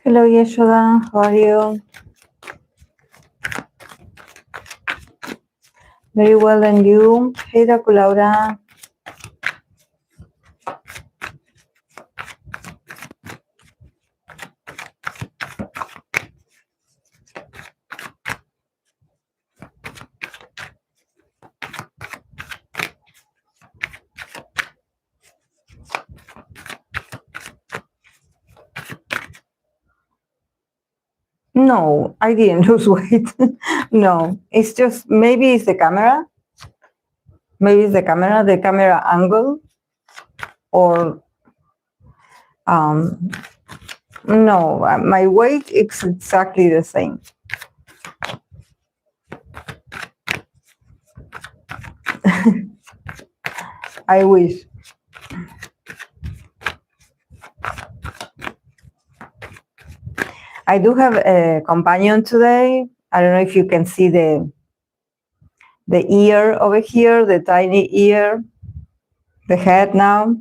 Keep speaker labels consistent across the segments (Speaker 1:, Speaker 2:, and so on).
Speaker 1: Hello, Yeshoda. How are you? Very well, and you? Hey, Laura. No, I didn't lose weight. No, it's just maybe it's the camera. Maybe it's the camera angle, or um, no, my weight is exactly the same. I wish. I do have a companion today. I don't know if you can see the ear over here, the tiny ear, the head now.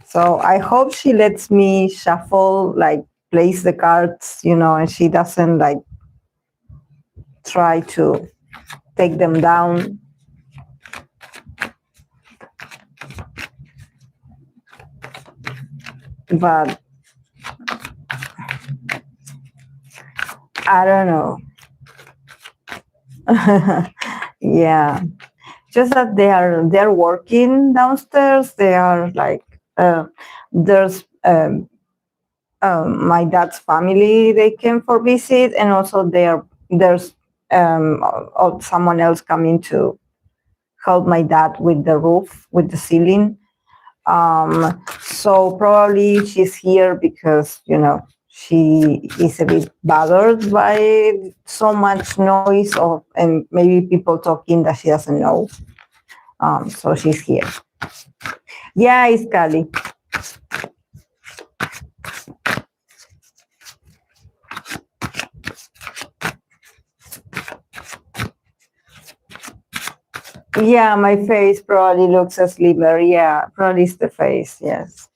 Speaker 1: So I hope she lets me shuffle, like place the cards, and she doesn't like try to take them down. But I don't know. Yeah, just that they're working downstairs. They are like there's my dad's family. They came for visit, and also there's someone else coming to help my dad with the roof, with the ceiling. So probably she's here because she is a bit bothered by so much noise and maybe people talking that she doesn't know. So she's here. Yeah, it's Cali. Yeah, my face probably looks slimmer. Yeah, probably it's the face. Yes.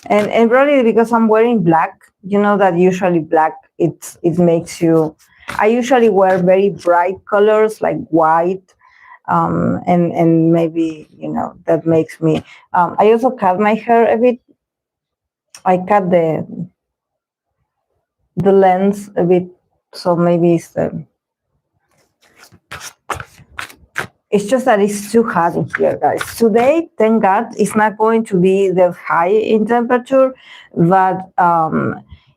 Speaker 1: And probably because I'm wearing black, that usually black it makes you. I usually wear very bright colors like white, and maybe that makes me. I also cut my hair a bit. I cut the lens a bit, so maybe it's just that it's too hot in here, guys. Today, thank God, it's not going to be that high in temperature, but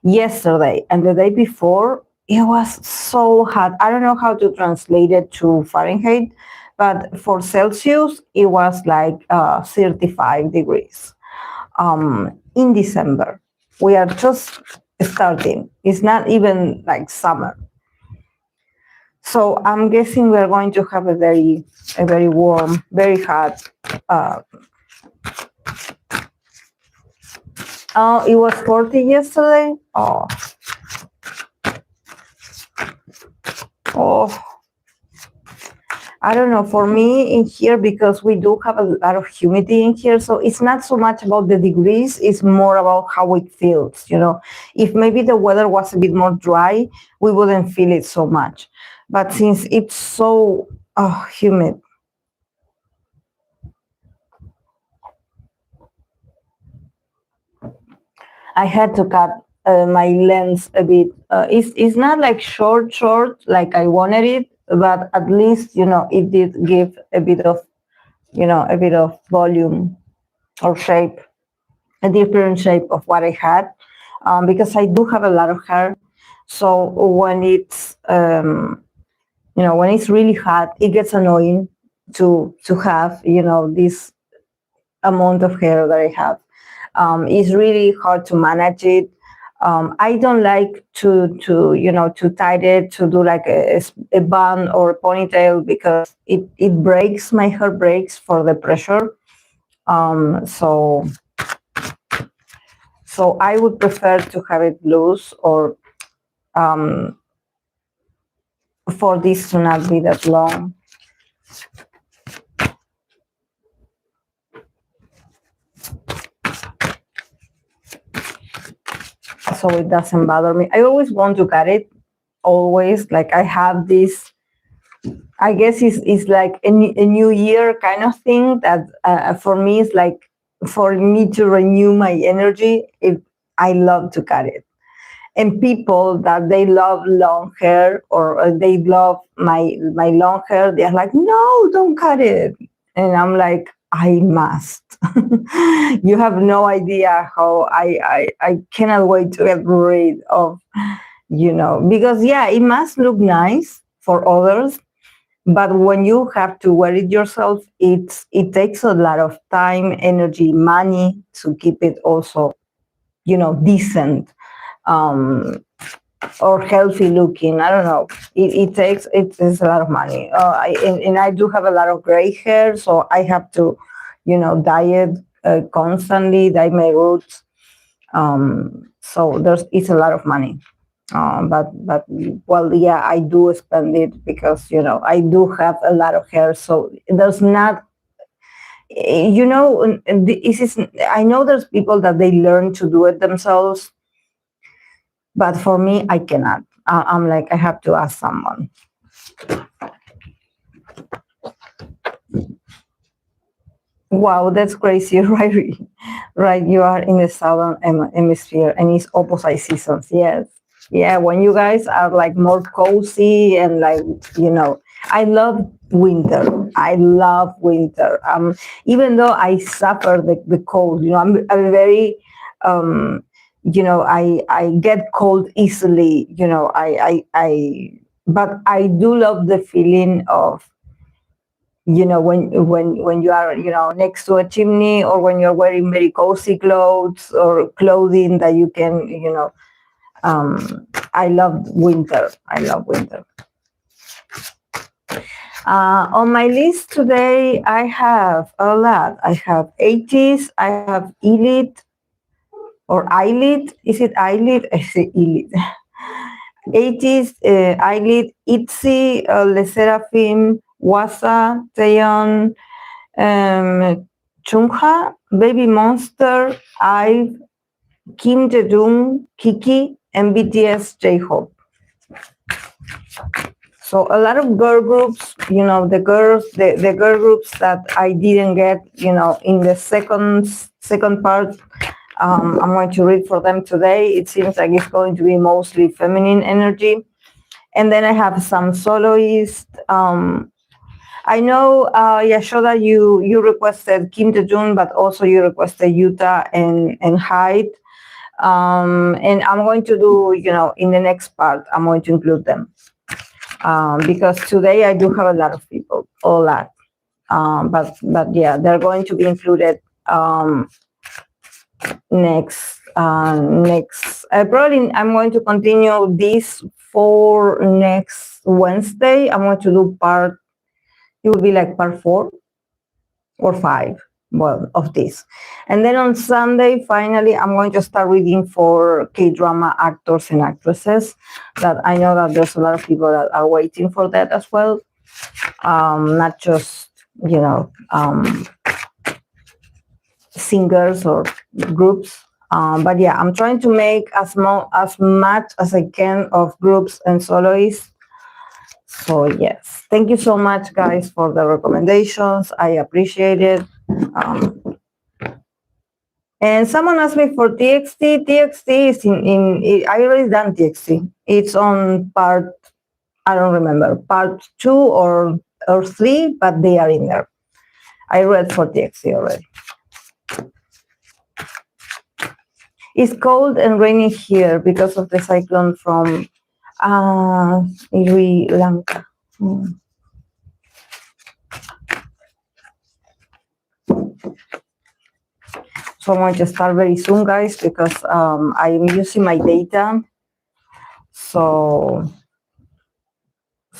Speaker 1: yesterday and the day before, it was so hot. I don't know how to translate it to Fahrenheit, but for Celsius, it was like 35 degrees in December. We are just starting. It's not even like summer. So I'm guessing we're going to have a very warm, very hot. Oh, it was 40 yesterday. Oh, I don't know. For me in here, because we do have a lot of humidity in here, so it's not so much about the degrees. It's more about how it feels. If maybe the weather was a bit more dry, we wouldn't feel it so much. But since it's so humid. I had to cut my lens a bit. It's not like short like I wanted it, but at least it did give a bit of volume or shape, a different shape of what I had, because I do have a lot of hair. So when it's when it's really hot, it gets annoying to have this amount of hair that I have. It's really hard to manage it. I don't like to tie it, to do like a bun or a ponytail, because it breaks, my hair breaks for the pressure. So I would prefer to have it loose, or for this to not be that long. so it doesn't bother me. I always want to cut it, always. Like I have this, I guess it's like a new year kind of thing that for me is like for me to renew my energy. I love to cut it. And people that they love long hair or they love my long hair, they're like, no, don't cut it. And I'm like, I must. You have no idea how I cannot wait to get rid of, because yeah, it must look nice for others, but when you have to wear it yourself, it takes a lot of time, energy, money to keep it also, decent. Or healthy looking. I don't know. It's a lot of money. And I do have a lot of gray hair, so I have to, dye it constantly, dye my roots. So it's a lot of money. But well, yeah, I do spend it because I do have a lot of hair, so there's not. I know there's people that they learn to do it themselves. But for me, I cannot. I'm like, I have to ask someone. Wow, that's crazy, right? Right, you are in the southern hemisphere and it's opposite seasons. Yes. Yeah, when you guys are like more cozy and like, I love winter. I love winter. Even though I suffer the cold, I'm very I get cold easily, but I do love the feeling of, when you are, next to a chimney, or when you're wearing very cozy clothes or clothing that you can, I love winter. I love winter. On my list today, I have a lot. I have Ateez, I have Illit, or Illit. Is it Illit? I say Illit. Ateez, Illit, Itzy, Sserafim, Hwasa, Taeyeon, Chungha, Babymonster, IVE, Jaejoong, Kiikii, and BTS J-hope. So a lot of girl groups, the girl groups that I didn't get, in the second part. I'm going to read for them today. It seems like it's going to be mostly feminine energy. And then I have some soloists. I know, Yashoda, you requested Kim Jae-joon, but also you requested Yuta and Hyde. And I'm going to do, in the next part, I'm going to include them. Because today I do have a lot of people, a lot. But yeah, they're going to be included next. Probably I'm going to continue this for next Wednesday. I'm going to do it will be like part 4 or 5, of this. And then on Sunday, finally, I'm going to start reading for K-drama actors and actresses. That I know that there's a lot of people that are waiting for that as well. Not just, singers or groups. But yeah, I'm trying to make as much as I can of groups and soloists. So yes, thank you so much, guys, for the recommendations. I appreciate it. And someone asked me for TXT. TXT is I already done TXT. It's on part, I don't remember, part 2 or 3, but they are in there. I read for TXT already. It's cold and rainy here because of the cyclone from Sri Lanka. So I'm going to start very soon, guys, because I'm using my data. So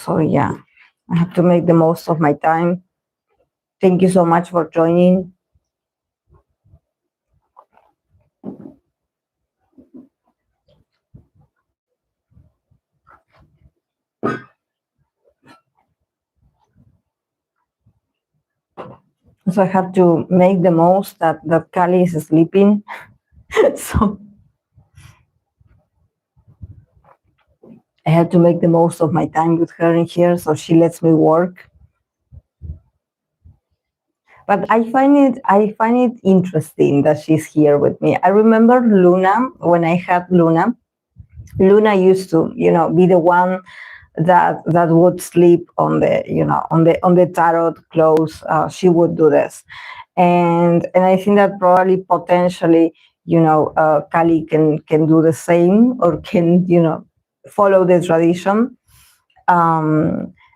Speaker 1: yeah, I have to make the most of my time. Thank you so much for joining. So I have to make the most that Kali is sleeping. So I have to make the most of my time with her in here, so she lets me work. But I find it interesting that she's here with me. I remember Luna, when I had Luna. Luna used to, be the one that would sleep on the, on the tarot clothes. She would do this, and I think that probably potentially, Kali can do the same, or can, follow the tradition.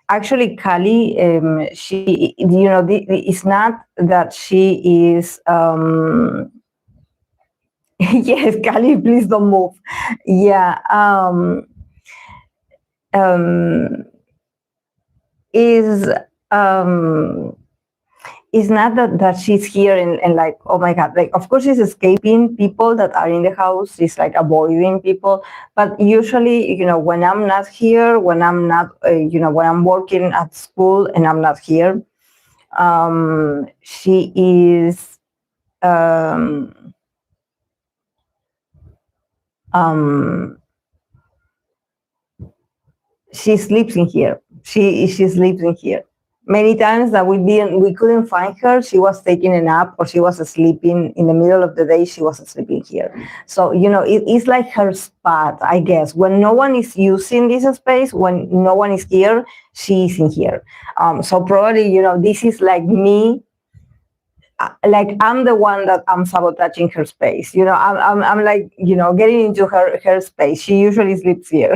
Speaker 1: Actually, Kali, she, it's not that she is. Yes, Kali, please don't move. Yeah. Is it's not that she's here and like, oh my God, like, of course she's escaping people that are in the house. She's like avoiding people. But usually, when I'm not here, when I'm not, when I'm working at school and I'm not here, she is, she sleeps in here. She sleeps in here. Many times that we couldn't find her, she was taking a nap or she was sleeping in the middle of the day. She was sleeping here. So it's like her spot, I guess. When no one is using this space, when no one is here, she is in here. So probably this is like me. Like I'm the one that I'm sabotaging her space. I'm like getting into her space. She usually sleeps here.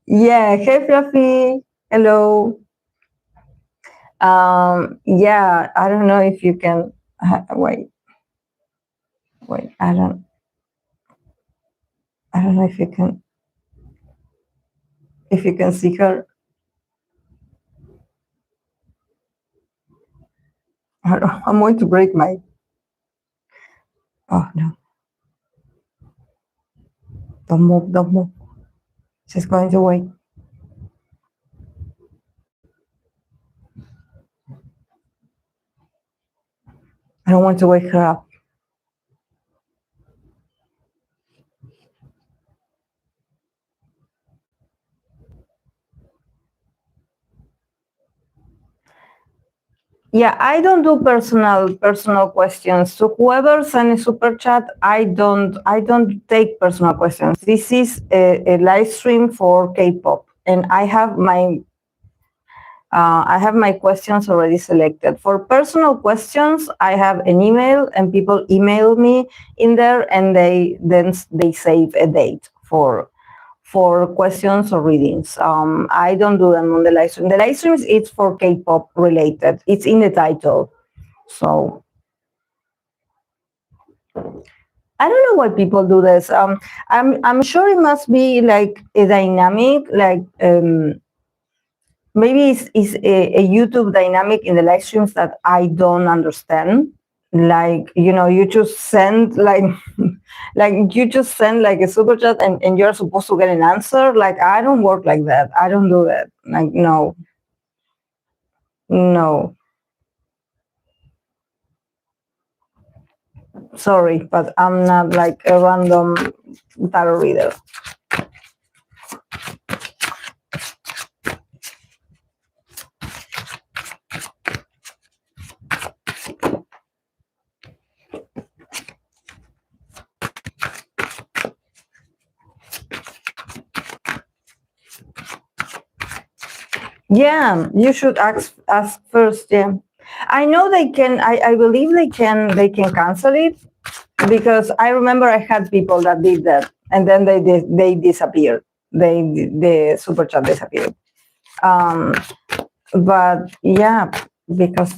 Speaker 1: Yeah. Hey, Fluffy. Hello. Yeah. I don't know if you can wait. I don't know if you can see her. I'm going to break my. Oh no! Don't move! Don't move! She's going to wait. I don't want to wake her up. Yeah, I don't do personal questions. So whoever sends a super chat, I don't take personal questions. This is a live stream for K-pop, and I have my questions already selected. For personal questions, I have an email, and people email me in there, and they save a date for questions or readings. I don't do them on the live stream. The live streams, it's for K-pop related. It's in the title. So I don't know why people do this. I'm sure it must be like a dynamic, like maybe it's a YouTube dynamic in the live streams that I don't understand. Like you just send like you just send like a super chat and you're supposed to get an answer. Like I don't work like that. I don't do that. Like no. Sorry, but I'm not like a random tarot reader. Yeah, you should ask first. Yeah, I know they can. I believe they can cancel it, because I remember I had people that did that and then they disappeared. The super chat disappeared. But yeah, because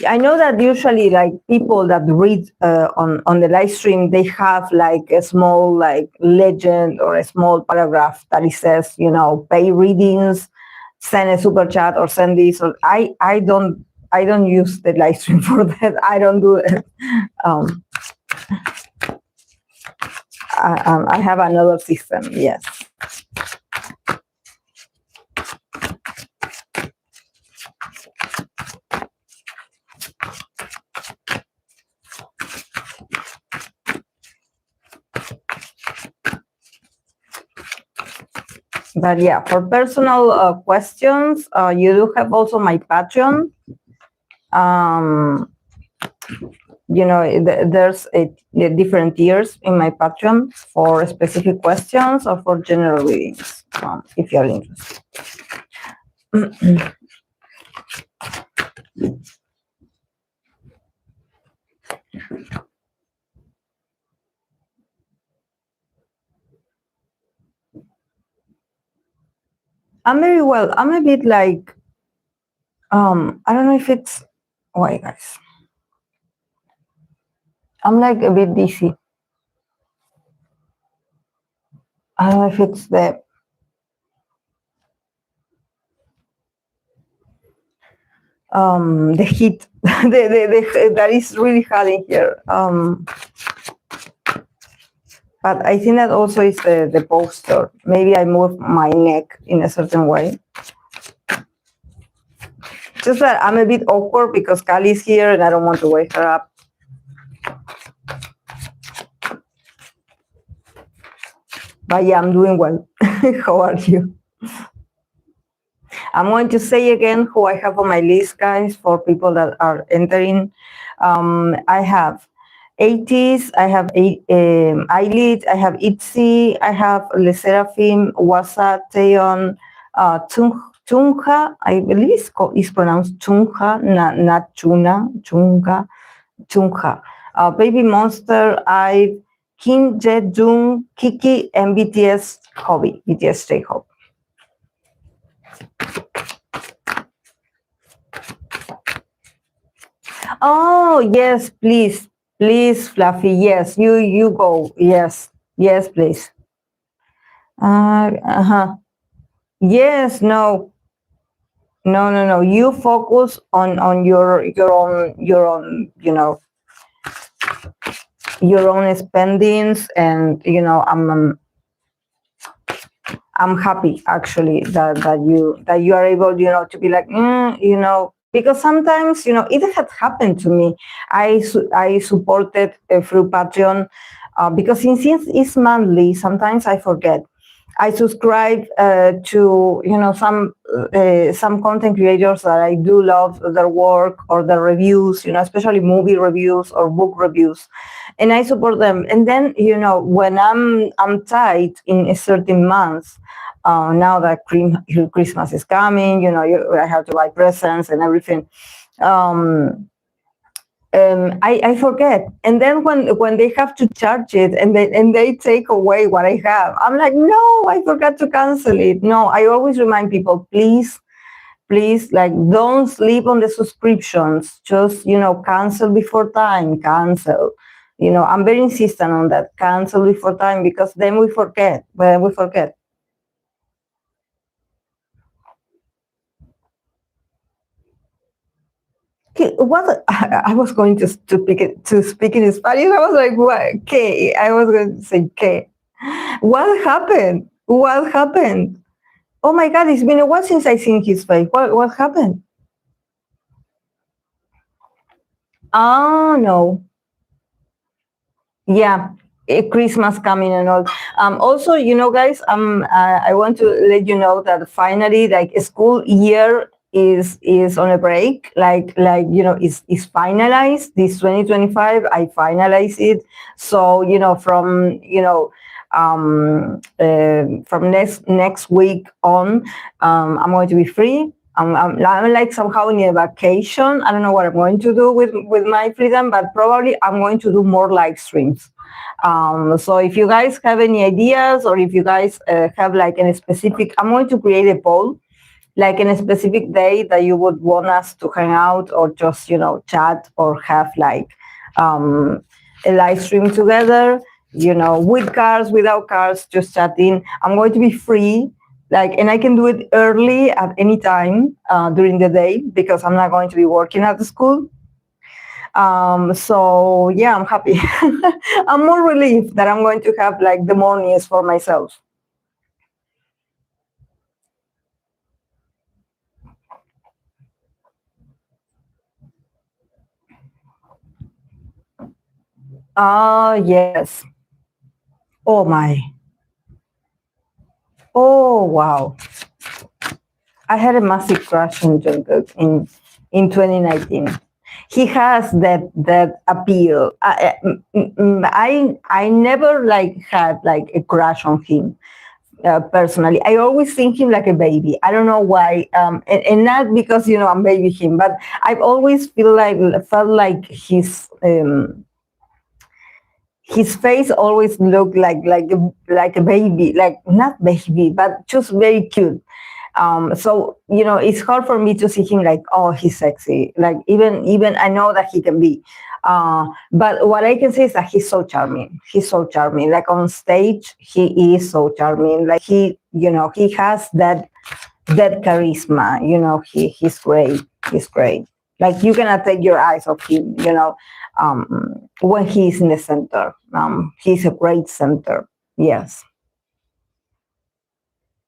Speaker 1: I know that usually like people that read on the live stream, they have like a small like legend or a small paragraph that it says, pay readings, send a super chat or send this. Or I don't use the live stream for that. I don't do it. I have another system. Yes. But yeah, for personal questions, you do have also my Patreon. There's different tiers in my Patreon for specific questions or for general readings, if you're interested. I'm very well. I'm a bit like, I don't know if it's, why guys? I'm like a bit dizzy. I don't know if it's the heat. That is really hot in here. But I think that also is the poster. Maybe I move my neck in a certain way. Just that I'm a bit awkward because Kali's here and I don't want to wake her up. But yeah, I'm doing well. How are you? I'm going to say again who I have on my list, guys, for people that are entering. I have Ateez, I have Illit, I have Itzy, I have Sserafim, Hwasa, Taeyeon, Chungha, I believe it's pronounced Chungha, not Chuna, Chungha, Babymonster, Jaejoong, Kiikii, and BTS Hobi, BTS J-hope. Oh, yes, please, Fluffy. Yes, you go. Yes, please. Yes, no. You focus on your own, your own spendings, and I'm happy actually that you are able, to be like, because sometimes, it had happened to me. I supported through Patreon because since it's monthly, sometimes I forget. I subscribe to some content creators that I do love their work or their reviews, especially movie reviews or book reviews, and I support them. And then when I'm tight in a certain month, now that Christmas is coming, I have to buy presents and everything. I forget, and then when they have to charge it and they take away what I have, I'm like, no, I forgot to cancel it. No, I always remind people, please, like, don't sleep on the subscriptions. Just cancel before time. Cancel. I'm very insistent on that. Cancel before time, because then we forget. What I was going to speak in Spanish. I was like, what? ¿Qué? I was going to say ¿qué? What happened? Oh my God! It's been a while since I seen his face. What happened? Oh no. Yeah, Christmas coming and all. Also, guys, I want to let you know that finally, like, school year is on a break. Like is finalized. This 2025, I finalized it. So from next week on, I'm going to be free. I'm like somehow in a vacation. I don't know what I'm going to do with my freedom, but probably I'm going to do more live streams. So if you guys have any ideas, or if you guys have like a specific, I'm going to create a poll, like in a specific day that you would want us to hang out or just chat or have like a live stream together. With cars, without cars, just chatting. I'm going to be free. And I can do it early at any time during the day, because I'm not going to be working at the school. So yeah, I'm happy. I'm more relieved that I'm going to have like the mornings for myself. Yes. Oh my. Oh wow! I had a massive crush on Jungkook in 2019. He has that appeal. I never like had like a crush on him. Personally, I always think him like a baby. I don't know why, and not because I'm baby him, but I've always felt like his face always looked like a baby, like not baby, but just very cute. So it's hard for me to see him like, oh, he's sexy. Like even I know that he can be, but what I can say is that he's so charming. He's so charming. Like on stage, he is so charming. Like he has that charisma. He's great. He's great. Like you cannot take your eyes off him. When he's in the center, he's a great center. Yes.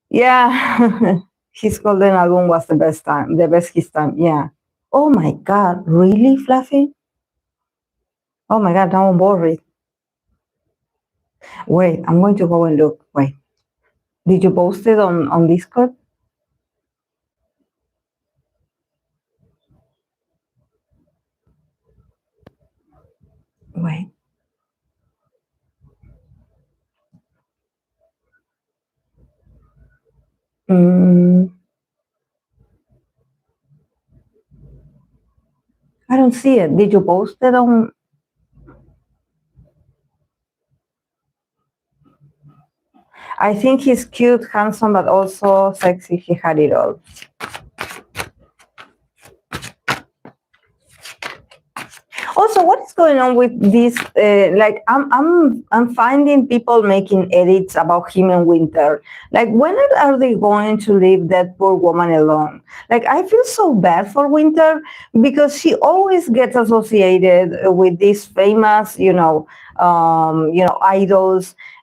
Speaker 1: Yeah. His golden album was the best his time. Yeah. Oh my God, really, Fluffy? Oh my God, now I'm worried. Wait, I'm going to go and look. Wait, did you post it on Discord? Wait. Mm, I don't see it. Did you post it on? I think he's cute, handsome, but also sexy. He had it all. Also, what is going on with this? Like, I'm finding people making edits about him in winter. Like, when are they going to leave that poor woman alone? Like, I feel so bad for Winter because she always gets associated with these famous, idols,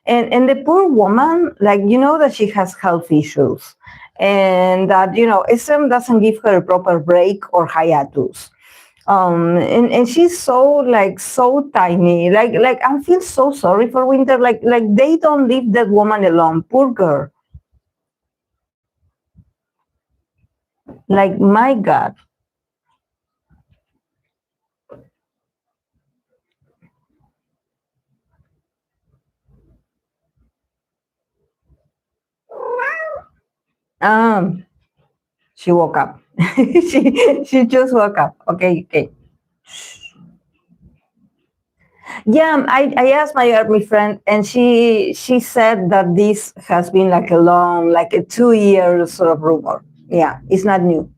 Speaker 1: and the poor woman, like, that she has health issues, and that SM doesn't give her a proper break or hiatus. And she's so tiny, like I feel so sorry for Winter, like they don't leave that woman alone, poor girl. Like, my God. um she woke up. She just woke up. Okay, okay. Yeah, I asked my army friend, and she said that this has been like a long, like a 2 year sort of rumor. Yeah, it's not new.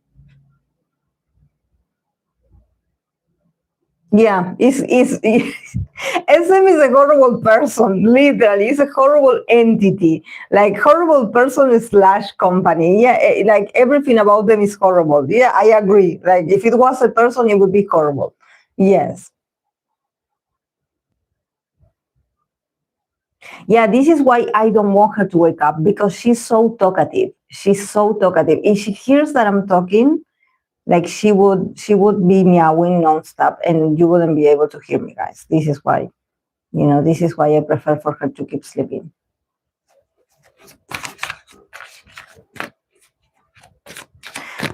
Speaker 1: Yeah, SM is a horrible person. Literally, it's a horrible entity, like horrible person slash company. Yeah, like everything about them is horrible. Yeah, I agree. Like if it was a person, it would be horrible. Yes. Yeah, this is why I don't want her to wake up, because she's so talkative. She's so talkative. If she hears that I'm talking, like she would be meowing nonstop, and you wouldn't be able to hear me, guys. This is why. This is why I prefer for her to keep sleeping.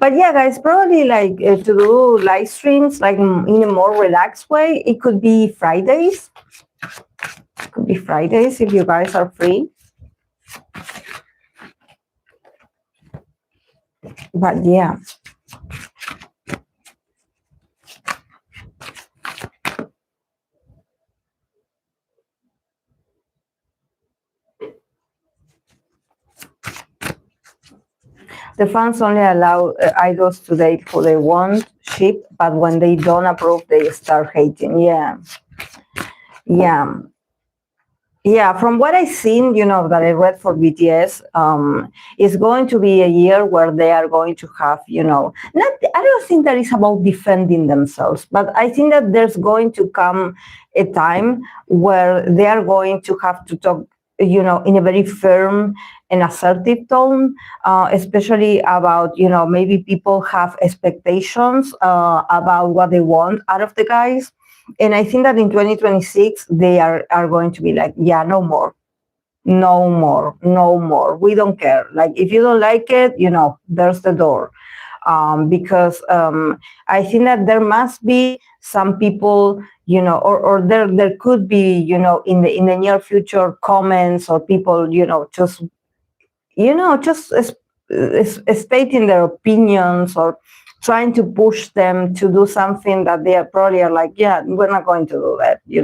Speaker 1: But yeah, guys, probably like to do live streams like in a more relaxed way. It could be Fridays. It could be Fridays if you guys are free. But yeah. The fans only allow idols to date who they want, ship, but when they don't approve, they start hating. Yeah. Yeah. Yeah, from what I've seen, that I read for BTS, it's going to be a year where they are going to have, not, I don't think that it's about defending themselves, but I think that there's going to come a time where they are going to have to talk, in a very firm and assertive tone, especially about, maybe people have expectations about what they want out of the guys. And I think that in 2026, they are going to be like, yeah, no more. No more, no more. We don't care. Like, if you don't like it, there's the door. Because I think that there must be some people, or there could be, in the near future, comments or people, just stating their opinions or trying to push them to do something that they are probably are like, yeah, we're not going to do that. We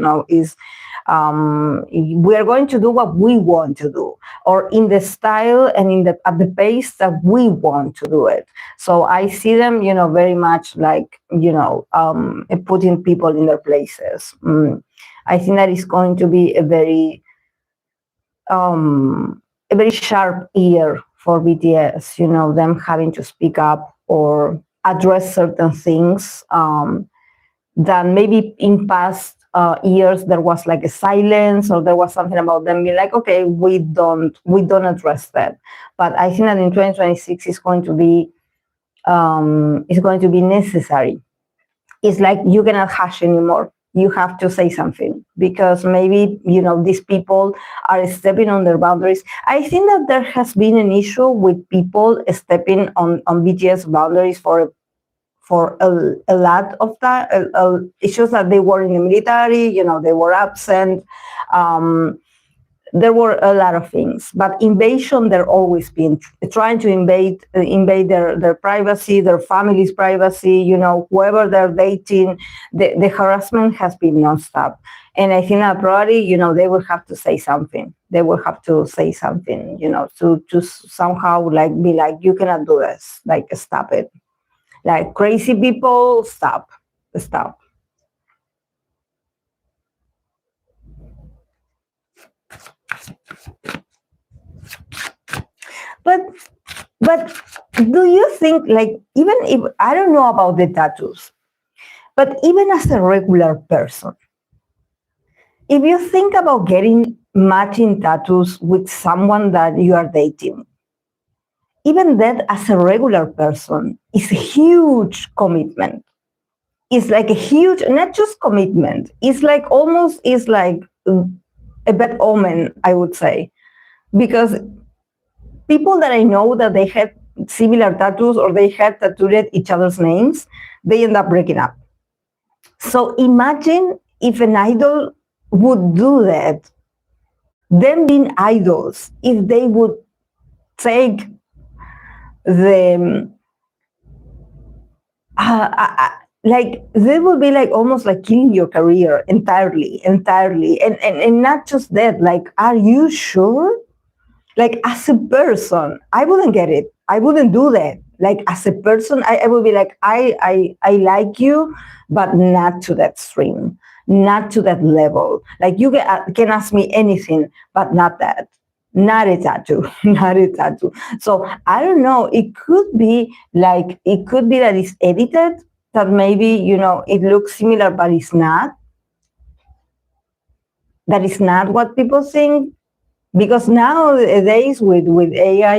Speaker 1: are going to do what we want to do, or in the style and at the pace that we want to do it. So I see them, very much like, putting people in their places. I think that is going to be a very sharp ear for BTS, them having to speak up or address certain things that maybe in past years there was like a silence, or there was something about them being like, okay, we don't address that. But I think that in 2026 it's going to be necessary. It's like you cannot hush anymore. You have to say something, because maybe, these people are stepping on their boundaries. I think that there has been an issue with people stepping on BTS boundaries for a lot of time. Issues that they were in the military, they were absent. There were a lot of things, but invasion, they're always been trying to invade their privacy, their family's privacy, whoever they're dating. The harassment has been nonstop. And I think that probably, they will have to say something. They will have to say something, to somehow like be like, you cannot do this, like stop it. Like crazy people, stop. But do you think, like, even if, I don't know about the tattoos, but even as a regular person, if you think about getting matching tattoos with someone that you are dating, even that as a regular person is a huge commitment. It's like a huge, not just commitment, it's like almost is like a bad omen, I would say. Because people that I know that they had similar tattoos or they had tattooed each other's names, they end up breaking up. So imagine if an idol would do that, them being idols, if they would take the like, they would be like almost like killing your career entirely, and not just that. Like, are you sure? Like, as a person, I wouldn't get it. I wouldn't do that. Like, as a person, I would be like, I like you, but not to that extreme, not to that level. Like, you can ask me anything, but not that. Not a tattoo, not a tattoo. So I don't know. It could be that it's edited, that maybe, it looks similar, but it's not. That is not what people think. Because nowadays with AI,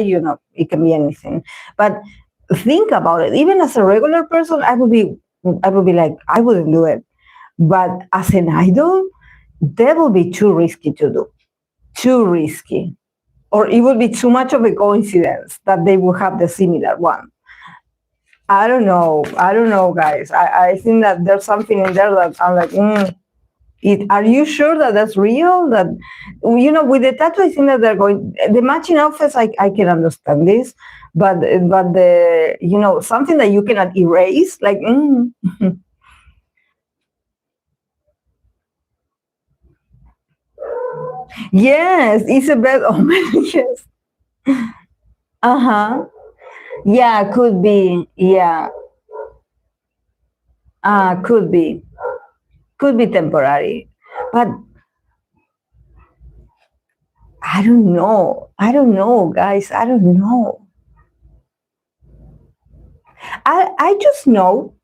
Speaker 1: it can be anything. But think about it. Even as a regular person, I would be like, I wouldn't do it. But as an idol, that would be too risky to do. Too risky. Or it would be too much of a coincidence that they would have the similar one. I don't know, guys. I think that there's something in there that I'm like, are you sure that that's real? That, with the tattoo, I think that they're going, the matching outfits, I can understand this, but the, something that you cannot erase, like, yes, it's a bad omen. Yes. Uh-huh. Yeah, could be. Yeah. Could be. Could be temporary. But I don't know. Guys. I don't know. I just know,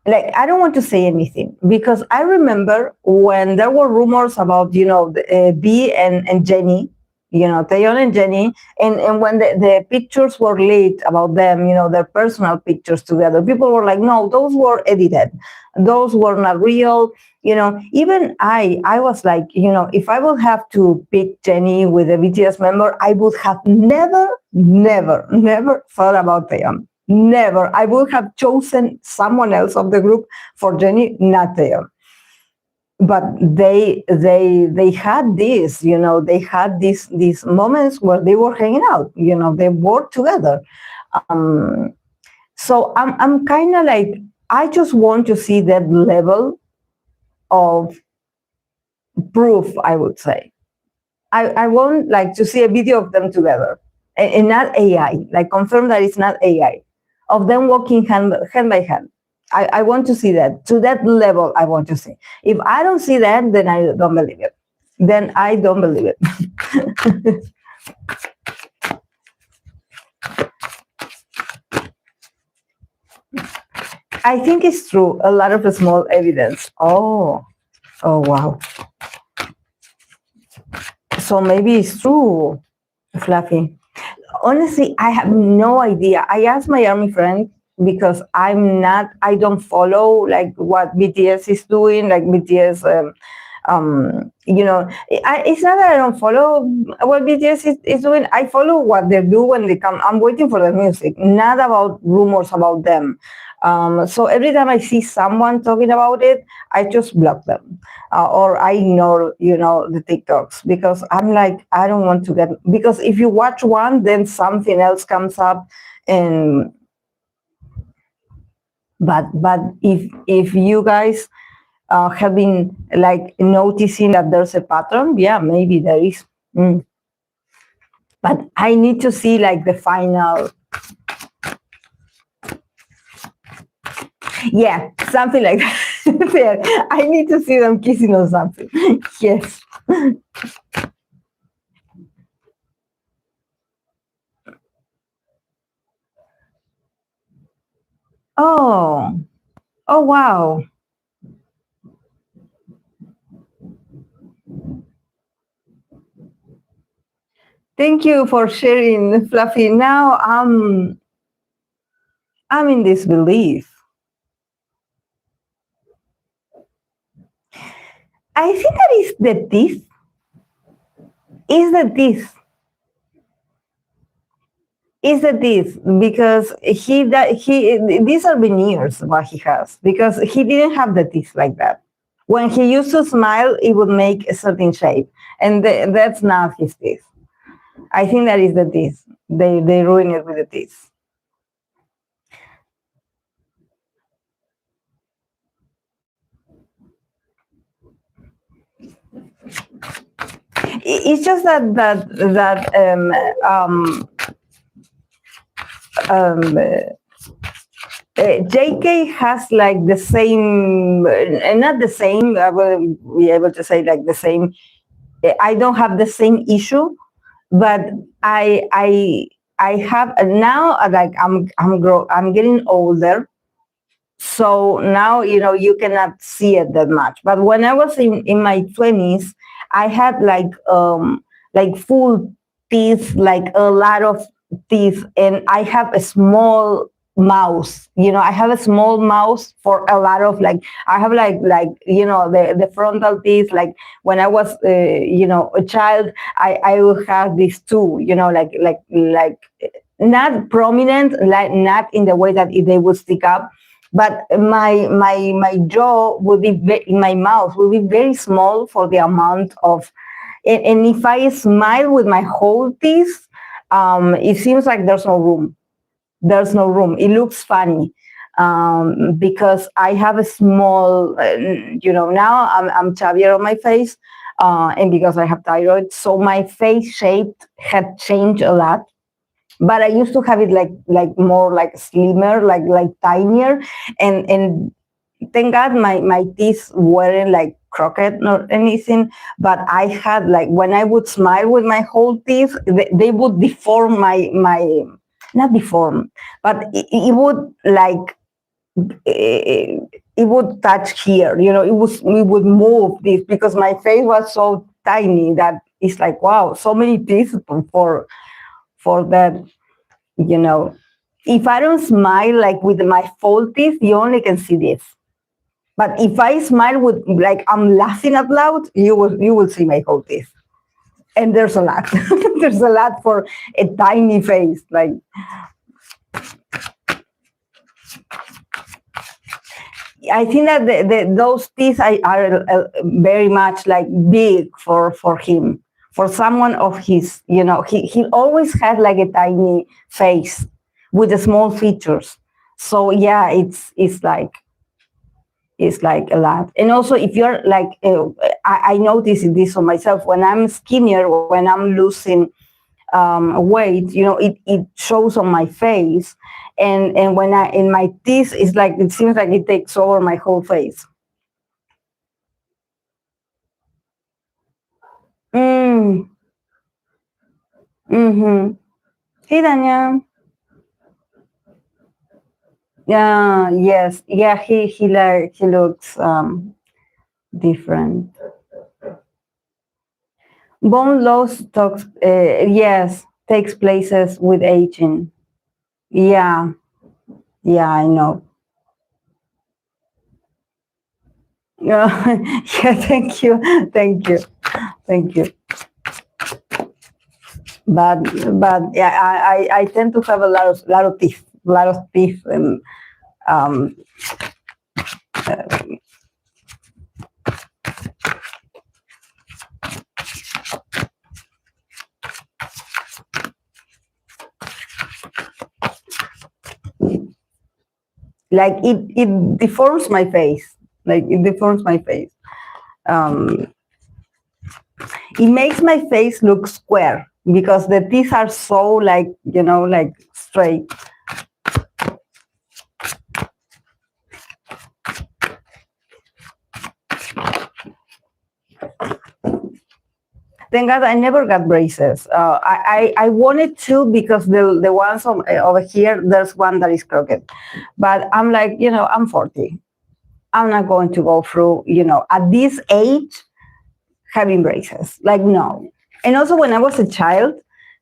Speaker 1: like, I don't want to say anything, because I remember when there were rumors about, B and Jenny, Taeyeon and Jennie, and when the pictures were leaked about them, their personal pictures together, people were like, no, those were edited. Those were not real. Even I was like, if I would have to pick Jennie with a BTS member, I would have never thought about Taeyeon. Never. I would have chosen someone else of the group for Jennie, not Taeyeon. But they had this, they had these moments where they were hanging out, they worked together. So I'm kind of like, I just want to see that level of proof, I would say. I want like to see a video of them together, and not AI, like confirm that it's not AI, of them walking hand by hand. I want to see that. To that level, I want to see. If I don't see that, then I don't believe it. Then I don't believe it. I think it's true. A lot of small evidence. Oh, wow. So maybe it's true, Fluffy. Honestly, I have no idea. I asked my army friend, because I don't follow like what BTS is doing, like BTS, it's not that I don't follow what BTS is doing. I follow what they do when they come. I'm waiting for their music, not about rumors about them. So every time I see someone talking about it, I just block them, or I ignore, the TikToks, because I'm like, I don't want to get, because if you watch one, then something else comes up, and but if you guys have been like noticing that there's a pattern, yeah, maybe there is. But I need to see like the final. Yeah, something like that. Yeah, I need to see them kissing or something. Yes. Oh, wow. Thank you for sharing, Fluffy. Now I'm in disbelief. I think that is the teeth. Is the teeth. Is the teeth, because he these are veneers what he has, because he didn't have the teeth like that. When he used to smile, it would make a certain shape, and that's not his teeth. I think that is the teeth. They ruin it with the teeth. It's just that JK has like the same, not the same. I will be able to say like the same. I don't have the same issue, but I have now, like I'm getting older, so now you cannot see it that much. But when I was in my 20s, I had like full teeth, like a lot of teeth, and I have a small mouth. I have a small mouth for a lot of, like, I have like the frontal teeth. Like when I was a child, I would have these two, like not prominent, like not in the way that they would stick up, but my jaw would be my mouth would be very small for the amount of, and if I smile with my whole teeth, it seems like there's no room. There's no room. It looks funny, because I have a small, now I'm chubbier on my face, and because I have thyroid, so my face shape had changed a lot. But I used to have it like more like slimmer, like tinier, and thank God my teeth weren't like crooked nor anything. But I had, like, when I would smile with my whole teeth, they would deform my not deform, but it would like it would touch here. It would move this, because my face was so tiny that it's like, wow, so many teeth for that, you know. If I don't smile like with my full teeth, you only can see this. But if I smile with like I'm laughing out loud, you will see my whole teeth. And there's a lot. There's a lot for a tiny face. Like I think that those teeth are very much like big for him, for someone of his. He always had like a tiny face with the small features. So yeah, it's like a lot. And also, if you're like, I notice this on myself when I'm skinnier, when I'm losing weight, it shows on my face. And when I in my teeth, it's like it seems like it takes over my whole face. Mm. Mm-hmm. Hey, Danya. Yeah. Yes. Yeah. He looks different. Bone loss talks. Yes, takes places with aging. Yeah. Yeah. I know. Yeah. Yeah. Thank you. Thank you. Thank you. But yeah, I tend to have a lot of teeth, and um, like it deforms my face. Like it deforms my face. Um, it makes my face look square because the teeth are so like like straight. Thank God I never got braces. I wanted to because the ones over here, there's one that is crooked. But I'm like, I'm 40. I'm not going to go through, at this age, having braces. Like, no. And also when I was a child,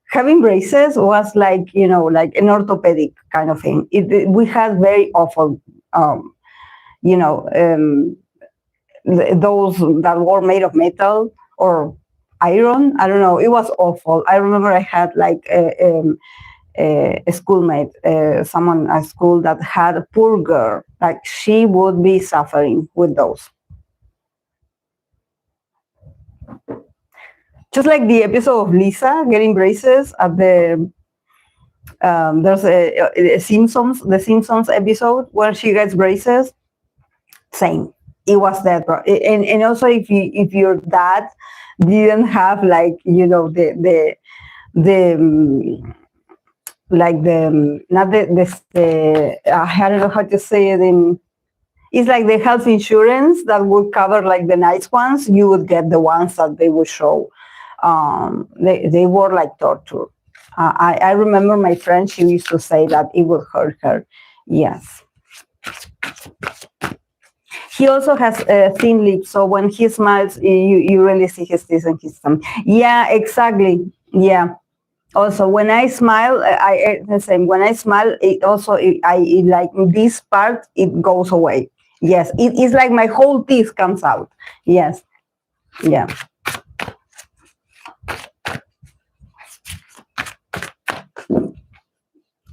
Speaker 1: having braces was like, like an orthopedic kind of thing. We had very awful, those that were made of metal or iron. I don't know. It was awful. I remember I had like a schoolmate, someone at school that had a poor girl. Like she would be suffering with those. Just like the episode of Lisa getting braces at there's a Simpsons, the Simpsons episode where she gets braces. Same. It was that, and also if your dad didn't have like the like the not the I don't know how to say it in. It's like the health insurance that would cover like the nice ones. You would get the ones that they would show. They were like torture. I remember my friend. She used to say that it would hurt her. Yes. He also has thin lips, so when he smiles, you really see his teeth and his tongue. Yeah, exactly. Yeah. Also, when I smile, I the same. When I smile, I like this part. It goes away. Yes, it is like my whole teeth comes out. Yes. Yeah.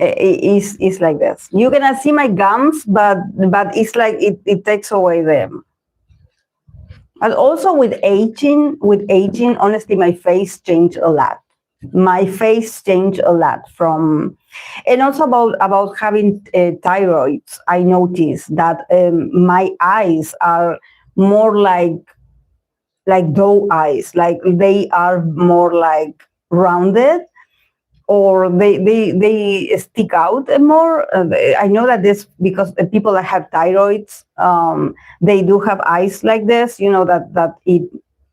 Speaker 1: It's like this. You cannot see my gums, but it's like it takes away them. And also with aging, honestly, my face changed a lot. My face changed a lot from, and also about having thyroids. I noticed that my eyes are more like doe eyes, like they are more like rounded, or they stick out more. I know that this because the people that have thyroids, they do have eyes like this. That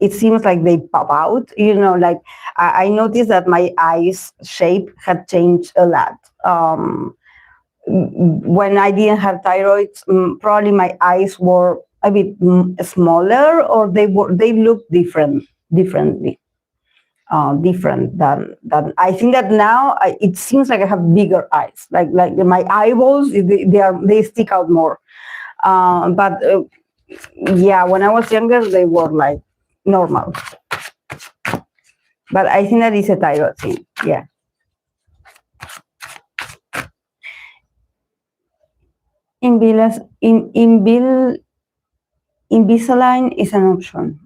Speaker 1: it seems like they pop out. Like I noticed that my eyes shape had changed a lot. When I didn't have thyroids, probably my eyes were a bit smaller, or they looked differently. different than I think that now it seems like I have bigger eyes, like my eyeballs, they stick out more. But yeah, when I was younger, they were like normal. But I think that is a thyroid thing. Yeah. Invisalign is an option.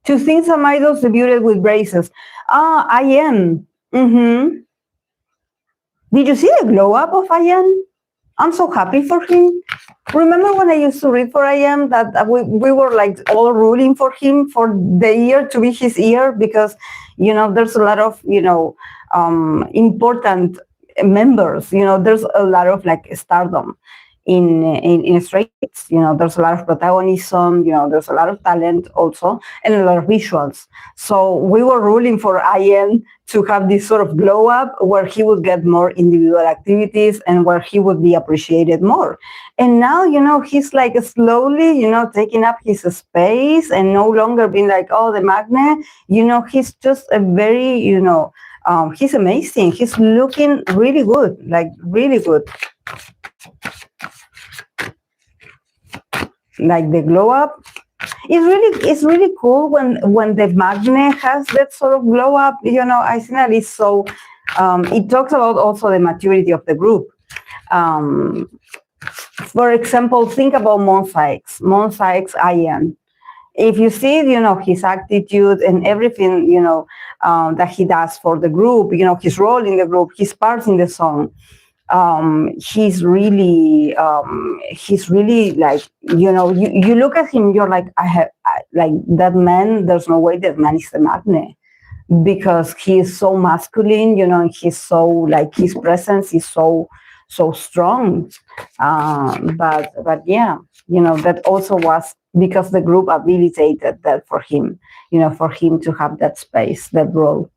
Speaker 1: To think some idols debuted with braces. I am. Mm-hmm. Did you see the glow up of IM? I'm so happy for him. Remember when I used to read for IM that we were like all rooting for him for the year to be his year, because, there's a lot of, important members, there's a lot of like stardom in Stray Kids. There's a lot of protagonism, there's a lot of talent also, and a lot of visuals. So we were rooting for IM to have this sort of glow up where he would get more individual activities and where he would be appreciated more. And now, he's like slowly, taking up his space and no longer being like, oh, the magnet. He's just a very, he's amazing. He's looking really good, like really good. Like the glow up, it's really cool when the magnet has that sort of glow up. I think that is so. It talks about also the maturity of the group. For example, think about Monsaics IM. If you see, his attitude and everything, that he does for the group, his role in the group, his part in the song. He's really like, you look at him, you're like, like that man, there's no way that man is the magnet, because he is so masculine, and he's so like, his presence is so strong. But yeah, that also was because the group habilitated that for him, for him to have that space, that role.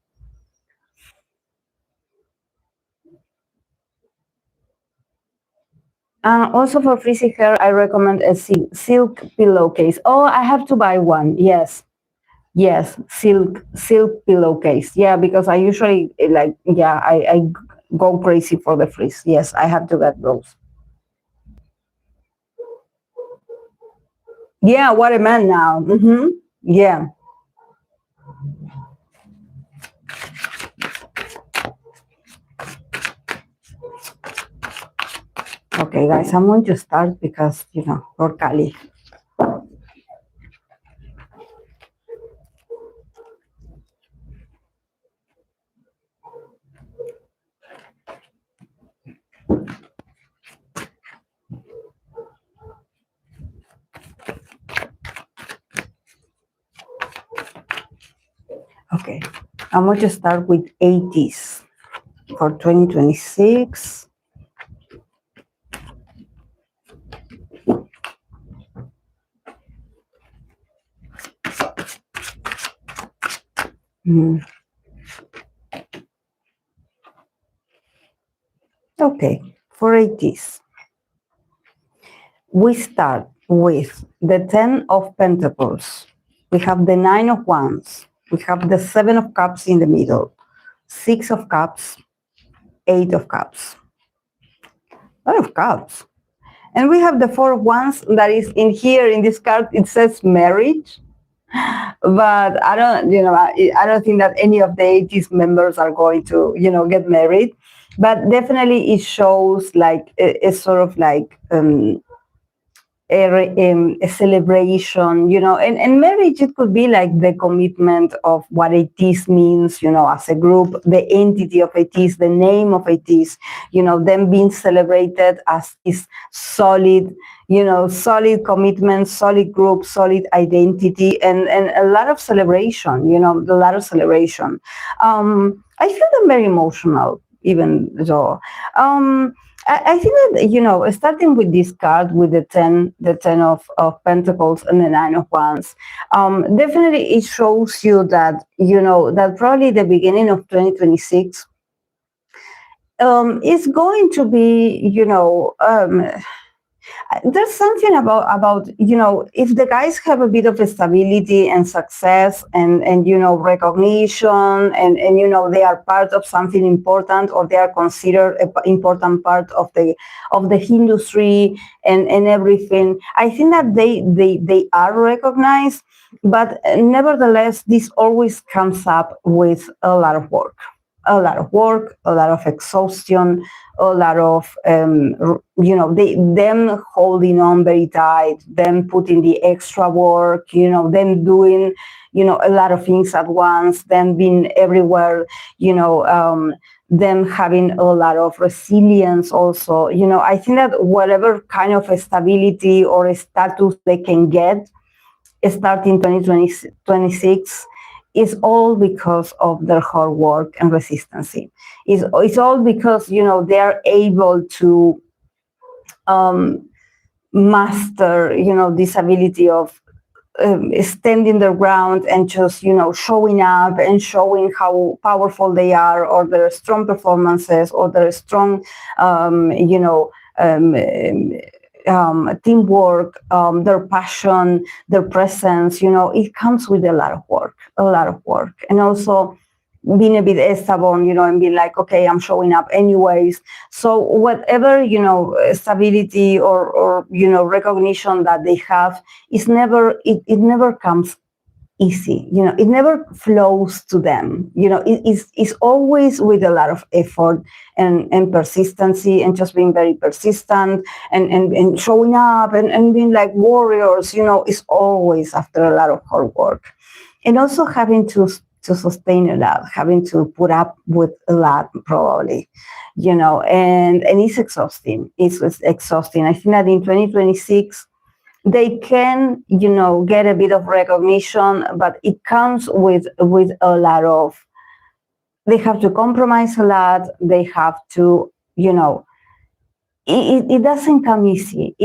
Speaker 1: Also for frizzy hair, I recommend a silk pillowcase. Oh, I have to buy one. Yes, silk pillowcase. Yeah, because I usually I go crazy for the frizz. Yes, I have to get those. Yeah, what a man now. Mm-hmm. Yeah. Okay, guys, I'm going to start because, for Cali. Okay, I'm going to start with Ateez for 2026. Okay, for Ateez, we start with the 10 of Pentacles. We have the 9 of Wands. We have the 7 of Cups in the middle. 6 of Cups, 8 of Cups. A lot of Cups. And we have the 4 of Wands that is in here in this card. It says marriage. But I don't think that any of the Ateez members are going to, get married. But definitely it shows like a sort of like a celebration, and marriage, it could be like the commitment of what Ateez means, as a group, the entity of Ateez, the name of Ateez, them being celebrated as this solid, solid commitment, solid group, solid identity, and a lot of celebration, a lot of celebration. I feel them very emotional, even though. I think that, starting with this card, with the 10 of Pentacles and the 9 of Wands, definitely it shows you that, that probably the beginning of 2026 is going to be, There's something about if the guys have a bit of stability and success and recognition and they are part of something important, or they are considered an important part of the industry and everything, I think that they are recognized, but nevertheless this always comes up with a lot of work, a lot of exhaustion, a lot of them holding on very tight, them putting the extra work, them doing a lot of things at once, them being everywhere, them having a lot of resilience also. I think that whatever kind of stability or status they can get starting 2026 is all because of their hard work and resiliency. It's all because they are able to master this ability of standing their ground and just showing up and showing how powerful they are, or their strong performances, or their strong teamwork, their passion, their presence. It comes with a lot of work, and also being a bit stubborn, and being like, okay, I'm showing up anyways. So whatever stability or recognition that they have is never it never comes easy. It never flows to them. It's always with a lot of effort and persistency, and just being very persistent and showing up and being like warriors. It's always after a lot of hard work, and also having to sustain a lot, having to put up with a lot, probably, and it's exhausting. It's exhausting. I think that in 2026 they can, get a bit of recognition, but it comes with a lot of. They have to compromise a lot. They have to, it doesn't come easy.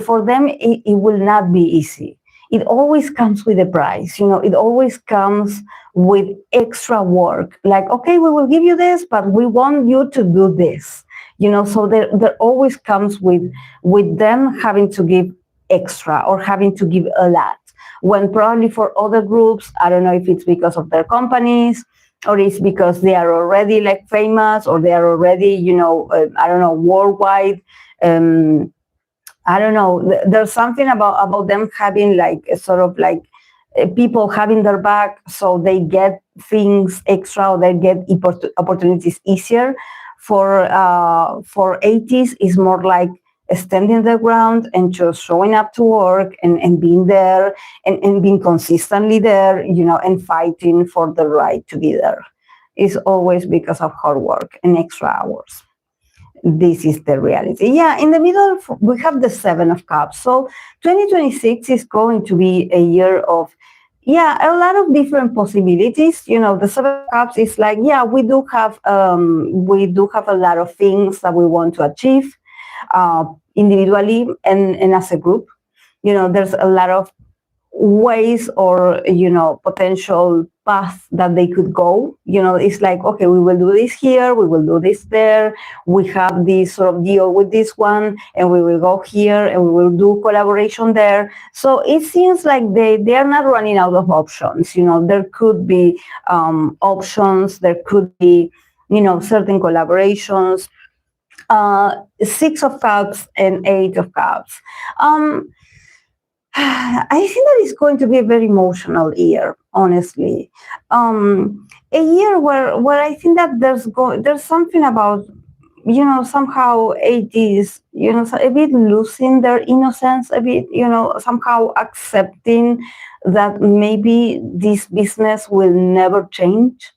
Speaker 1: For them, it will not be easy. It always comes with a price. It always comes with extra work. Like, okay, we will give you this, but we want you to do this. So there always comes with them having to give extra or having to give a lot. When probably for other groups, I don't know if it's because of their companies, or it's because they are already like famous, or they are already, I don't know, worldwide. I don't know. There's something about them having like a sort of like people having their back, so they get things extra, or they get opportunities easier. For Ateez, is more like standing their ground and just showing up to work and being there and being consistently there, and fighting for the right to be there. It's always because of hard work and extra hours. This is the reality. Yeah, in the middle, we have the Seven of Cups. So 2026 is going to be a year of, a lot of different possibilities. The Seven of Cups is like, we do have a lot of things that we want to achieve individually and as a group. There's a lot of ways or potential paths that they could go. It's like, okay, we will do this here, we will do this there, we have this sort of deal with this one, and we will go here and we will do collaboration there. So it seems like they are not running out of options. There could be options, there could be certain collaborations. Six of Cups and Eight of Cups. I think that it's going to be a very emotional year, honestly. A year where I think that there's something about, somehow Ateez, a bit losing their innocence, a bit, somehow accepting that maybe this business will never change.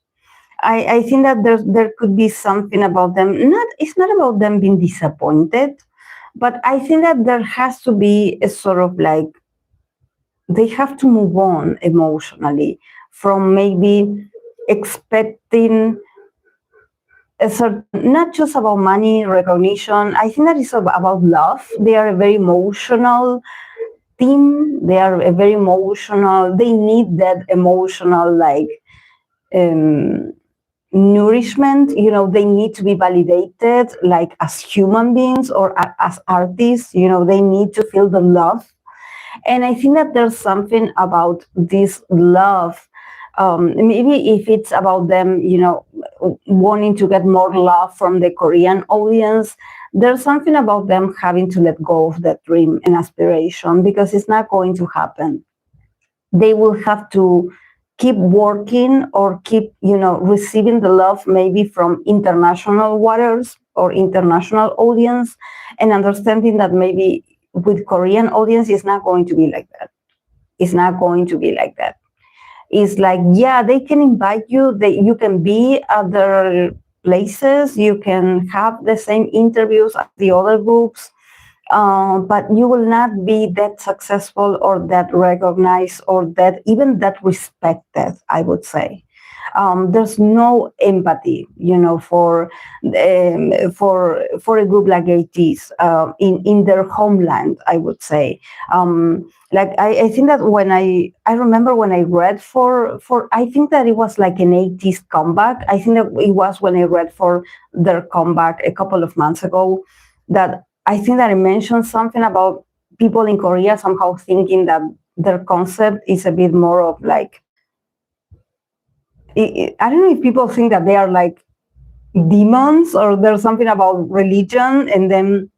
Speaker 1: I think that there could be something about them. It's not about them being disappointed, but I think that there has to be a sort of like, they have to move on emotionally from maybe expecting a certain, not just about money, recognition. I think that it's about love. They are a very emotional team. They are a very emotional, they need that emotional, like, nourishment. They need to be validated, like as human beings or as artists. They need to feel the love. And I think that there's something about this love. Maybe if it's about them, wanting to get more love from the Korean audience, there's something about them having to let go of that dream and aspiration, because it's not going to happen. They will have to keep working or keep, receiving the love maybe from international waters or international audience, and understanding that maybe with Korean audience, it's not going to be like that. It's not going to be like that. It's like, yeah, they can invite you. You can be at their places. You can have the same interviews as the other groups, but you will not be that successful or that recognized or that even that respected, I would say. There's no empathy, for a group like Ateez in their homeland, I would say. Like I think that when I remember when I read for I think that it was like an Ateez comeback. I think that it was when I read for their comeback a couple of months ago, that I think that I mentioned something about people in Korea somehow thinking that their concept is a bit more of like, I don't know if people think that they are like demons, or there's something about religion and then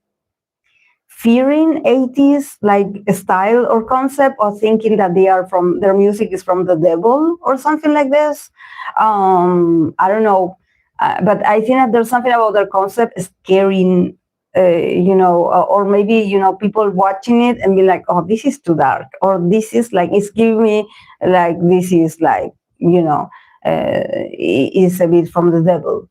Speaker 1: fearing Ateez like style or concept, or thinking that their music is from the devil or something like this. I don't know, but I think that there's something about their concept scaring, or maybe, people watching it and be like, oh, this is too dark, or this is like, it's giving me like, this is like, is a bit from the devil,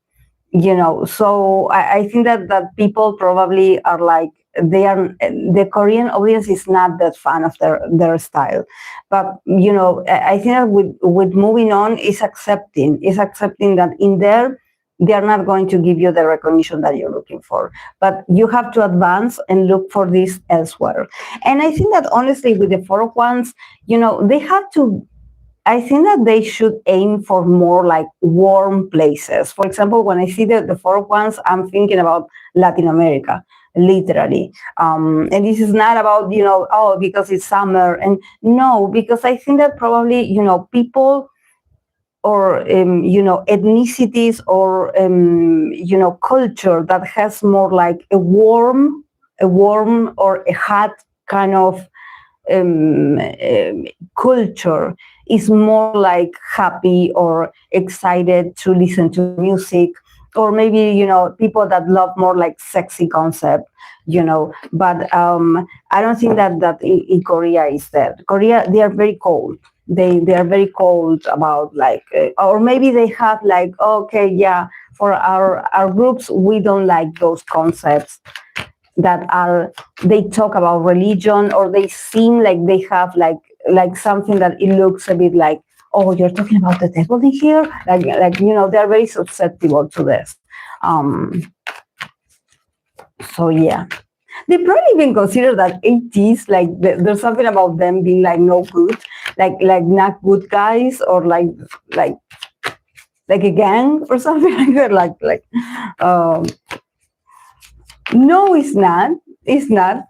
Speaker 1: So I think that people probably are like, the Korean audience is not that fan of their style, but I think that with moving on is accepting that in there they are not going to give you the recognition that you're looking for, but you have to advance and look for this elsewhere. And I think that honestly with the four ones, they have to, I think that they should aim for more like warm places. For example, when I see the four ones, I'm thinking about Latin America, literally. And this is not about, because it's summer. And no, because I think that probably, people or, ethnicities or, culture that has more like a warm or a hot kind of culture is more like happy or excited to listen to music, or maybe people that love more like sexy concept, but I don't think that in Korea is that. Korea, they are very cold. They are very cold about like, or maybe they have like, okay, yeah, for our groups, we don't like those concepts that they talk about religion, or they seem like they have like something that it looks a bit like, oh, you're talking about the devil in here, like they're very susceptible to this. So yeah, they probably even consider that Ateez, like there's something about them being like no good, like not good guys, or like a gang or something like that, no, it's not. It's not.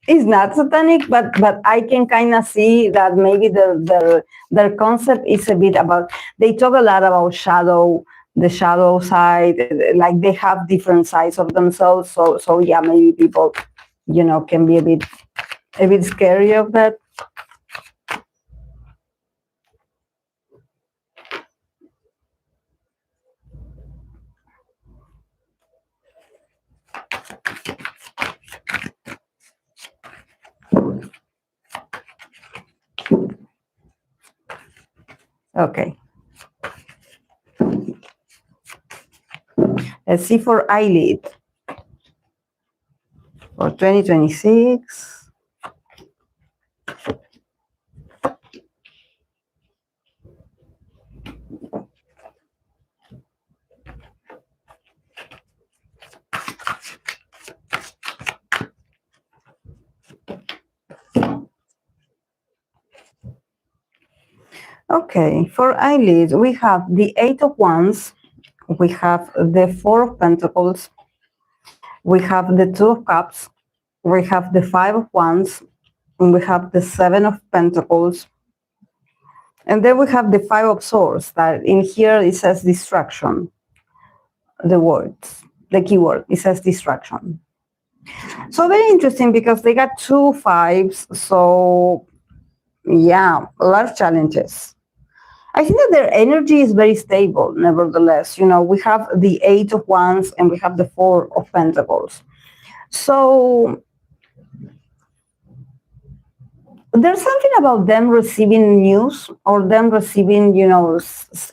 Speaker 1: It's not satanic, but I can kind of see that maybe their concept is a bit about. They talk a lot about the shadow side, like they have different sides of themselves. So yeah, maybe people, can be a bit scary of that. Okay. Let's see for Illit for 2026. Okay, for Illit, we have the Eight of Wands, we have the Four of Pentacles, we have the Two of Cups, we have the Five of Wands, and we have the Seven of Pentacles, and then we have the Five of Swords, that in here it says distraction, the words, the keyword, it says distraction. So very interesting because they got two fives, so yeah, a lot of challenges. I think that their energy is very stable, nevertheless. You know, we have the Eight of Wands and we have the Four of Pentacles. So there's something about them receiving news or them receiving, you know,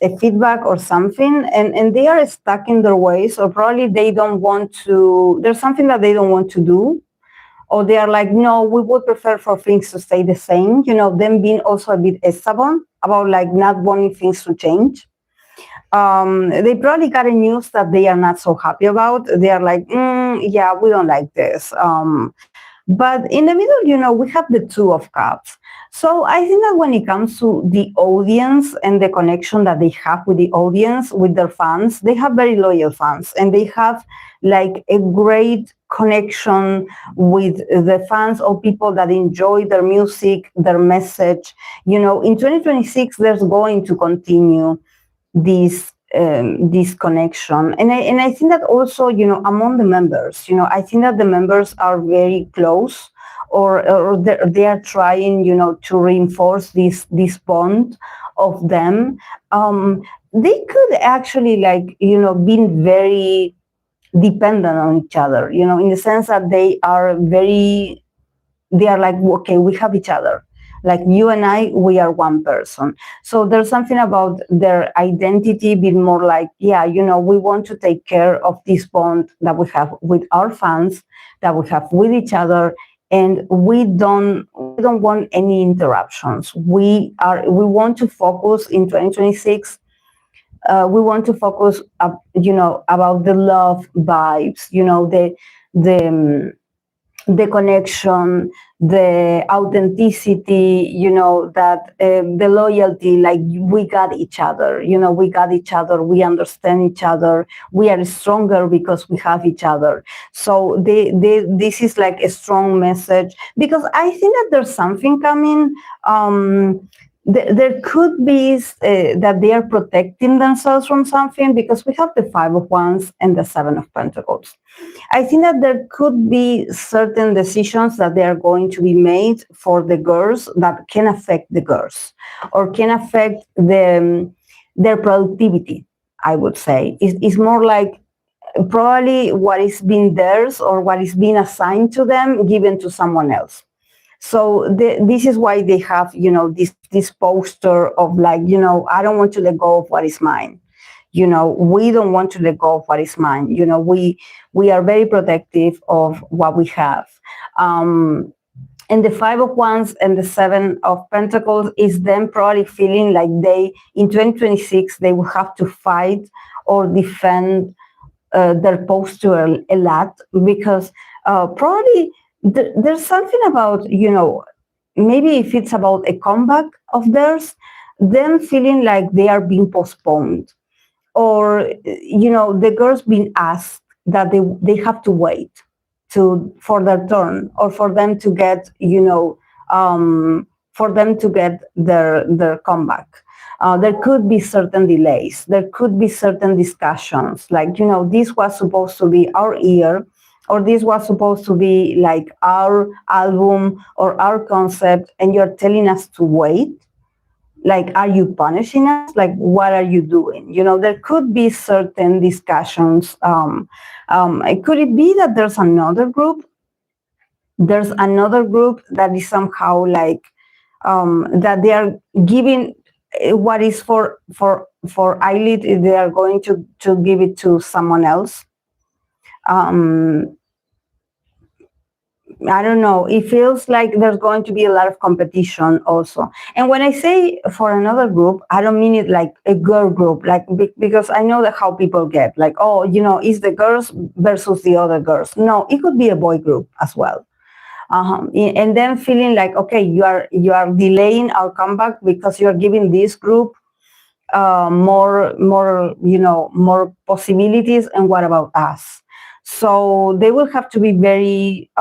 Speaker 1: a feedback or something, and they are stuck in their ways, or probably they don't want to, there's something that they don't want to do, or they are like, no, we would prefer for things to stay the same. You know, them being also a bit stubborn about like not wanting things to change. They probably got a news that they are not so happy about. They are like, yeah, we don't like this. But in the middle, you know, we have the Two of Cups. So I think that when it comes to the audience and the connection that they have with the audience, with their fans, they have very loyal fans, and they have like a great connection with the fans or people that enjoy their music, their message. You know, in 2026, there's going to continue this connection, and I think that also, you know, among the members, you know, I think that the members are very close, or they are trying, you know, to reinforce this bond of them. They could actually, like, you know, being very dependent on each other, you know, in the sense that they are like, okay, we have each other. Like you and I, we are one person. So there's something about their identity being more like, yeah, you know, we want to take care of this bond that we have with our fans, that we have with each other, and we don't want any interruptions. We want to focus in 2026. We want to focus, you know, about the love vibes, you know, the connection, the authenticity, you know, that the loyalty, like we got each other, you know, we got each other, we understand each other, we are stronger because we have each other. So this is like a strong message, because I think that there's something coming. There could be that they are protecting themselves from something, because we have the Five of Wands and the Seven of Pentacles. I think that there could be certain decisions that they are going to be made for the girls that can affect the girls, or can affect their productivity, I would say. It's more like probably what is being theirs or what is being assigned to them, given to someone else. So this is why they have, you know, this poster of like, you know, I don't want to let go of what is mine. You know, we don't want to let go of what is mine. You know, we are very protective of what we have. And the Five of Wands and the Seven of Pentacles is them probably feeling like in 2026, they will have to fight or defend their poster a lot, because probably there's something about, you know, maybe if it's about a comeback of theirs, them feeling like they are being postponed, or, you know, the girls being asked that they have to wait for their turn, or for them to get, you know, for them to get their comeback. There could be certain delays. There could be certain discussions, like, you know, this was supposed to be our year, or this was supposed to be like our album or our concept, and you're telling us to wait. Like, are you punishing us? Like, what are you doing? You know, there could be certain discussions. Could it be that there's another group? There's another group that is somehow like, that they are giving what is for Illit, they are going to give it to someone else. I don't know. It feels like there's going to be a lot of competition also. And when I say for another group, I don't mean it like a girl group, like, because I know that how people get like, oh, you know, it's the girls versus the other girls. No, it could be a boy group as well. And then feeling like, okay, you are delaying our comeback because you're giving this group more more possibilities, and what about us? So they will have to be very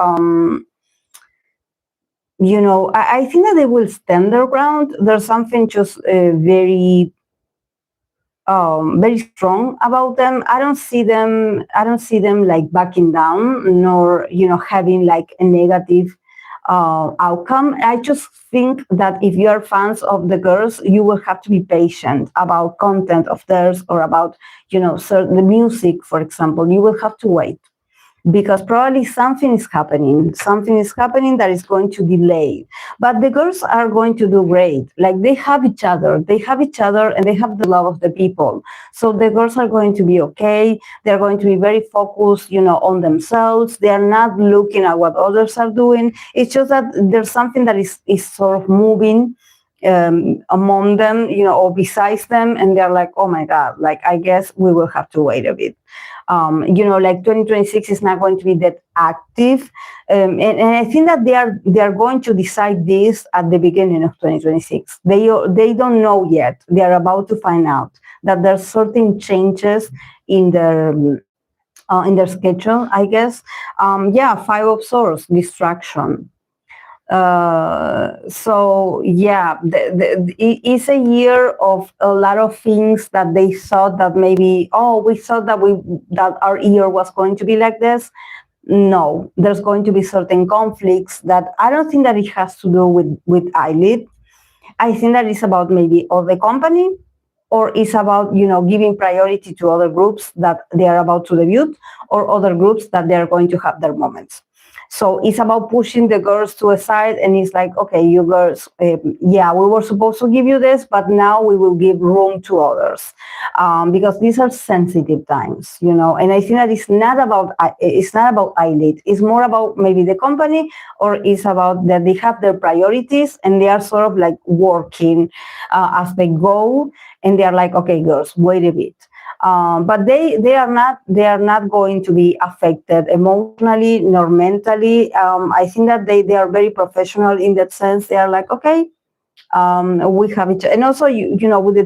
Speaker 1: I think that they will stand their ground. There's something just very strong about them. I don't see them like backing down, nor having like a negative outcome. I just think that if you are fans of the girls, you will have to be patient about content of theirs, or about the music, for example. You will have to wait, because probably something is happening that is going to delay. But the girls are going to do great. Like, they have each other, and they have the love of the people. So the girls are going to be okay. They're going to be very focused on themselves. They are not looking at what others are doing. It's just that there's something that is sort of moving among them, or besides them, and they're like, oh my God, like, I guess we will have to wait a bit. Like 2026 is not going to be that active. And I think that they are going to decide this at the beginning of 2026. They don't know yet. They are about to find out that there's certain changes in their schedule, I guess. Five of Swords, distraction. So yeah, it is a year of a lot of things that they thought that maybe, we thought that our year was going to be like this. No, there's going to be certain conflicts that I don't think that it has to do with Illit. I think that it's about maybe or the company, or it's about giving priority to other groups that they are about to debut, or other groups that they are going to have their moments. So it's about pushing the girls to a side, and it's like, okay, you girls, we were supposed to give you this, but now we will give room to others, because these are sensitive times, And I think that it's not about Illit. It's more about maybe the company, or it's about that they have their priorities and they are sort of like working as they go, and they are like, okay, girls, wait a bit. But they are not going to be affected emotionally nor mentally. I think that they are very professional in that sense. They are like, okay, we have it. And also, with the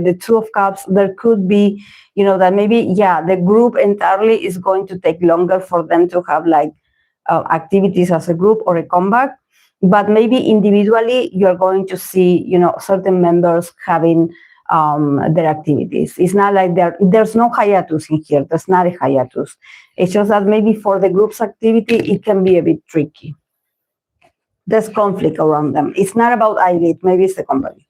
Speaker 1: the Two of Cups, there could be, that maybe, the group entirely is going to take longer for them to have like activities as a group or a comeback. But maybe individually, you're going to see, certain members having their activities. It's not like there's no hiatus in here. There's not a hiatus. It's just that maybe for the group's activity, it can be a bit tricky. There's conflict around them. It's not about Illit. Maybe it's the company.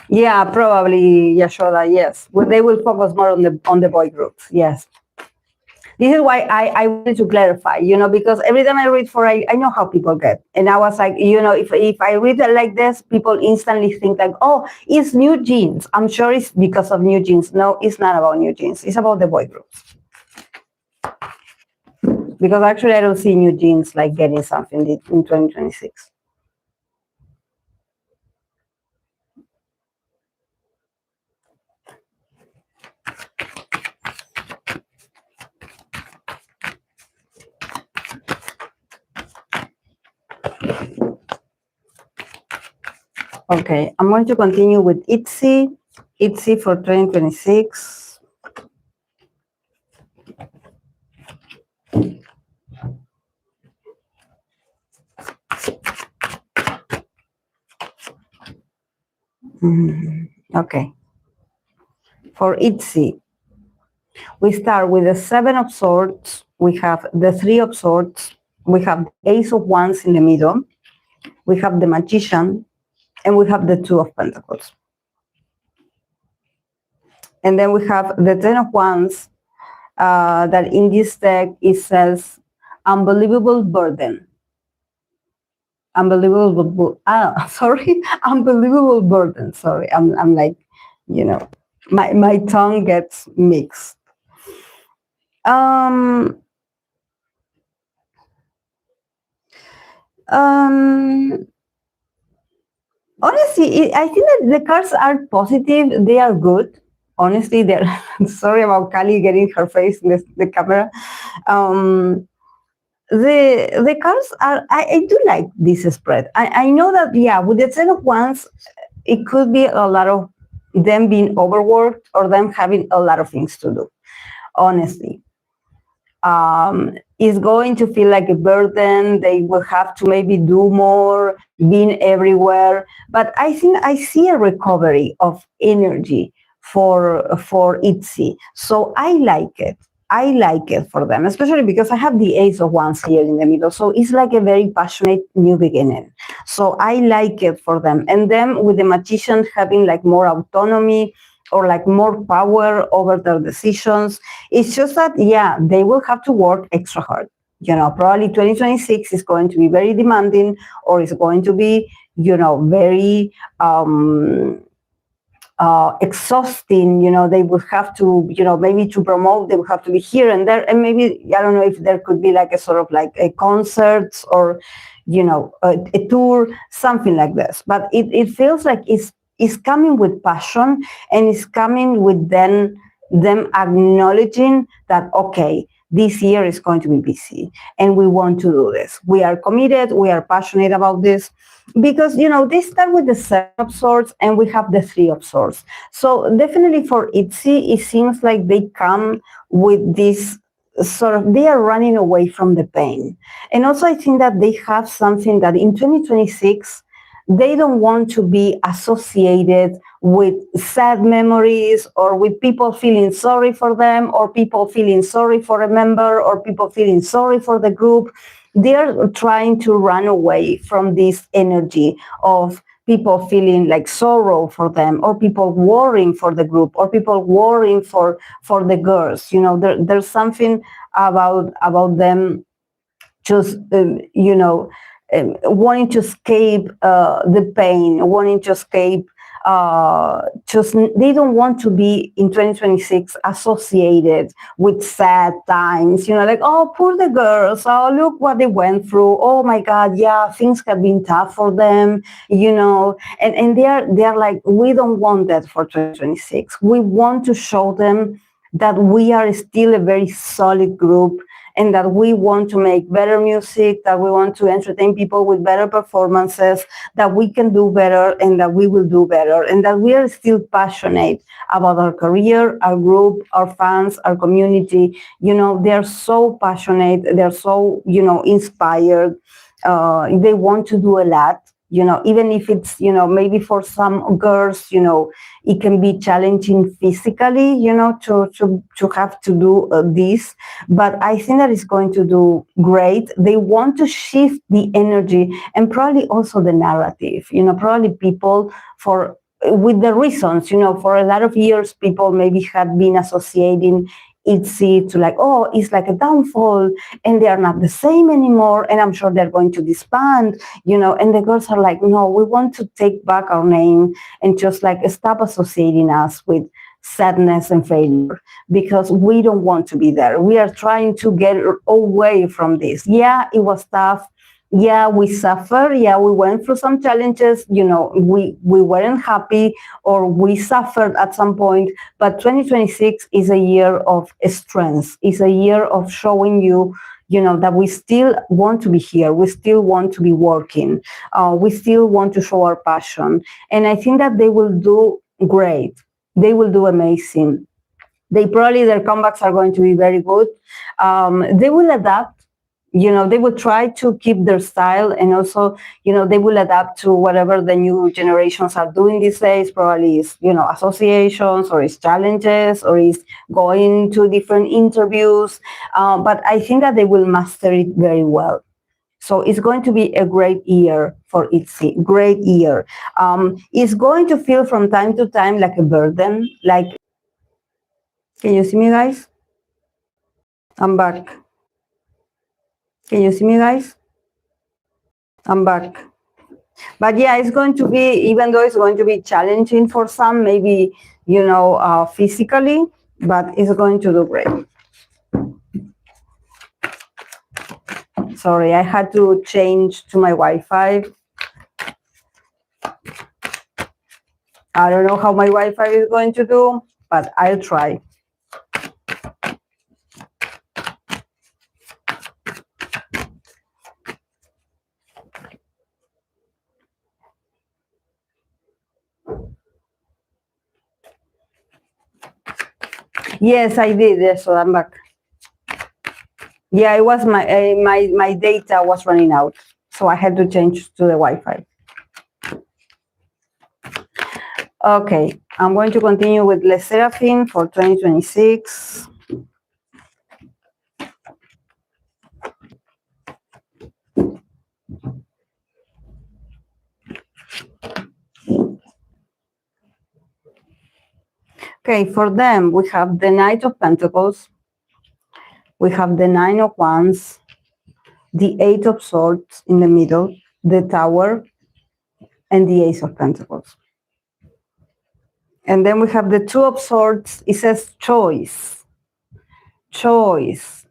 Speaker 1: Yeah, probably, Yashoda, yes. Well, they will focus more on the boy groups, yes. This is why I wanted to clarify, because every time I read I know how people get. And I was like, if I read it like this, people instantly think like, oh, it's New Jeans. I'm sure it's because of New Jeans. No, it's not about New Jeans. It's about the boy groups. Because actually, I don't see New Jeans like getting something in 2026. Okay, I'm going to continue with Itzy. Itzy for 2026. Okay. For Itzy, we start with the Seven of Swords. We have the Three of Swords. We have the Ace of Wands in the middle. We have the Magician, and we have the Two of Pentacles. And then we have the Ten of Wands, that in this deck it says unbelievable burden. Unbelievable burden. Sorry, I'm like, my tongue gets mixed. Um, Honestly, I think that the cards are positive. They are good. Honestly, they're sorry about Kali getting her face in the camera. Um, the cards are. I do like this spread. I know that yeah, with the Ten of Wands, it could be a lot of them being overworked or them having a lot of things to do. Honestly, is going to feel like a burden. They will have to maybe do more, being everywhere. But I think I see a recovery of energy for Itzy. So I like it. I like it for them, especially because I have the Ace of Wands here in the middle. So it's like a very passionate new beginning. So I like it for them. And then with the Magician having like more autonomy or like more power over their decisions. It's just that, yeah, they will have to work extra hard. Probably 2026 is going to be very demanding, or it's going to be, very exhausting. They would have to, maybe to promote, they would have to be here and there. And maybe, I don't know if there could be like a sort of like a concert or, a tour, something like this. But it feels like it's coming with passion, and it's coming with them acknowledging that, okay, this year is going to be busy and we want to do this. We are committed, we are passionate about this, because they start with the Seven of Swords and we have the Three of Swords. So definitely for Itzy, it seems like they come with this sort of, they are running away from the pain. And also I think that they have something that in 2026 they don't want to be associated with sad memories, or with people feeling sorry for them, or people feeling sorry for a member, or people feeling sorry for the group. They're trying to run away from this energy of people feeling like sorrow for them, or people worrying for the group, or people worrying for the girls. There's something about them just wanting to escape the pain, wanting to escape. Just they don't want to be in 2026 associated with sad times. Like, oh, poor the girls. Oh, look what they went through. Oh my God, yeah, things have been tough for them. And they're like, we don't want that for 2026. We want to show them that we are still a very solid group, and that we want to make better music, that we want to entertain people with better performances, that we can do better, and that we will do better, and that we are still passionate about our career, our group, our fans, our community. They're so passionate, they're so, inspired. They want to do a lot. Even if it's, maybe for some girls, it can be challenging physically, to have to do this. But I think that it's going to do great. They want to shift the energy and probably also the narrative. Probably people with the reasons, for a lot of years, people maybe had been associating Itzy to like, oh, it's like a downfall and they are not the same anymore. And I'm sure they're going to disband, and the girls are like, no, we want to take back our name and just like stop associating us with sadness and failure, because we don't want to be there. We are trying to get away from this. Yeah, it was tough. Yeah, we suffered. Yeah, we went through some challenges. We weren't happy, or we suffered at some point. But 2026 is a year of strength. It's a year of showing you, that we still want to be here. We still want to be working. We still want to show our passion. And I think that they will do great. They will do amazing. Their comebacks are going to be very good. They will adapt. They will try to keep their style, and also, they will adapt to whatever the new generations are doing these days. Probably is, associations, or is challenges, or is going to different interviews. But I think that they will master it very well. So it's going to be a great year for Itzy. Great year. It's going to feel from time to time like a burden. Like, can you see me, guys? I'm back. Can you see me, guys? I'm back. But yeah, it's going to be, even though it's going to be challenging for some, maybe, physically, but it's going to do great. Sorry, I had to change to my Wi-Fi. I don't know how my Wi-Fi is going to do, but I'll try. Yes, I did. Yes, so I'm back. Yeah, it was my data was running out, so I had to change to the Wi-Fi. Okay, I'm going to continue with Les Sserafim for 2026. Okay, for them, we have the Knight of Pentacles, we have the Nine of Wands, the Eight of Swords in the middle, the Tower, and the Ace of Pentacles. And then we have the Two of Swords. It says choice. Choice.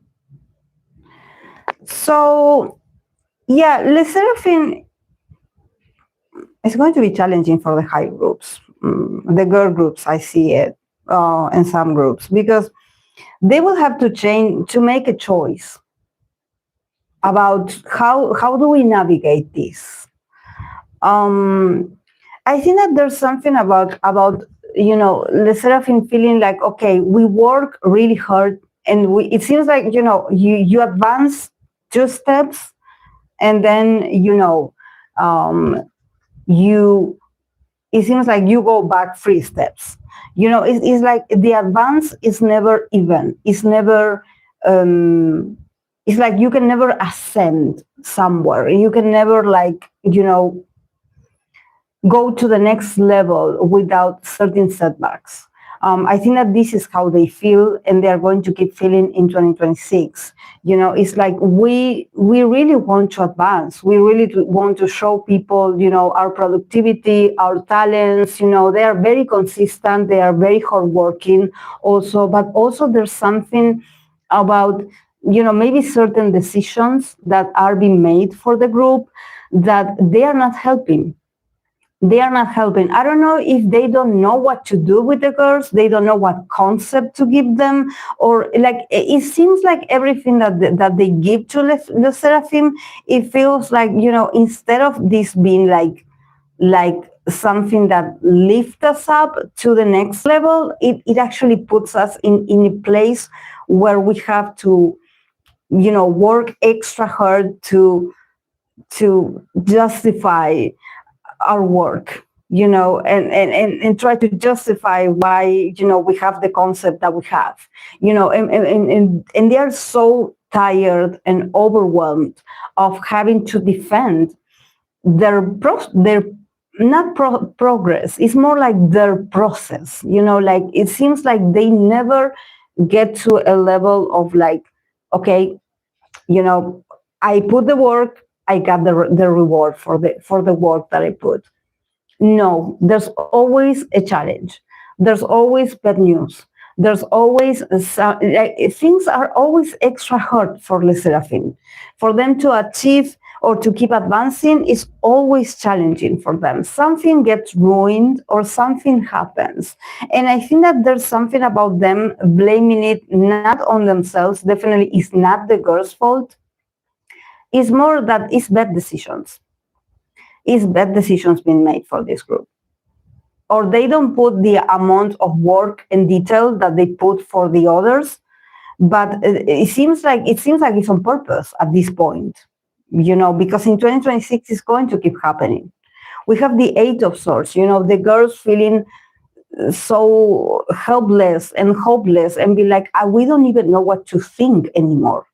Speaker 1: So, yeah, Les Sserafim is going to be challenging for the high groups, the girl groups, I see it, in some groups, because they will have to change, to make a choice about how do we navigate this. I think that there's something about the Seraphim feeling like, okay, we work really hard, and it seems like you advance 2 steps, and then it seems like you go back 3 steps. It's like the advance is never even. It's never. It's like you can never ascend somewhere. You can never go to the next level without certain setbacks. I think that this is how they feel, and they are going to keep feeling in 2026. It's like we really want to advance. We really want to show people, our productivity, our talents. They are very consistent. They are very hardworking also, but also there's something about, maybe certain decisions that are being made for the group that they are not helping. They are not helping. I don't know if they don't know what to do with the girls. They don't know what concept to give them, or it seems like everything that they give to the Seraphim, it feels like, instead of this being like something that lifts us up to the next level, it actually puts us in a place where we have to, work extra hard to justify our work, and try to justify why, we have the concept that we have, and they are so tired and overwhelmed of having to defend their progress. It's more like their process, like it seems like they never get to a level of okay, I put the work, I got the reward for the work that I put. No, there's always a challenge. There's always bad news. There's always things are always extra hard for Les Sserafim. For them to achieve or to keep advancing is always challenging for them. Something gets ruined or something happens. And I think that there's something about them blaming it not on themselves. Definitely it's not the girl's fault. It's more that it's bad decisions. It's bad decisions being made for this group. Or they don't put the amount of work and detail that they put for the others, but it seems like it's on purpose at this point, because in 2026 it's going to keep happening. We have the Eight of Swords, the girls feeling so helpless and hopeless and be like, we don't even know what to think anymore.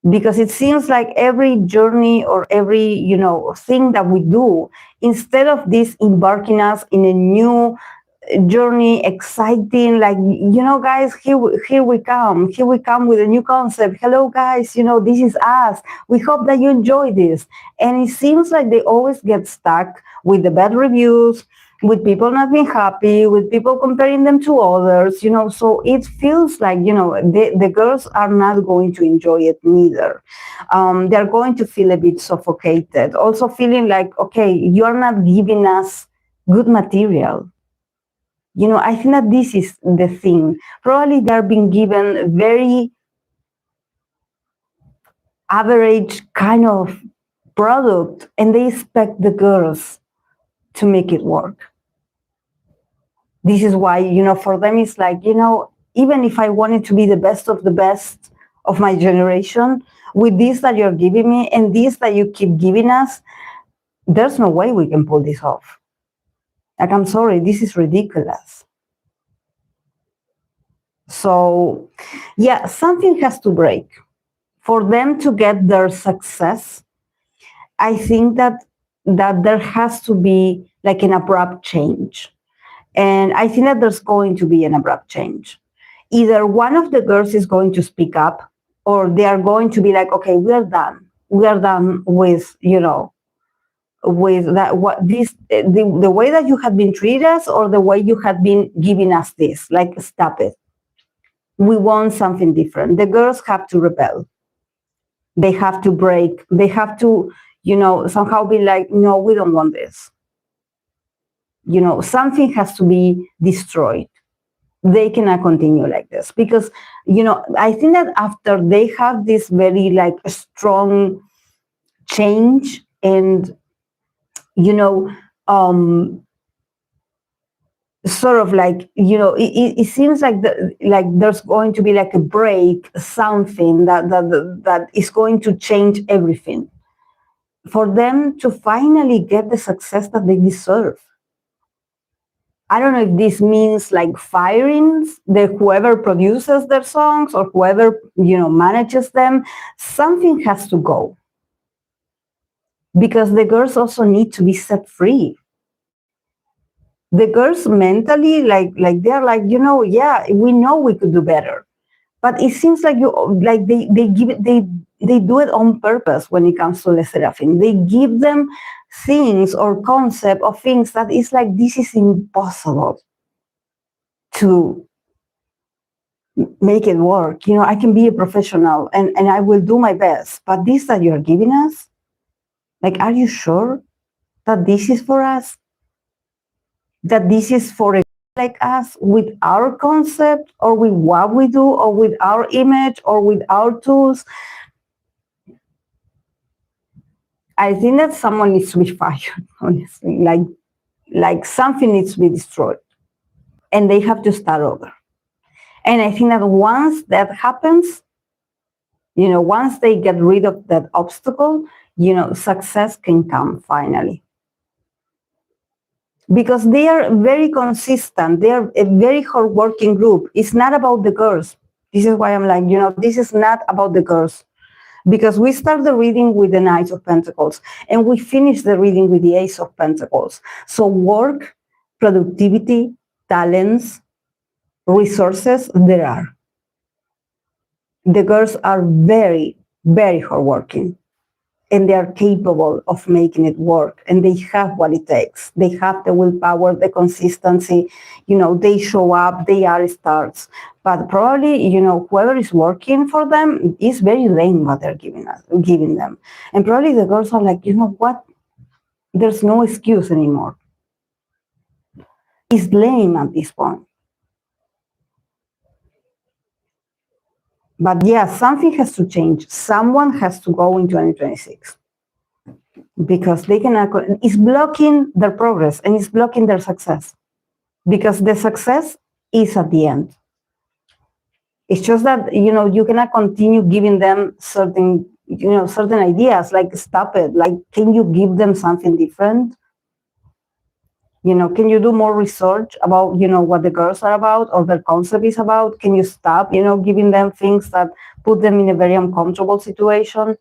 Speaker 1: Because it seems like every journey or every, thing that we do, instead of this embarking us in a new journey, exciting, guys, here we come with a new concept. Hello, guys, this is us. We hope that you enjoy this. And it seems like they always get stuck with the bad reviews, with people not being happy, with people comparing them to others, so it feels like, the girls are not going to enjoy it neither. They're going to feel a bit suffocated, also feeling like, okay, you're not giving us good material. I think that this is the thing. Probably they're being given very average kind of product, and they expect the girls to make it work. This is why, for them, it's like, even if I wanted to be the best of my generation, with this that you're giving me and this that you keep giving us, there's no way we can pull this off. Like, I'm sorry, this is ridiculous. So, yeah, something has to break. For them to get their success, I think that there has to be like an abrupt change. And I think that there's going to be an abrupt change. Either one of the girls is going to speak up, or they are going to be like, okay, we are done. We are done with, with that, the way that you have been treating us, or the way you have been giving us this. Like, stop it. We want something different. The girls have to rebel. They have to break. They have to, somehow be like, no, we don't want this. Something has to be destroyed. They cannot continue like this, because, I think that after they have this very like strong change, and, sort of like, it seems like there's going to be like a break, something that is going to change everything for them to finally get the success that they deserve. I don't know if this means like firing whoever produces their songs, or whoever, manages them. Something has to go, because the girls also need to be set free. The girls mentally, like they're like, yeah, we know we could do better, but it seems like they do it on purpose. When it comes to the Sserafim, they give them things or concept of things that is like, this is impossible to make it work. I can be a professional and I will do my best, but this that you're giving us, like, are you sure that this is for us? That this is for a like us, with our concept, or with what we do, or with our image, or with our tools? I think that someone needs to be fired, honestly. Like something needs to be destroyed, and they have to start over. And I think that once that happens, once they get rid of that obstacle, success can come finally. Because they are very consistent. They are a very hardworking group. It's not about the girls. This is why I'm like, this is not about the girls. Because we start the reading with the Knight of Pentacles, and we finish the reading with the Ace of Pentacles. So work, productivity, talents, resources, there are. The girls are very, very hardworking, and they are capable of making it work, and they have what it takes. They have the willpower, the consistency, they show up, they are stars. But probably, whoever is working for them is very lame what they're giving them. And probably the girls are like, what? There's no excuse anymore. It's lame at this point. But yeah, something has to change. Someone has to go in 2026. Because they cannot, it's blocking their progress, and it's blocking their success. Because the success is at the end. It's just that, you cannot continue giving them certain ideas, like, stop it. Like, can you give them something different? Can you do more research about, what the girls are about, or their concept is about? Can you stop, giving them things that put them in a very uncomfortable situation?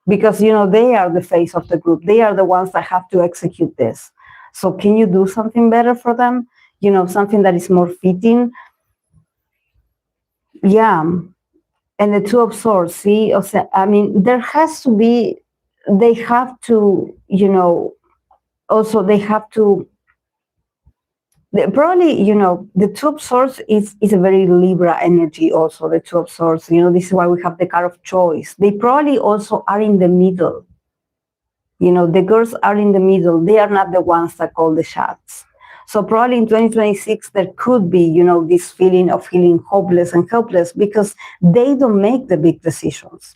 Speaker 1: Because, they are the face of the group. They are the ones that have to execute this. So can you do something better for them? Something that is more fitting? Yeah. And the Two of Swords, see? I mean, there has to be, they have to, also they have to Probably, the two of swords is a very Libra energy also, the two of swords. This is why we have the card of choice. They probably also are in the middle. The girls are in the middle. They are not the ones that call the shots. So probably in 2026, there could be, this feeling of feeling hopeless and helpless because they don't make the big decisions.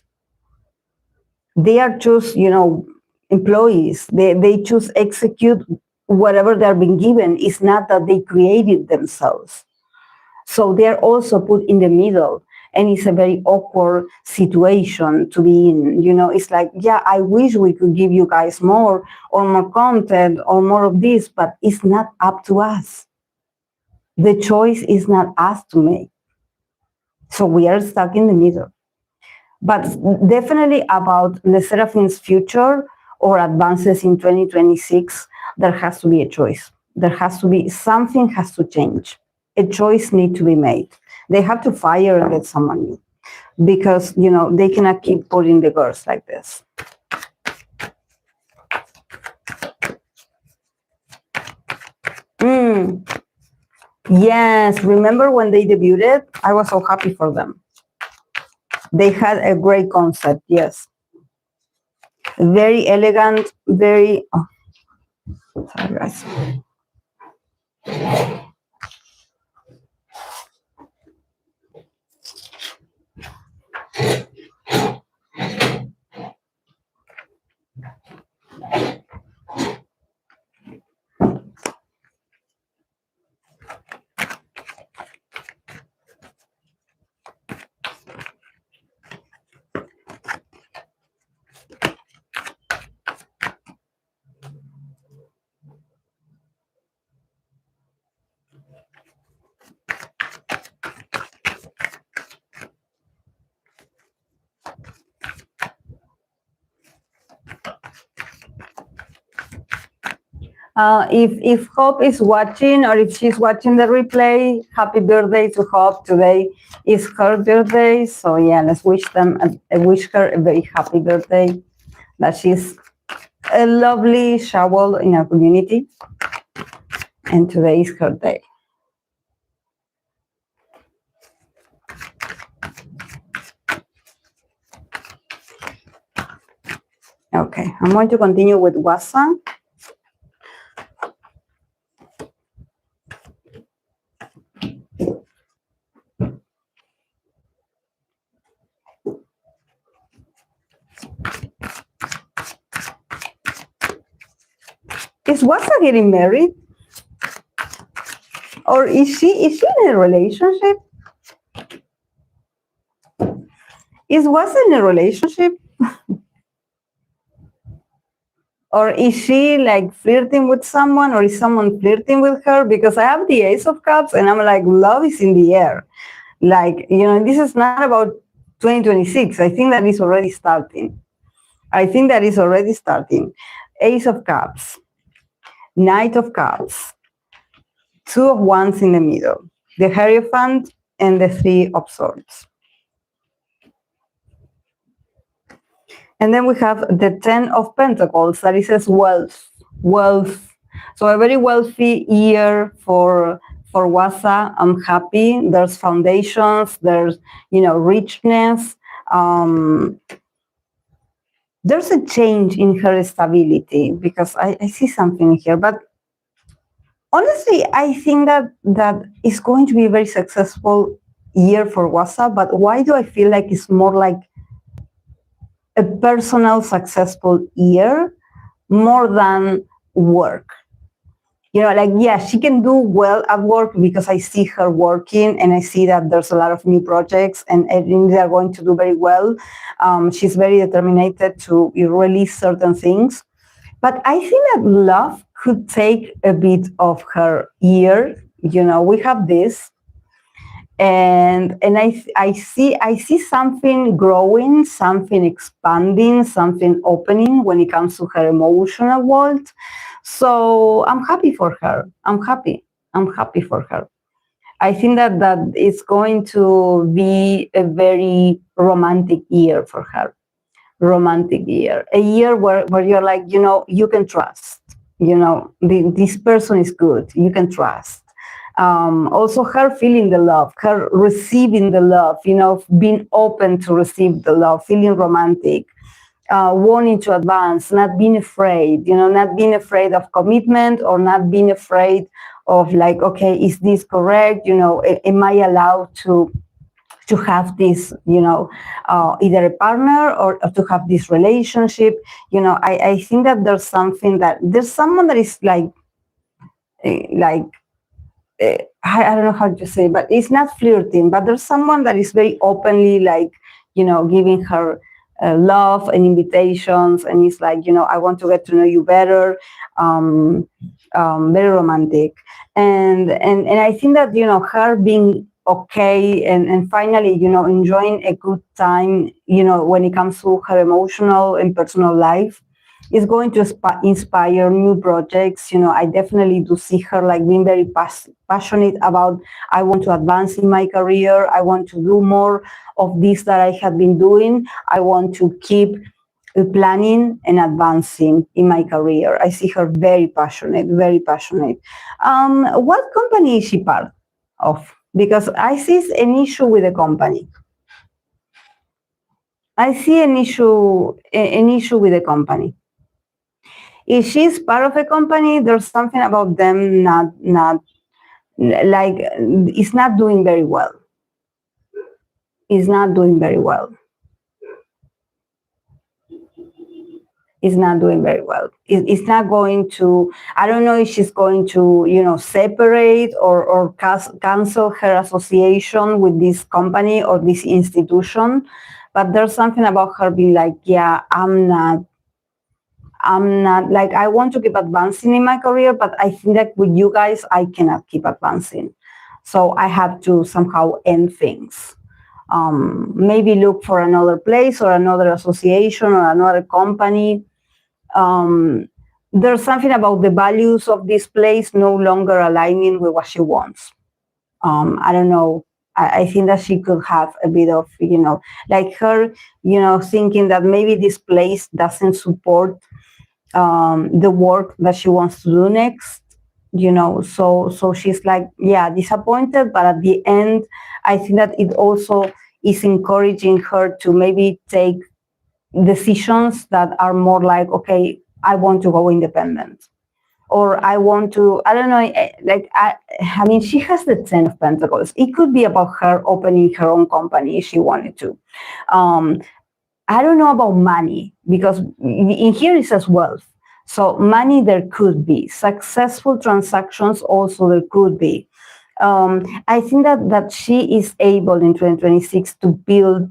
Speaker 1: They are just, employees. They just execute whatever they're being given. It's not that they created themselves. So they're also put in the middle. And it's a very awkward situation to be in. It's like, yeah, I wish we could give you guys more or more content or more of this, but it's not up to us. The choice is not us to make. So we are stuck in the middle. But definitely about the Seraphim's future or advances in 2026, there has to be a choice. There has to be, something has to change. A choice needs to be made. They have to fire and get someone new because, they cannot keep putting the girls like this. Yes, remember when they debuted? I was so happy for them. They had a great concept, yes. Very elegant, very... Oh, sorry, guys. If Hope is watching or if she's watching the replay, happy birthday to Hope. Today is her birthday. So yeah, let's wish her a very happy birthday. That she's a lovely shovel in our community. And today is her day. Okay, I'm going to continue with Hwasa. Is Hwasa getting married? Or is she in a relationship? Is Hwasa in a relationship? Or is she like flirting with someone, or is someone flirting with her? Because I have the Ace of Cups and I'm like, love is in the air. Like, this is not about 2026. I think that is already starting. Ace of Cups, Knight of Cups, Two of Wands in the middle, the Hierophant, and the Three of Swords. And then we have the Ten of Pentacles, that it says wealth. So a very wealthy year for Hwasa. I'm happy. There's foundations, there's, richness. There's a change in her stability because I see something here. But honestly, I think that is going to be a very successful year for Hwasa. But why do I feel like it's more like a personal successful year more than work? She can do well at work because I see her working and I see that there's a lot of new projects and I think they're going to do very well. She's very determined to release certain things. But I think that love could take a bit of her year. We have this. And I see something growing, something expanding, something opening when it comes to her emotional world. So I'm happy for her. I'm happy for her. I think that it's going to be a very romantic year for her. A year where you're like, you can trust. This person is good. You can trust. Also her feeling the love, her receiving the love, being open to receive the love, feeling romantic, wanting to advance, not being afraid, not being afraid of commitment, or not being afraid of like, okay, is this correct? Am I allowed to have this, either a partner or to have this relationship? I think that there's someone that is like, I don't know how to say, but it's not flirting, but there's someone that is very openly like, giving her love and invitations, and it's like, I want to get to know you better, very romantic. And I think that, her being okay and finally, enjoying a good time, when it comes to her emotional and personal life, is going to inspire new projects. I definitely do see her like being very passionate about, I want to advance in my career. I want to do more of this that I have been doing. I want to keep planning and advancing in my career. I see her very passionate, very passionate. What company is she part of? Because I see an issue with the company. I see an issue with the company. If she's part of a company, there's something about them not like, it's not doing very well. It's not doing very well. It's not doing very well. It's not going to, I don't know if she's going to, separate or cancel her association with this company or this institution. But there's something about her being like, yeah, I'm not like, I want to keep advancing in my career, but I think that with you guys, I cannot keep advancing. So I have to somehow end things. Maybe look for another place or another association or another company. There's something about the values of this place no longer aligning with what she wants. I don't know. I think that she could have a bit of, like her, thinking that maybe this place doesn't support the work that she wants to do next, so she's like, yeah, disappointed, but at the end, I think that it also is encouraging her to maybe take decisions that are more like, okay, I want to go independent, or I want to, I don't know, like, I mean, she has the 10 of Pentacles. It could be about her opening her own company if she wanted to. I don't know about money, because in here it says wealth. So money, there could be. Successful transactions also there could be. I think that she is able in 2026 to build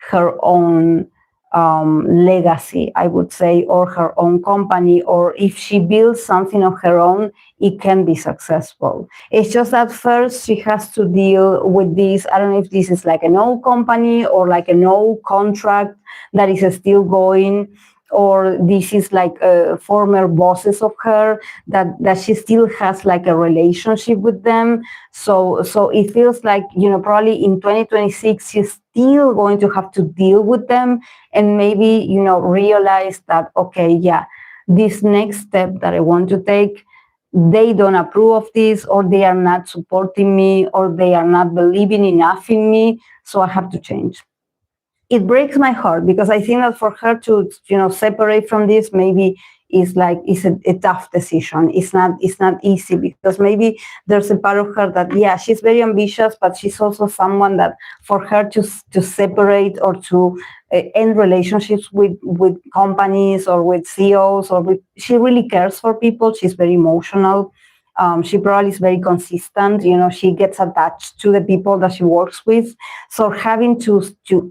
Speaker 1: her own legacy, I would say, or her own company, or if she builds something of her own, it can be successful. It's just that first she has to deal with this. I don't know if this is like an old company or like an old contract that is still going, or this is like former bosses of her that she still has like a relationship with them. So it feels like, probably in 2026 she's still going to have to deal with them, and maybe, realize that, okay, yeah, this next step that I want to take, they don't approve of this, or they are not supporting me, or they are not believing enough in me, so I have to change. It breaks my heart, because I think that for her to, separate from this, maybe it's a tough decision. It's not easy, because maybe there's a part of her that, yeah, she's very ambitious, but she's also someone that for her to separate or to end relationships with companies or with CEOs, she really cares for people. She's very emotional. She probably is very consistent. She gets attached to the people that she works with. So having to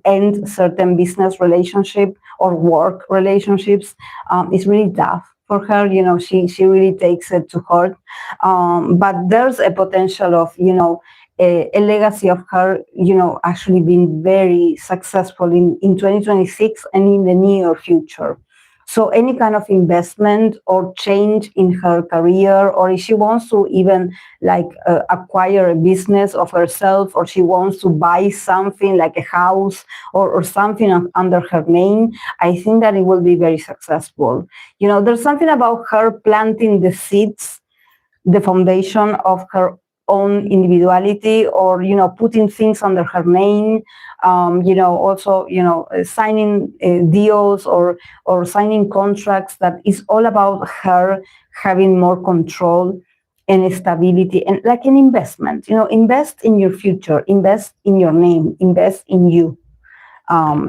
Speaker 1: end certain business relationship or work relationships is really tough for her. She really takes it to heart. But there's a potential of, a legacy of her, actually being very successful in 2026 and in the near future. So any kind of investment or change in her career, or if she wants to even acquire a business of herself, or she wants to buy something like a house or something under her name, I think that it will be very successful. There's something about her planting the seeds, the foundation of her own individuality, or putting things under her name, also signing deals or signing contracts that is all about her having more control and stability, and like an investment. Invest in your future, invest in your name, invest in you.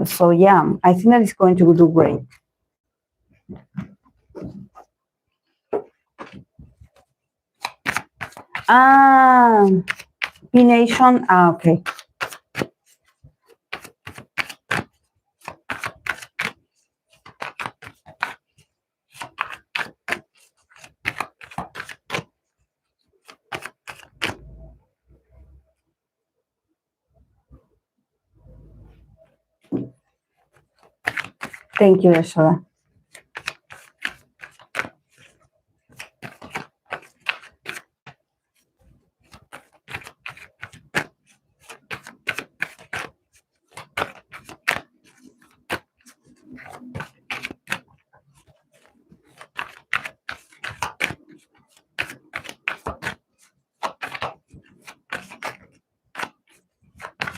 Speaker 1: So yeah, I think that is going to do great. P-Nation, okay. Thank you, Lecturas.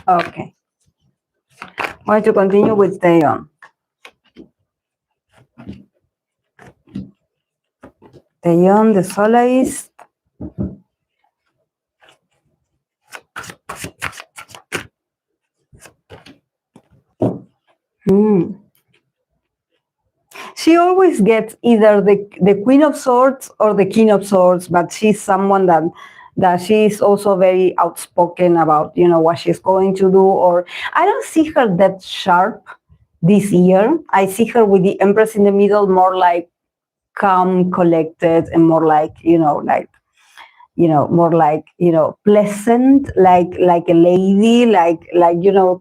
Speaker 1: Okay. I'm going to continue with Taeyeon. Taeyeon, the soloist. She always gets either the Queen of Swords or the King of Swords, but she's someone that she's also very outspoken about, what she's going to do. Or I don't see her that sharp this year. I see her with the Empress in the middle, more like calm, collected, and more like, more like, pleasant, like a lady, like,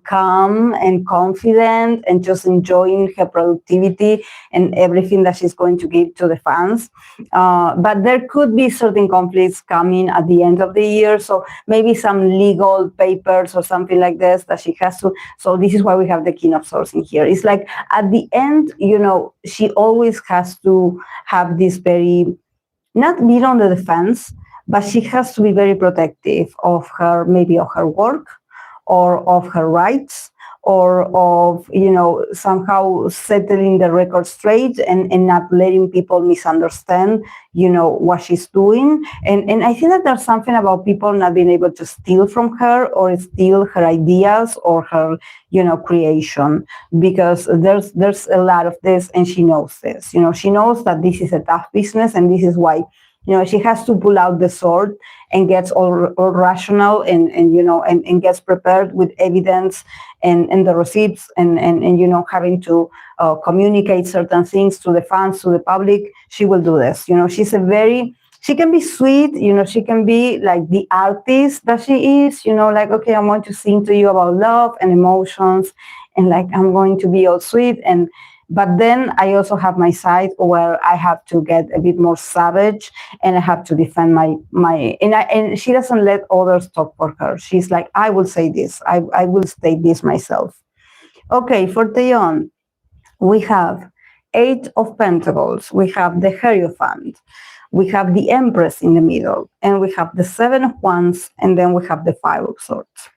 Speaker 1: calm and confident, and just enjoying her productivity and everything that she's going to give to the fans. But there could be certain conflicts coming at the end of the year. So maybe some legal papers or something like this that she has to. So this is why we have the King of Swords in here. It's like at the end, she always has to have this very, not beat on the defense, but she has to be very protective of her, maybe of her work or of her rights, or of, somehow settling the record straight and not letting people misunderstand, what she's doing. And I think that there's something about people not being able to steal from her or steal her ideas or her, creation, because there's a lot of this, and she knows this. She knows that this is a tough business, and this is why she has to pull out the sword and gets all rational and gets prepared with evidence and the receipts and having to communicate certain things to the fans, to the public. She will do this. She can be sweet, she can be like the artist that she is, like, okay, I want to sing to you about love and emotions, and like, I'm going to be all sweet. But then I also have my side where I have to get a bit more savage, and I have to defend and she doesn't let others talk for her. She's like, I will say this, I will state this myself. Okay, for Taeyeon, we have 8 of Pentacles, we have the Hierophant, we have the Empress in the middle, and we have the 7 of Wands, and then we have the 5 of Swords.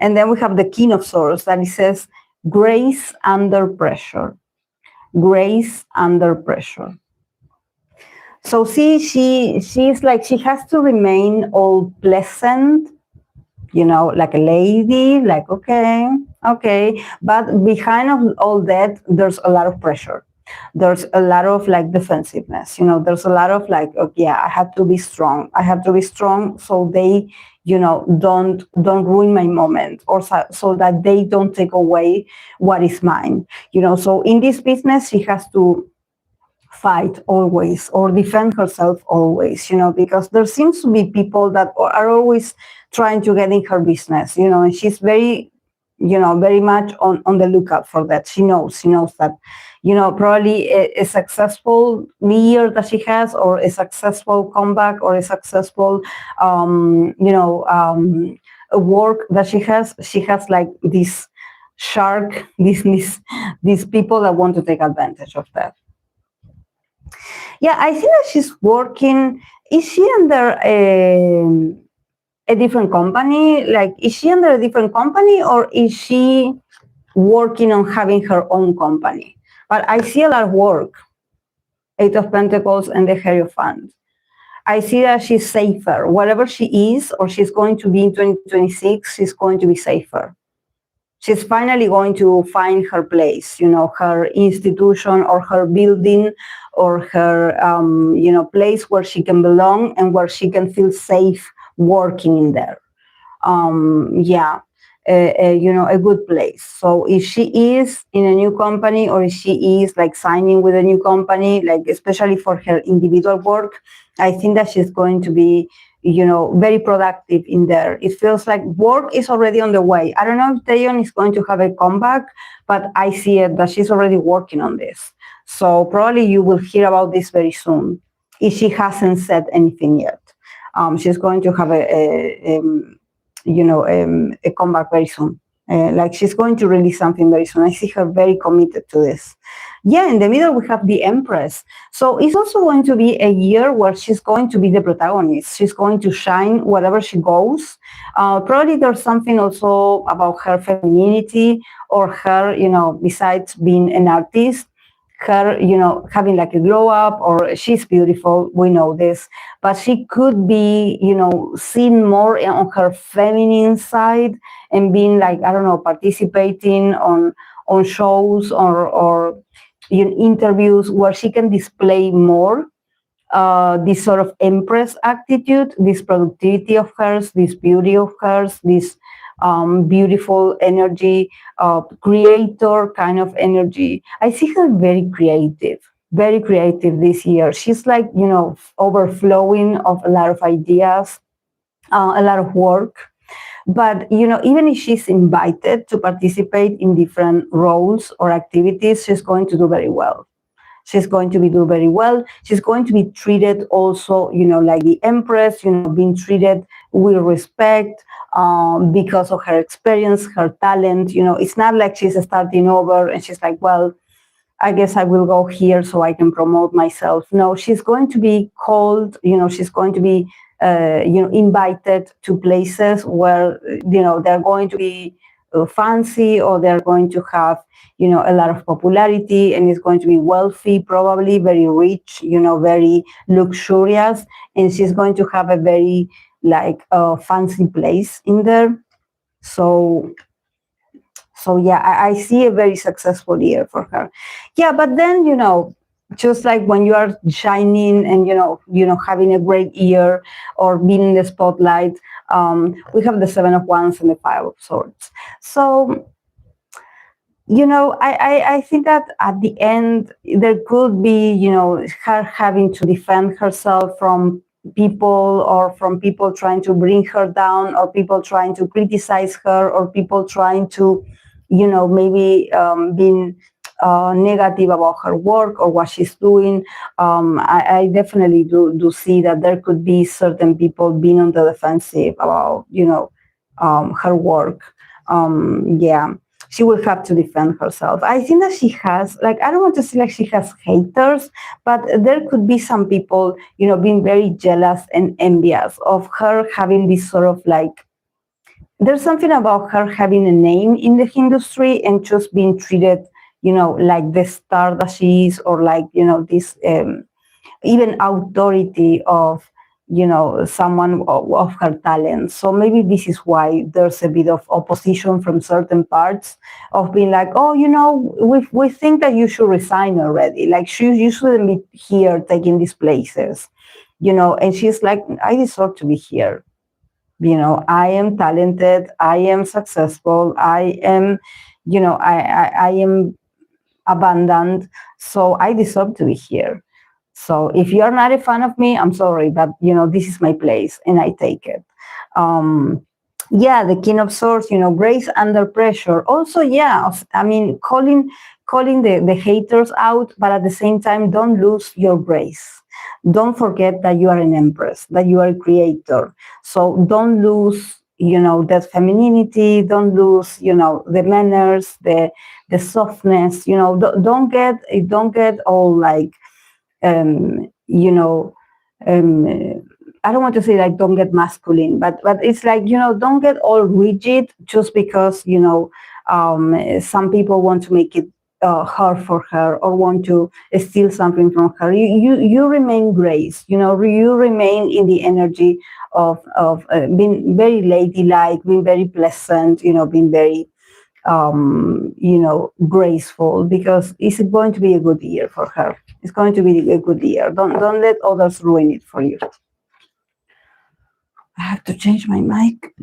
Speaker 1: And then we have the King of Swords that it says, grace under pressure. Grace under pressure. So she's like, she has to remain all pleasant, like a lady, like, okay. But behind all that, there's a lot of pressure. There's a lot of like defensiveness, there's a lot of like, okay, yeah, I have to be strong. I have to be strong so they, don't ruin my moment, or so that they don't take away what is mine. So in this business, she has to fight always or defend herself always, because there seems to be people that are always trying to get in her business, and she's very, very much on the lookout for that. She knows that, probably a successful year that she has, or a successful comeback, or a successful, work that she has like this shark, these people that want to take advantage of that. Yeah, I think that she's working. Is she under a different company? Like, is she under a different company, or is she working on having her own company? But I see a lot of work. Eight of Pentacles and the Hierophant. I see that she's safer. Whatever she is, or she's going to be in 2026, she's going to be safer. She's finally going to find her place, her institution or her building or her, place where she can belong and where she can feel safe working in there. A good place. So if she is in a new company, or if she is like signing with a new company, like especially for her individual work, I think that she's going to be, very productive in there. It feels like work is already on the way. I don't know if Taeyeon is going to have a comeback, but I see it that she's already working on this. So probably you will hear about this very soon, if she hasn't said anything yet. She's going to have a comeback very soon. Like she's going to release something very soon. I see her very committed to this. Yeah, in the middle we have the Empress. So it's also going to be a year where she's going to be the protagonist. She's going to shine wherever she goes. Probably there's something also about her femininity, or her, besides being an artist, her, having like a glow up, or she's beautiful, we know this, but she could be, seen more on her feminine side and being like, I don't know, participating on shows or interviews where she can display more this sort of Empress attitude, this productivity of hers, this beauty of hers, this beautiful energy, creator kind of energy. I see her very creative this year. She's like, overflowing of a lot of ideas, a lot of work. But, even if she's invited to participate in different roles or activities, she's going to do very well. She's going to do very well. She's going to be treated also, like the Empress, being treated with respect because of her experience, her talent. It's not like she's starting over and she's like, well, I guess I will go here so I can promote myself. No, she's going to be called, she's going to be, invited to places where, they're going to be fancy, or they're going to have, a lot of popularity, and it's going to be wealthy, probably very rich, very luxurious, and she's going to have a very fancy place in there. So yeah, I see a very successful year for her. Yeah, but then, just like when you are shining and, having a great year or being in the spotlight, we have the Seven of Wands and the Five of Swords. So, I think that at the end, there could be, her having to defend herself from people, or from people trying to bring her down, or people trying to criticize her, or people trying to, maybe being negative about her work or what she's doing. I definitely do see that there could be certain people being on the defensive about, her work. Yeah. She will have to defend herself. I think that she has, I don't want to say like she has haters, but there could be some people, being very jealous and envious of her having this sort of there's something about her having a name in the industry and just being treated, like the star that she is, or this even authority of, someone of her talent. So maybe this is why there's a bit of opposition from certain parts of being like, oh, we think that you should resign already. Like, you shouldn't be here taking these places, and she's like, I deserve to be here. I am talented. I am successful. I am, I am abundant. So I deserve to be here. So if you're not a fan of me, I'm sorry, but this is my place and I take it. Yeah, the King of Swords, grace under pressure. Also, yeah, I mean, calling the haters out, but at the same time, don't lose your grace. Don't forget that you are an empress, that you are a creator. So don't lose, that femininity. Don't lose, the manners, the softness. Don't get all you know, I don't want to say like don't get masculine, but it's like, you know, don't get all rigid just because, you know, some people want to make it hard for her or want to steal something from her. You remain grace, you know, you remain in the energy of being very ladylike, being very pleasant, you know, being very you know, graceful, because it's going to be a good year for her. It's going to be a good year. Don't let others ruin it for you. I have to change my mic.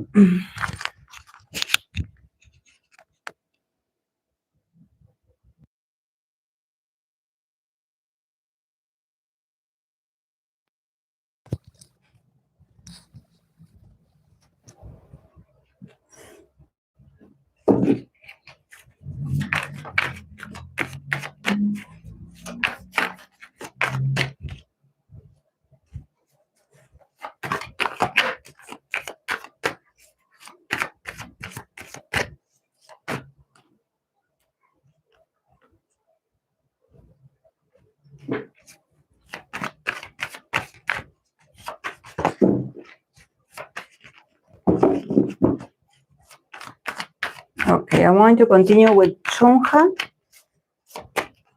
Speaker 1: Okay, I want to continue with Chungha.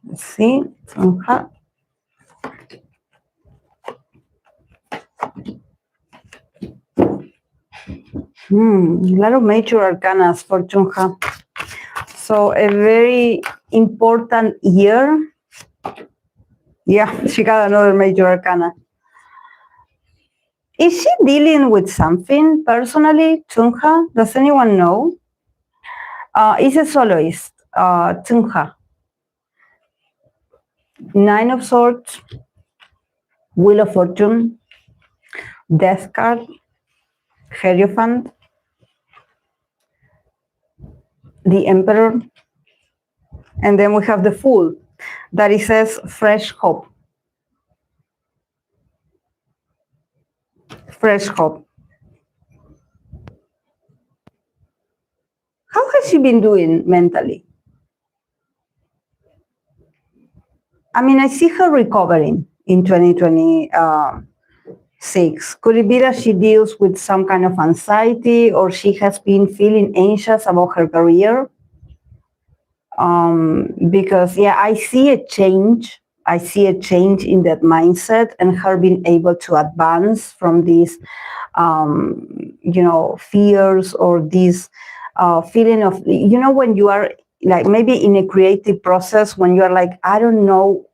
Speaker 1: Let's see, Chungha. A lot of major arcanas for Chungha. So a very important year. Yeah, she got another major arcana. Is she dealing with something personally, Chungha? Does anyone know? Is a soloist, Chungha. Nine of Swords, Wheel of Fortune, Death card, Hierophant, the Emperor, and then we have the Fool, that it says fresh hope. Fresh hope. How has she been doing mentally? I mean, I see her recovering in 2026. Could it be that she deals with some kind of anxiety, or she has been feeling anxious about her career? Because, yeah, I see a change. I see a change in that mindset and her being able to advance from these, you know, fears or this feeling of, you know, when you are like maybe in a creative process, when you're like, I don't know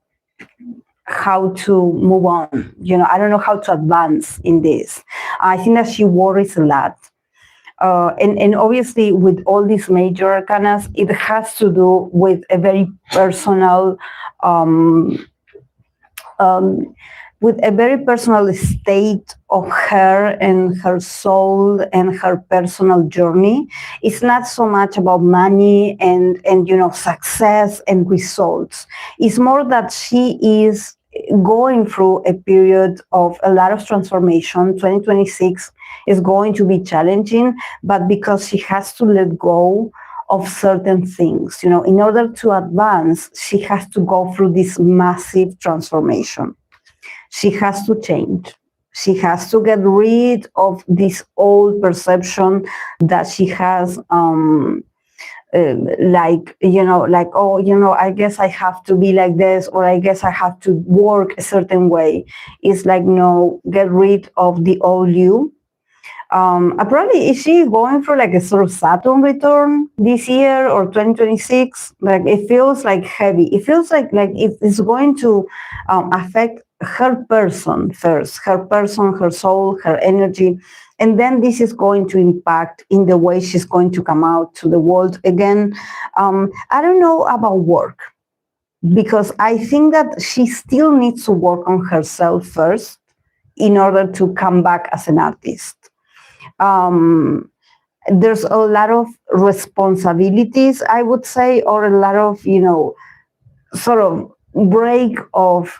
Speaker 1: how to move on, you know, I don't know how to advance in this. I think that she worries a lot. And obviously with all these major arcanas, it has to do with a very personal with a very personal state of her and her soul and her personal journey. It's not so much about money and you know, success and results. It's more that she is going through a period of a lot of transformation. 2026 is going to be challenging, but because she has to let go of certain things, you know, in order to advance, she has to go through this massive transformation. She has to change. She has to get rid of this old perception that she has, like, you know, like, oh, you know, I guess I have to be like this, or I guess I have to work a certain way. It's like, no, get rid of the old you. Probably, is she going through like a sort of Saturn return this year or 2026? Like, it feels like heavy. It feels like it's going to affect her person first, her soul, her energy. And then this is going to impact in the way she's going to come out to the world again. I don't know about work, because I think that she still needs to work on herself first in order to come back as an artist. There's a lot of responsibilities, I would say, or a lot of, you know, sort of break of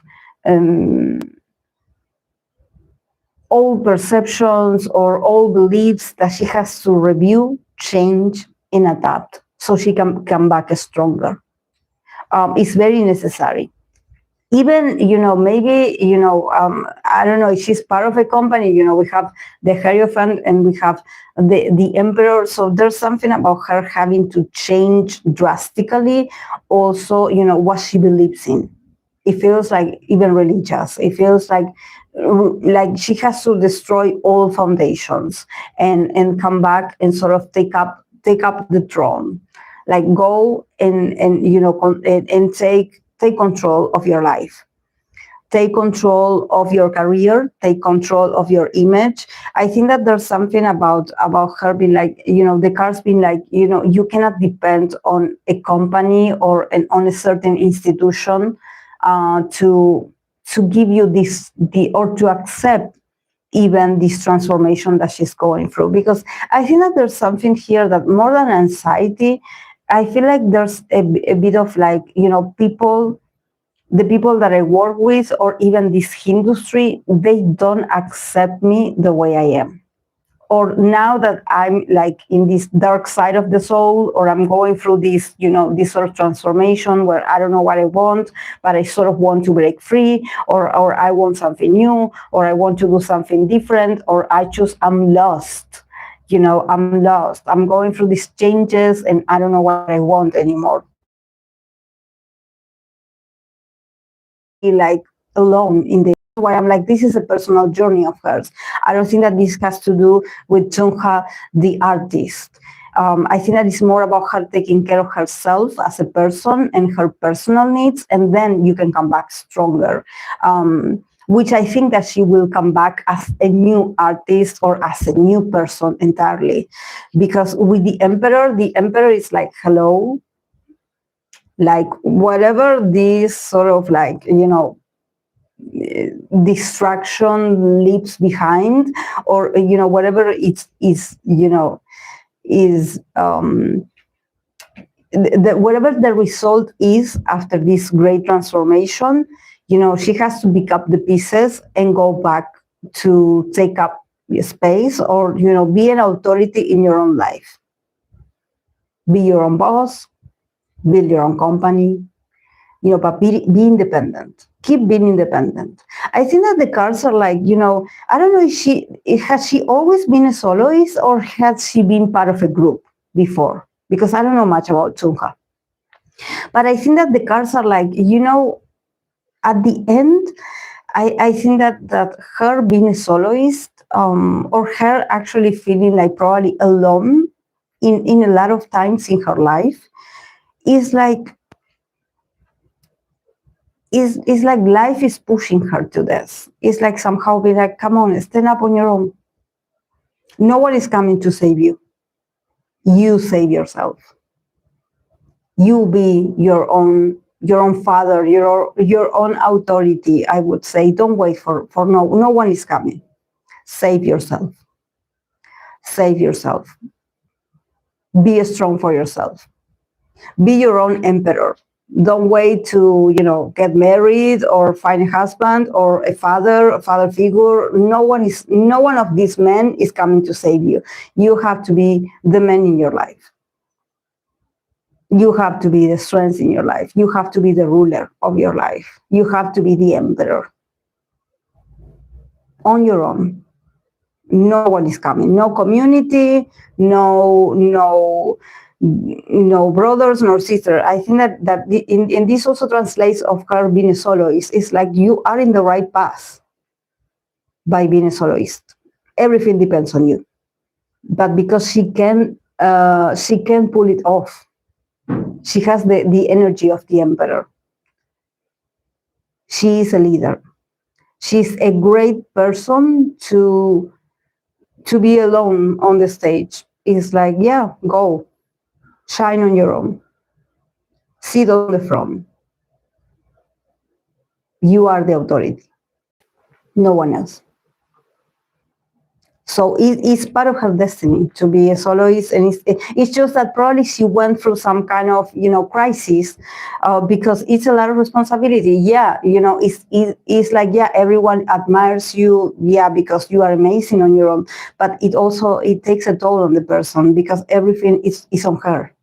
Speaker 1: old perceptions or old beliefs that she has to review, change, and adapt so she can come back stronger. It's very necessary. even, maybe, I don't know if she's part of a company, we have the Hierophant and we have the Emperor. So there's something about her having to change drastically also, what she believes in. It feels like even religious. It feels like she has to destroy all foundations and come back and sort of take up the throne, like go and take control of your life, take control of your career, take control of your image. I think that there's something about her being like, the cards being like, you cannot depend on a company or on a certain institution to give you or to accept even this transformation that she's going through. Because I think that there's something here that more than anxiety, I feel like there's a bit of like, the people that I work with, or even this industry, they don't accept me the way I am. Or now that I'm like in this dark side of the soul, or I'm going through this, this sort of transformation where I don't know what I want, but I sort of want to break free, or I want something new, or I want to do something different, or I'm lost. I'm lost. I'm going through these changes and I don't know what I want anymore. Like alone in the why I'm like, this is a personal journey of hers. I don't think that this has to do with Chungha, the artist. I think that it's more about her taking care of herself as a person and her personal needs, and then you can come back stronger. Which I think that she will come back as a new artist or as a new person entirely. Because with the Emperor is like, hello, like whatever this sort of like, distraction leaves behind, or whatever it is, is whatever the result is after this great transformation, she has to pick up the pieces and go back to take up space, or be an authority in your own life, be your own boss, build your own company, but be independent. Keep being independent. I think that the cards are like, I don't know if has she always been a soloist, or has she been part of a group before? Because I don't know much about Chungha. But I think that the cards are like, at the end, I think that her being a soloist, or her actually feeling like probably alone in a lot of times in her life, is like, it's like life is pushing her to this. It's like somehow be like, come on, stand up on your own. No one is coming to save you. You save yourself. You be your own father, your own authority, I would say. Don't wait for no one is coming. Save yourself. Save yourself. Be strong for yourself. Be your own emperor. Don't wait to, get married or find a husband or a father figure. No one of these men is coming to save you. You have to be the man in your life. You have to be the strength in your life. You have to be the ruler of your life. You have to be the emperor. On your own. No one is coming. No community, no brothers nor sisters. I think that in this also translates of her being a soloist. It's like you are in the right path by being a soloist. Everything depends on you, but because she can pull it off. She has the energy of the emperor. She is a leader. She's a great person to be alone on the stage. It's like, yeah, go. Shine on your own. Sit on the throne. You are the authority. No one else. So it's part of her destiny to be a soloist, and it's just that probably she went through some kind of crisis, because it's a lot of responsibility. Yeah, it's like, yeah, everyone admires you, yeah, because you are amazing on your own, but it takes a toll on the person because everything is on her.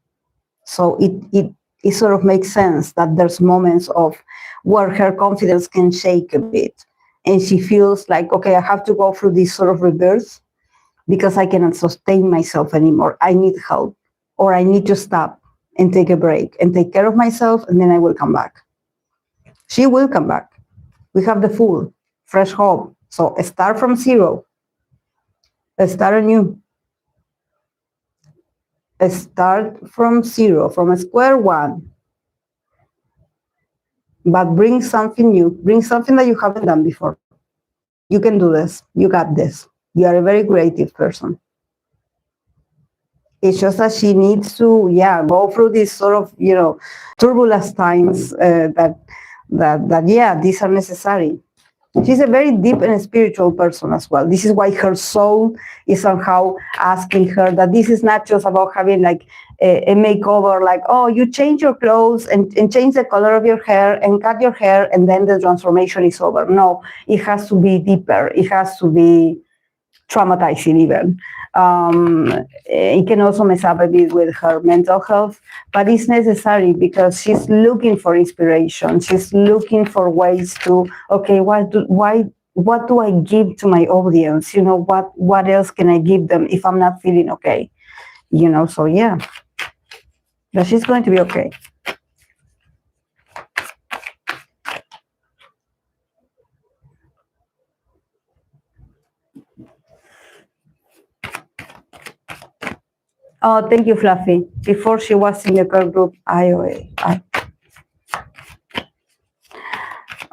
Speaker 1: So it sort of makes sense that there's moments of where her confidence can shake a bit. And she feels like, okay, I have to go through this sort of rebirth because I cannot sustain myself anymore. I need help, or I need to stop and take a break and take care of myself, and then I will come back. She will come back. We have the full, fresh hope. So start from zero. Start anew. Start from zero, from a square one. But bring something new. Bring something that you haven't done before. You can do this. You got this. You are a very creative person. It's just that she needs to, go through this sort of, turbulent times that these are necessary. She's a very deep and spiritual person as well. This is why her soul is somehow asking her that this is not just about having like a makeover, like, oh, you change your clothes and change the color of your hair and cut your hair and then the transformation is over. No, it has to be deeper. It has to be traumatizing even. It can also mess up a bit with her mental health, but it's necessary because she's looking for inspiration. She's looking for ways to, okay, what do I give to my audience? What else can I give them if I'm not feeling okay? So yeah, but she's going to be okay. Oh, thank you, Fluffy. Before she was in the girl group, IOA.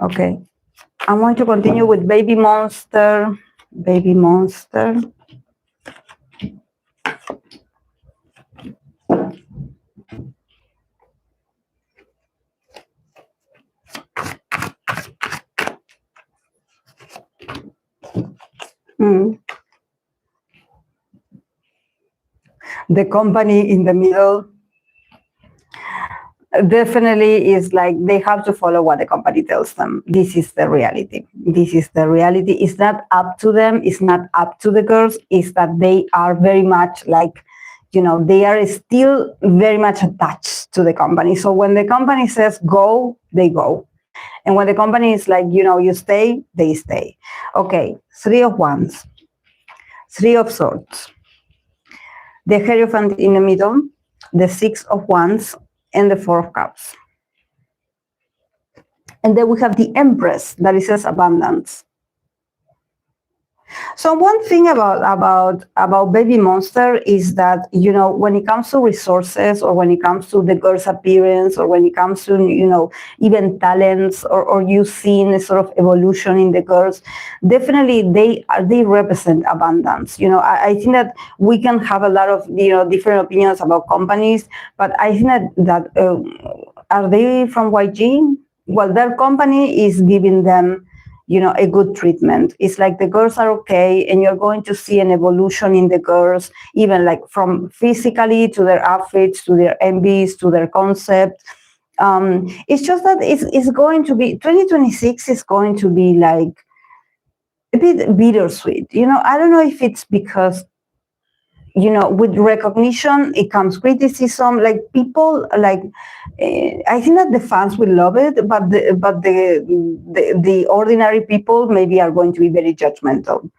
Speaker 1: Okay. I'm going to continue with Babymonster. Babymonster. The company in the middle definitely is like they have to follow what the company tells them. This is the reality. This is the reality. It's not up to them. It's not up to the girls. It's that they are very much like, they are still very much attached to the company. So when the company says go, they go. And when the company is like, you stay, they stay. Okay, 3 of Wands, 3 of Swords, the Hierophant in the middle, the 6 of Wands, and the 4 of Cups. And then we have the Empress that is says abundance. So one thing about Babymonster is that, when it comes to resources, or when it comes to the girl's appearance, or when it comes to, even talents, or you seeing a sort of evolution in the girls, definitely they represent abundance. I think that we can have a lot of, different opinions about companies, but I think that are they from YG? Well, their company is giving them a good treatment. It's like the girls are okay, and you're going to see an evolution in the girls, even like from physically to their outfits, to their MVs, to their concept. It's just that it's going to be, 2026 is going to be like a bit bittersweet. I don't know if it's because, with recognition, it comes criticism. Like people, like I think that the fans will love it, but the ordinary people maybe are going to be very judgmental.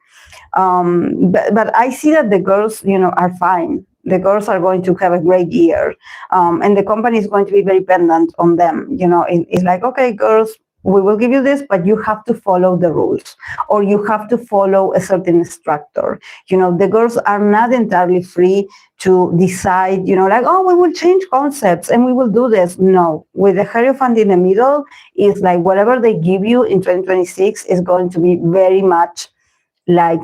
Speaker 1: But I see that the girls, are fine. The girls are going to have a great year, and the company is going to be very dependent on them. It's like, okay, girls, we will give you this, but you have to follow the rules, or you have to follow a certain structure. The girls are not entirely free to decide, like, oh, we will change concepts and we will do this. No, with the Hierophant in the middle, it's like whatever they give you in 2026 is going to be very much like,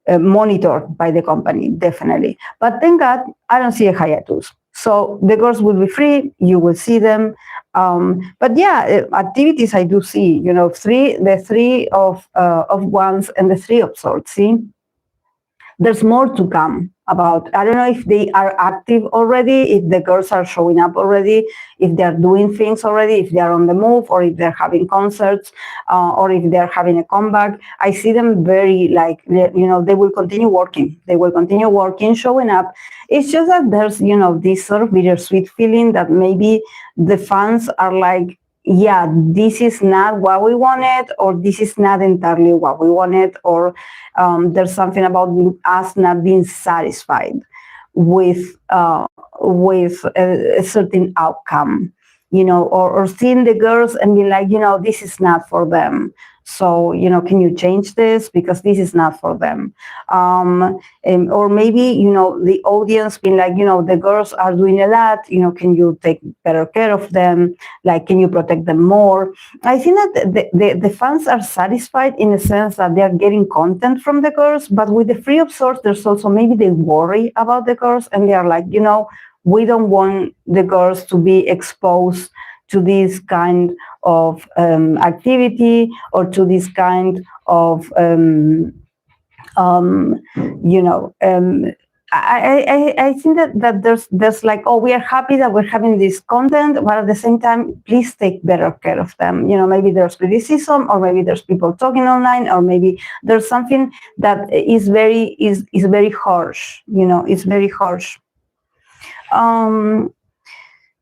Speaker 1: monitored by the company, definitely. But thank God, I don't see a hiatus. So the girls will be free, you will see them. But yeah, activities I do see, the 3 of Wands and the 3 of Swords, see? there's more to come about. I don't know if they are active already, if the girls are showing up already, if they're doing things already, if they're on the move, or if they're having concerts, or if they're having a comeback. I see them very like, you know, they will continue working. They will continue working, showing up. It's just that there's, you know, this sort of bittersweet feeling that maybe the fans are like, yeah, this is not what we wanted, or this is not entirely what we wanted, or there's something about us not being satisfied with a certain outcome, you know, or seeing the girls and be like, you know, this is not for them. So, you know, can you change this because this is not for them? Or maybe, you know, the audience being like, you know, the girls are doing a lot, you know, can you take better care of them? Like, can you protect them more? I think that the fans are satisfied in the sense that they're getting content from the girls, but with the free of source, there's also maybe they worry about the girls and they are like, you know, we don't want the girls to be exposed to this kind of activity, or to this kind of, you know, I think that there's like, oh, we are happy that we're having this content, but at the same time, please take better care of them. You know, maybe there's criticism, or maybe there's people talking online, or maybe there's something that is very harsh. You know, it's very harsh.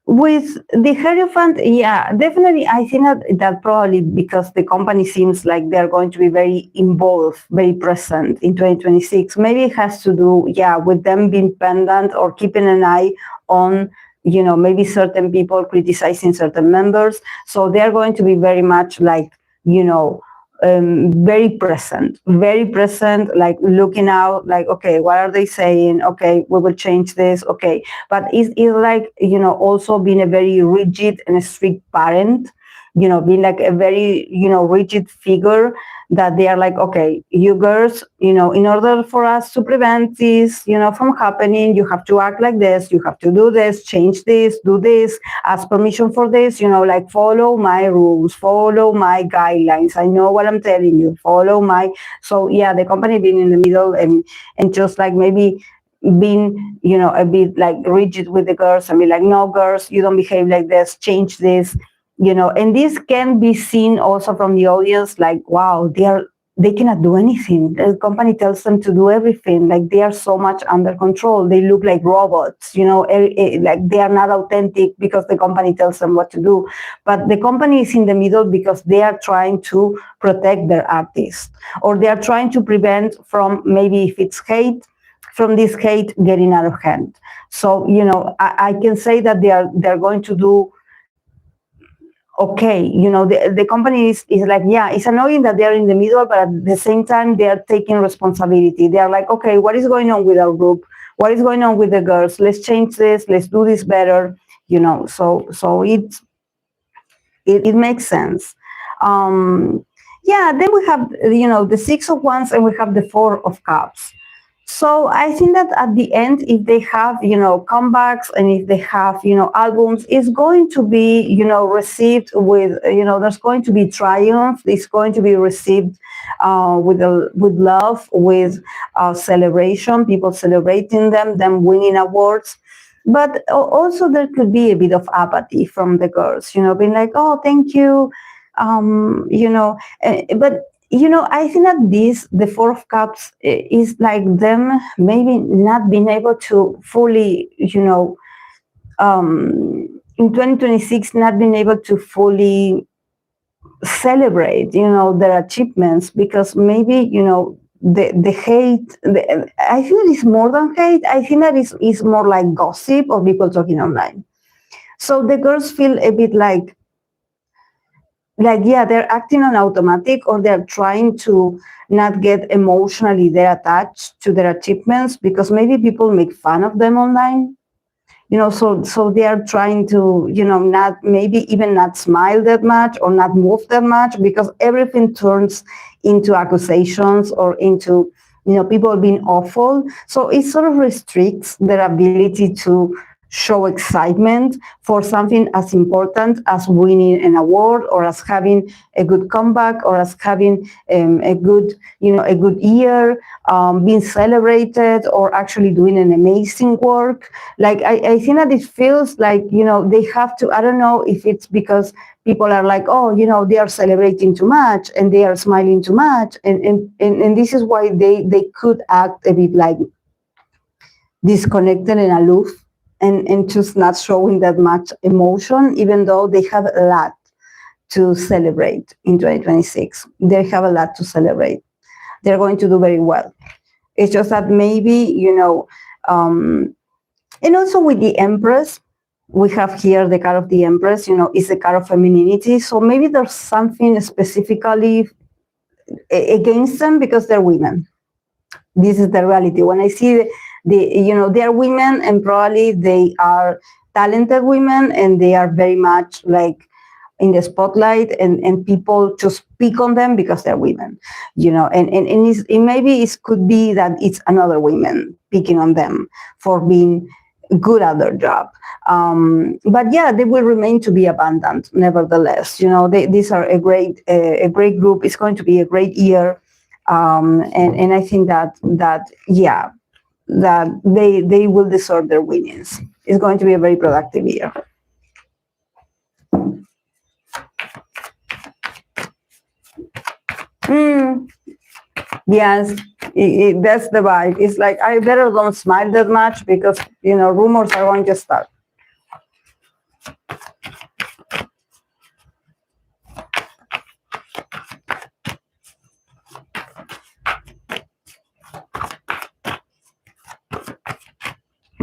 Speaker 1: With the Hierophant, yeah, definitely. I think that probably because the company seems like they're going to be very involved, very present in 2026. Maybe it has to do, yeah, with them being pendant or keeping an eye on, you know, maybe certain people criticizing certain members. So they're going to be very much like, you know, very present, like looking out, like, okay, what are they saying? Okay, we will change this. Okay, but it's like, you know, also being a very rigid and a strict parent, you know, being like a very, you know, rigid figure, that they are like, okay, you girls, you know, in order for us to prevent this, you know, from happening, you have to act like this, you have to do this, change this, do this, ask permission for this, you know, like follow my rules, follow my guidelines. I know what I'm telling you, follow my. So yeah, the company being in the middle and just like maybe being, you know, a bit like rigid with the girls and be like, no, girls, you don't behave like this, change this. You know, and this can be seen also from the audience, like, wow, they cannot do anything. The company tells them to do everything. Like, they are so much under control. They look like robots, you know, like they are not authentic because the company tells them what to do. But the company is in the middle because they are trying to protect their artists, or they are trying to prevent from, maybe if it's hate, from this hate getting out of hand. So, you know, I can say that they're going to do okay. You know, the company is like, yeah, it's annoying that they're in the middle, but at the same time, they are taking responsibility. They are like, okay, what is going on with our group? What is going on with the girls? Let's change this. Let's do this better. You know, so it makes sense. Yeah, then we have, you know, the Six of Wands, and we have the Four of Cups. So I think that at the end, if they have, you know, comebacks, and if they have, you know, albums, it's going to be, you know, received with, you know, there's going to be triumph. It's going to be received with love, with celebration, people celebrating them winning awards. But also there could be a bit of apathy from the girls, you know, being like, oh, thank you, you know, but you know, I think that the Four of Cups is like them maybe not being able to fully, you know, in 2026, not being able to fully celebrate, you know, their achievements, because maybe, you know, the hate, I think it's more than hate. I think that is more like gossip or people talking online. So the girls feel a bit like, yeah, they're acting on automatic, or they're trying to not get emotionally there attached to their achievements, because maybe people make fun of them online, you know, so they are trying to, you know, not, maybe even not smile that much or not move that much, because everything turns into accusations or into, you know, people being awful. So it sort of restricts their ability to show excitement for something as important as winning an award, or as having a good comeback, or as having a good year, being celebrated, or actually doing an amazing work. Like I think that it feels like, they have to, I don't know if it's because people are like, oh, they are celebrating too much and they are smiling too much, and this is why they could act a bit like disconnected and aloof, and just not showing that much emotion, even though they have a lot to celebrate in 2026. They have a lot to celebrate. They're going to do very well. It's just that maybe, and also with the Empress, we have here the card of the Empress, is the card of femininity. So maybe there's something specifically against them because they're women. This is the reality. When I see they are women, and probably they are talented women, and they are very much like in the spotlight, and people just pick on them because they're women, and maybe it could be that it's another women picking on them for being good at their job. But yeah, they will remain to be abundant nevertheless. These are a great group. It's going to be a great year. And I think that yeah, that they will deserve their winnings. It's going to be a very productive year. Yes, that's the vibe. It's like, I better don't smile that much because, rumors are going to start.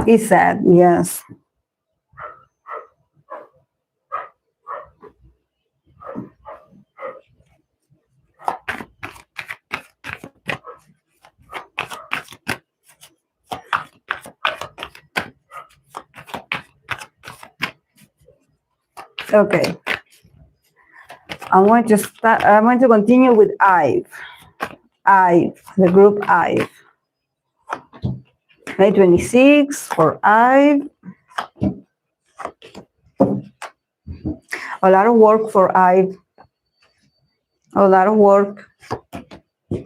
Speaker 1: It's sad, yes. Okay. I'm going to continue with IVE. IVE, the group IVE. May 26 for IVE. A lot of work for IVE. A lot of work. A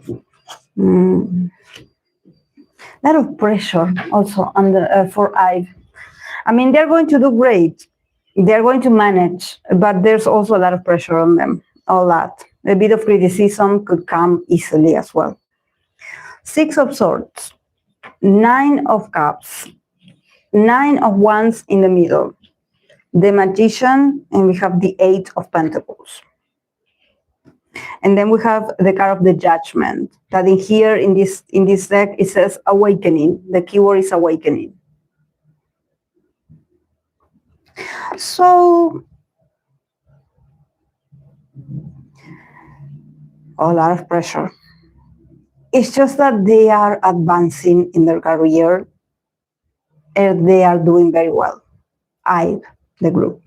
Speaker 1: lot of pressure also for IVE. I mean, they're going to do great. They're going to manage, but there's also a lot of pressure on them. A lot. A bit of criticism could come easily as well. 6 of Swords, 9 of Cups, 9 of Wands in the middle, the Magician, and we have the 8 of Pentacles. And then we have the card of the Judgment, that in here in this deck it says awakening. The keyword is awakening. So a lot of pressure. It's just that they are advancing in their career and they are doing very well. IVE, the group.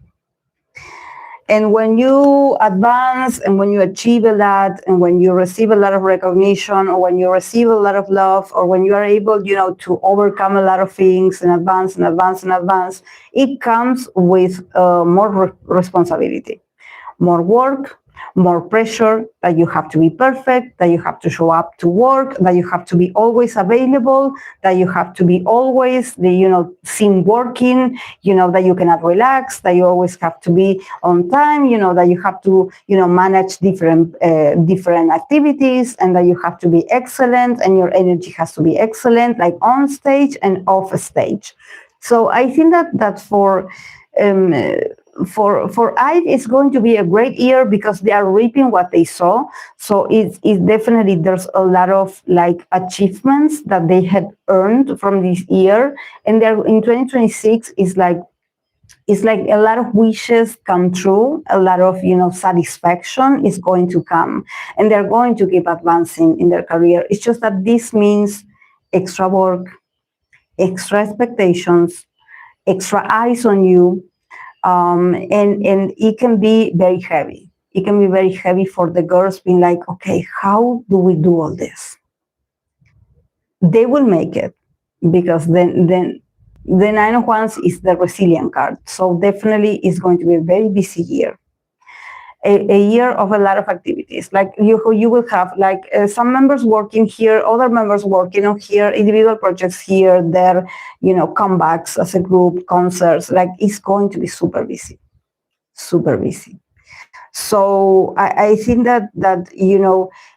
Speaker 1: And when you advance and when you achieve a lot and when you receive a lot of recognition or when you receive a lot of love or when you are able, to overcome a lot of things and advance and advance and advance, it comes with more responsibility, more work, more pressure, that you have to be perfect, that you have to show up to work, that you have to be always available, that you have to be always seen working, that you cannot relax, that you always have to be on time, that you have to, manage different activities, and that you have to be excellent, and your energy has to be excellent, like on stage and off stage. So I think that for IVE, it's going to be a great year because they are reaping what they sow. So it's definitely, there's a lot of achievements that they had earned from this year, and they're in 2026 it's like a lot of wishes come true, a lot of satisfaction is going to come, and they're going to keep advancing in their career. It's just that this means extra work, extra expectations, extra eyes on you. And it can be very heavy. It can be very heavy for the girls being like, okay, how do we do all this? They will make it because then The Nine of Wands is the resilient card. So definitely it's going to be a very busy year. A year of a lot of activities. Like you will have like some members working here, other members working on here, individual projects here, there, comebacks as a group, concerts. Like it's going to be super busy, super busy. So I think that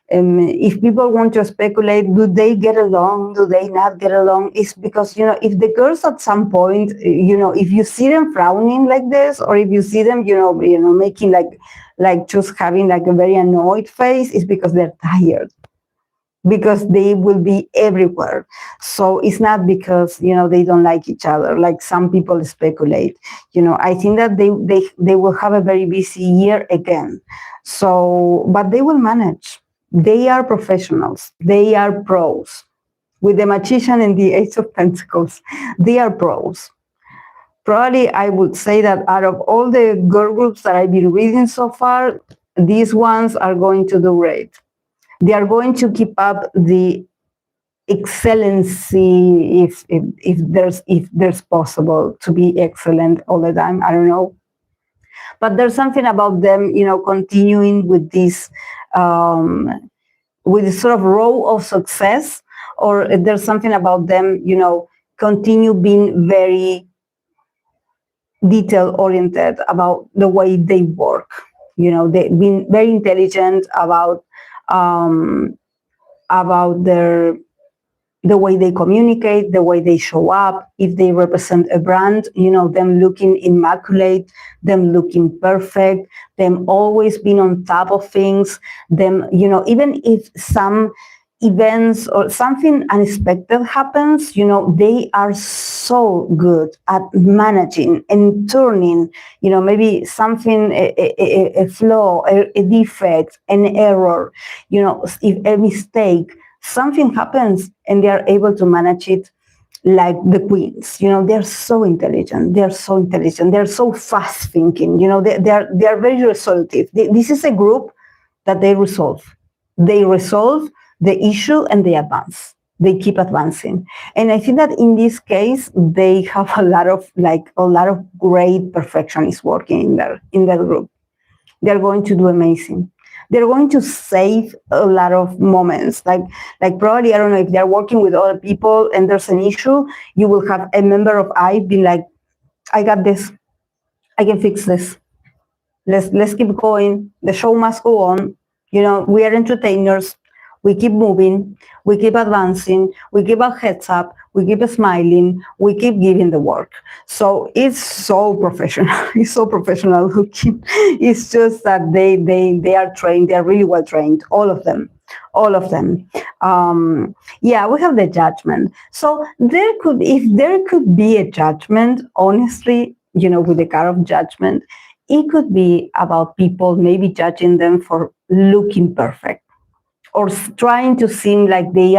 Speaker 1: if people want to speculate, do they get along? Do they not get along? It's because if the girls at some point, if you see them frowning like this, or if you see them, making like just having like a very annoyed face, it's because they're tired. Because they will be everywhere. So it's not because, they don't like each other, like some people speculate. I think that they will have a very busy year again. So, but they will manage. They are professionals. They are pros. With the Magician and the Ace of Pentacles, they are pros. Probably I would say that out of all the girl groups that I've been reading so far, these ones are going to do great. They are going to keep up the excellency if there's possible to be excellent all the time. I don't know, but there's something about them, continuing with this sort of row of success, or there's something about them, continue being very detail oriented about the way they work. They've been very intelligent about the way they communicate, the way they show up, if they represent a brand, them looking immaculate, them looking perfect, them always being on top of things, them, even if some events or something unexpected happens, they are so good at managing and turning, maybe something, a flaw, a defect, an error, if a mistake, something happens and they are able to manage it like the queens. They're so intelligent. They're so intelligent. They're so fast thinking. They are very resolutive. This is a group that they resolve. They resolve the issue and they advance. They keep advancing. And I think that in this case, they have a lot of great perfectionists working in their group. They're going to do amazing. They're going to save a lot of moments. Like probably, I don't know, if they're working with other people and there's an issue, you will have a member of I being like, I got this. I can fix this. Let's keep going. The show must go on. We are entertainers. We keep moving. We keep advancing. We keep our heads up. We keep smiling. We keep giving the work. So it's so professional. It's so professional looking. It's just that they are trained. They are really well trained. All of them. Yeah, we have the Judgment. So if there could be a judgment, honestly, with the card of Judgment, it could be about people maybe judging them for looking perfect, or trying to seem like they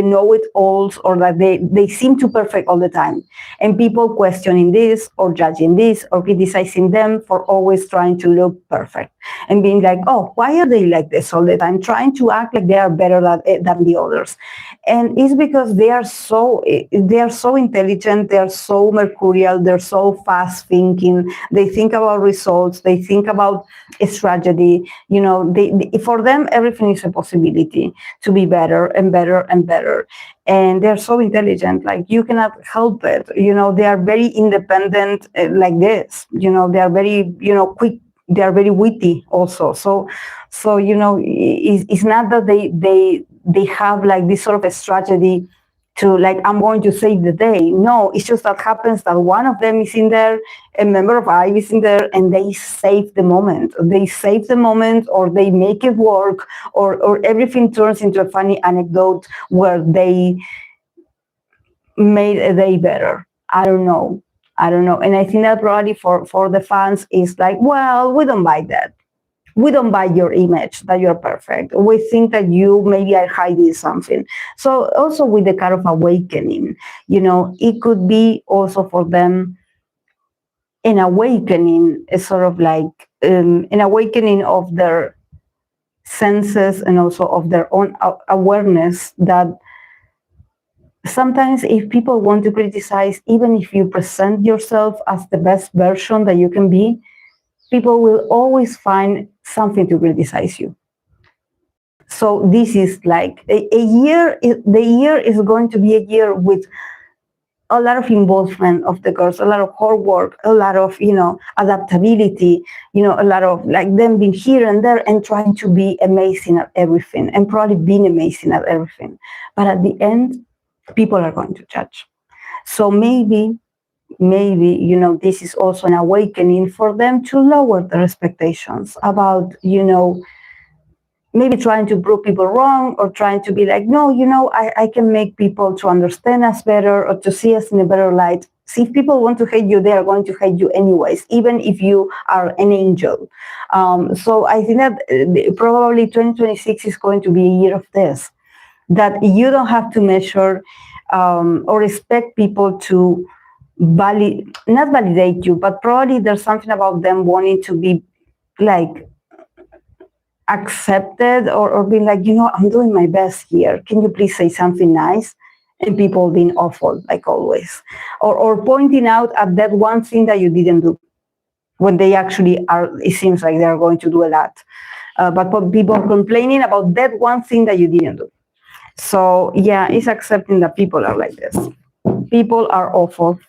Speaker 1: know it all, or that they seem too perfect all the time. And people questioning this, or judging this, or criticizing them for always trying to look perfect. And being like, oh, why are they like this all the time? Trying to act like they are better than the others. And it's because they are so intelligent, they are so mercurial, they're so fast thinking, they think about results, they think about a strategy. For them, everything is a possibility to be better and better and better. And they're so intelligent, like you cannot help it. They are very independent, like this. They are very, quick. They are very witty also. So it's not that they have like this sort of a strategy to like, I'm going to save the day. No, it's just that happens that one of them is in there, a member of I is in there, and they save the moment. They save the moment, or they make it work, or everything turns into a funny anecdote where they made a day better. I don't know. And I think that probably for the fans is like, well, we don't buy that. We don't buy your image that you're perfect. We think that you maybe are hiding something. So also with the kind of awakening, it could be also for them an awakening, a sort of like an awakening of their senses and also of their own awareness that sometimes if people want to criticize, even if you present yourself as the best version that you can be, people will always find something to criticize you. So this is like a year, the year is going to be a year with a lot of involvement of the girls, a lot of hard work, a lot of, adaptability, a lot of like them being here and there and trying to be amazing at everything and probably being amazing at everything. But at the end, people are going to judge. So maybe, this is also an awakening for them to lower their expectations about, maybe trying to prove people wrong or trying to be like, no, I can make people to understand us better or to see us in a better light. See, if people want to hate you, they are going to hate you anyways, even if you are an angel. So I think that probably 2026 is going to be a year of this, that you don't have to measure or expect people to not validate you, but probably there's something about them wanting to be like accepted or being like, I'm doing my best here. Can you please say something nice? And people being awful, like always. Or pointing out at that one thing that you didn't do when they actually are, it seems like they're going to do a lot. But people complaining about that one thing that you didn't do. So yeah, it's accepting that people are like this. People are awful.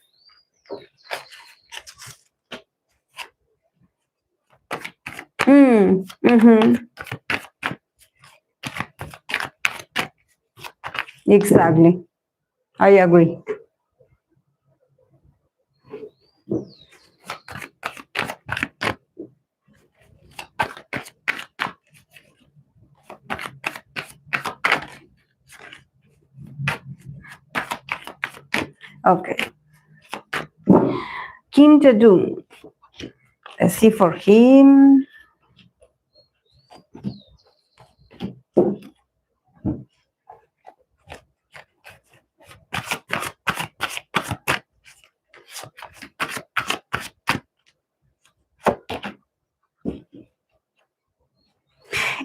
Speaker 1: Exactly. I agree. Okay. Kim Jaejoong. Let's see for him.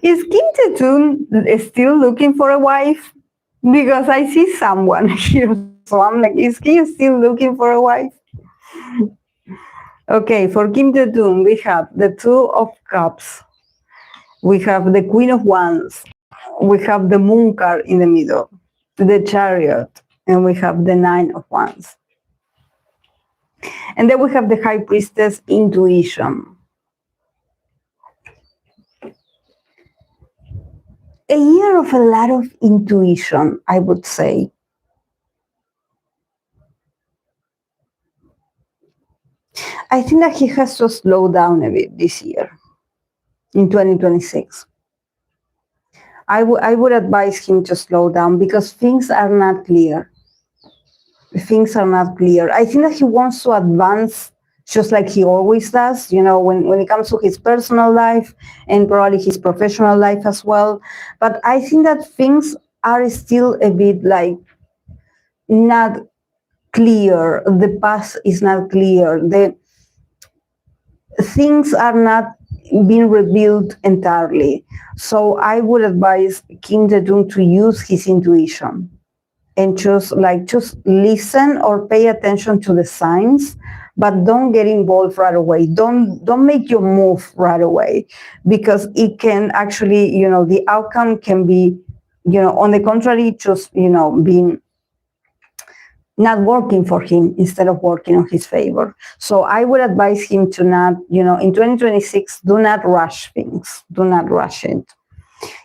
Speaker 1: Is Kim Jaejoong still looking for a wife? Because I see someone here, so I'm like, is he still looking for a wife? Okay, for Kim Jaejoong, we have the Two of Cups. We have the Queen of Wands. We have the Moon card in the middle, the Chariot, and we have the Nine of Wands. And then we have the High Priestess, Intuition. A year of a lot of intuition, I would say. I think that he has to slow down a bit this year, in 2026. I would advise him to slow down because things are not clear. Things are not clear. I think that he wants to advance just like he always does, when it comes to his personal life and probably his professional life as well. But I think that things are still a bit like not clear. The path is not clear. The things are not being revealed entirely. So I would advise Kim Jaejoong to use his intuition and just listen or pay attention to the signs, but don't get involved right away. Don't make your move right away, because it can actually, the outcome can be, on the contrary, just, being not working for him instead of working on his favor. So I would advise him to not, in 2026, do not rush things. Do not rush it.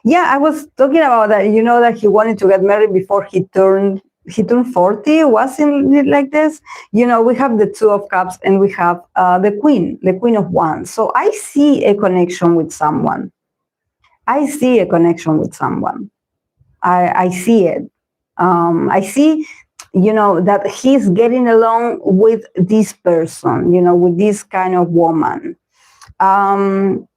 Speaker 1: Yeah, I was talking about that, that he wanted to get married before he turned 40. Wasn't it like this? We have the Two of Cups and we have the Queen of Wands. So I see a connection with someone. I see a connection with someone. I see it. I see, that he's getting along with this person, with this kind of woman. And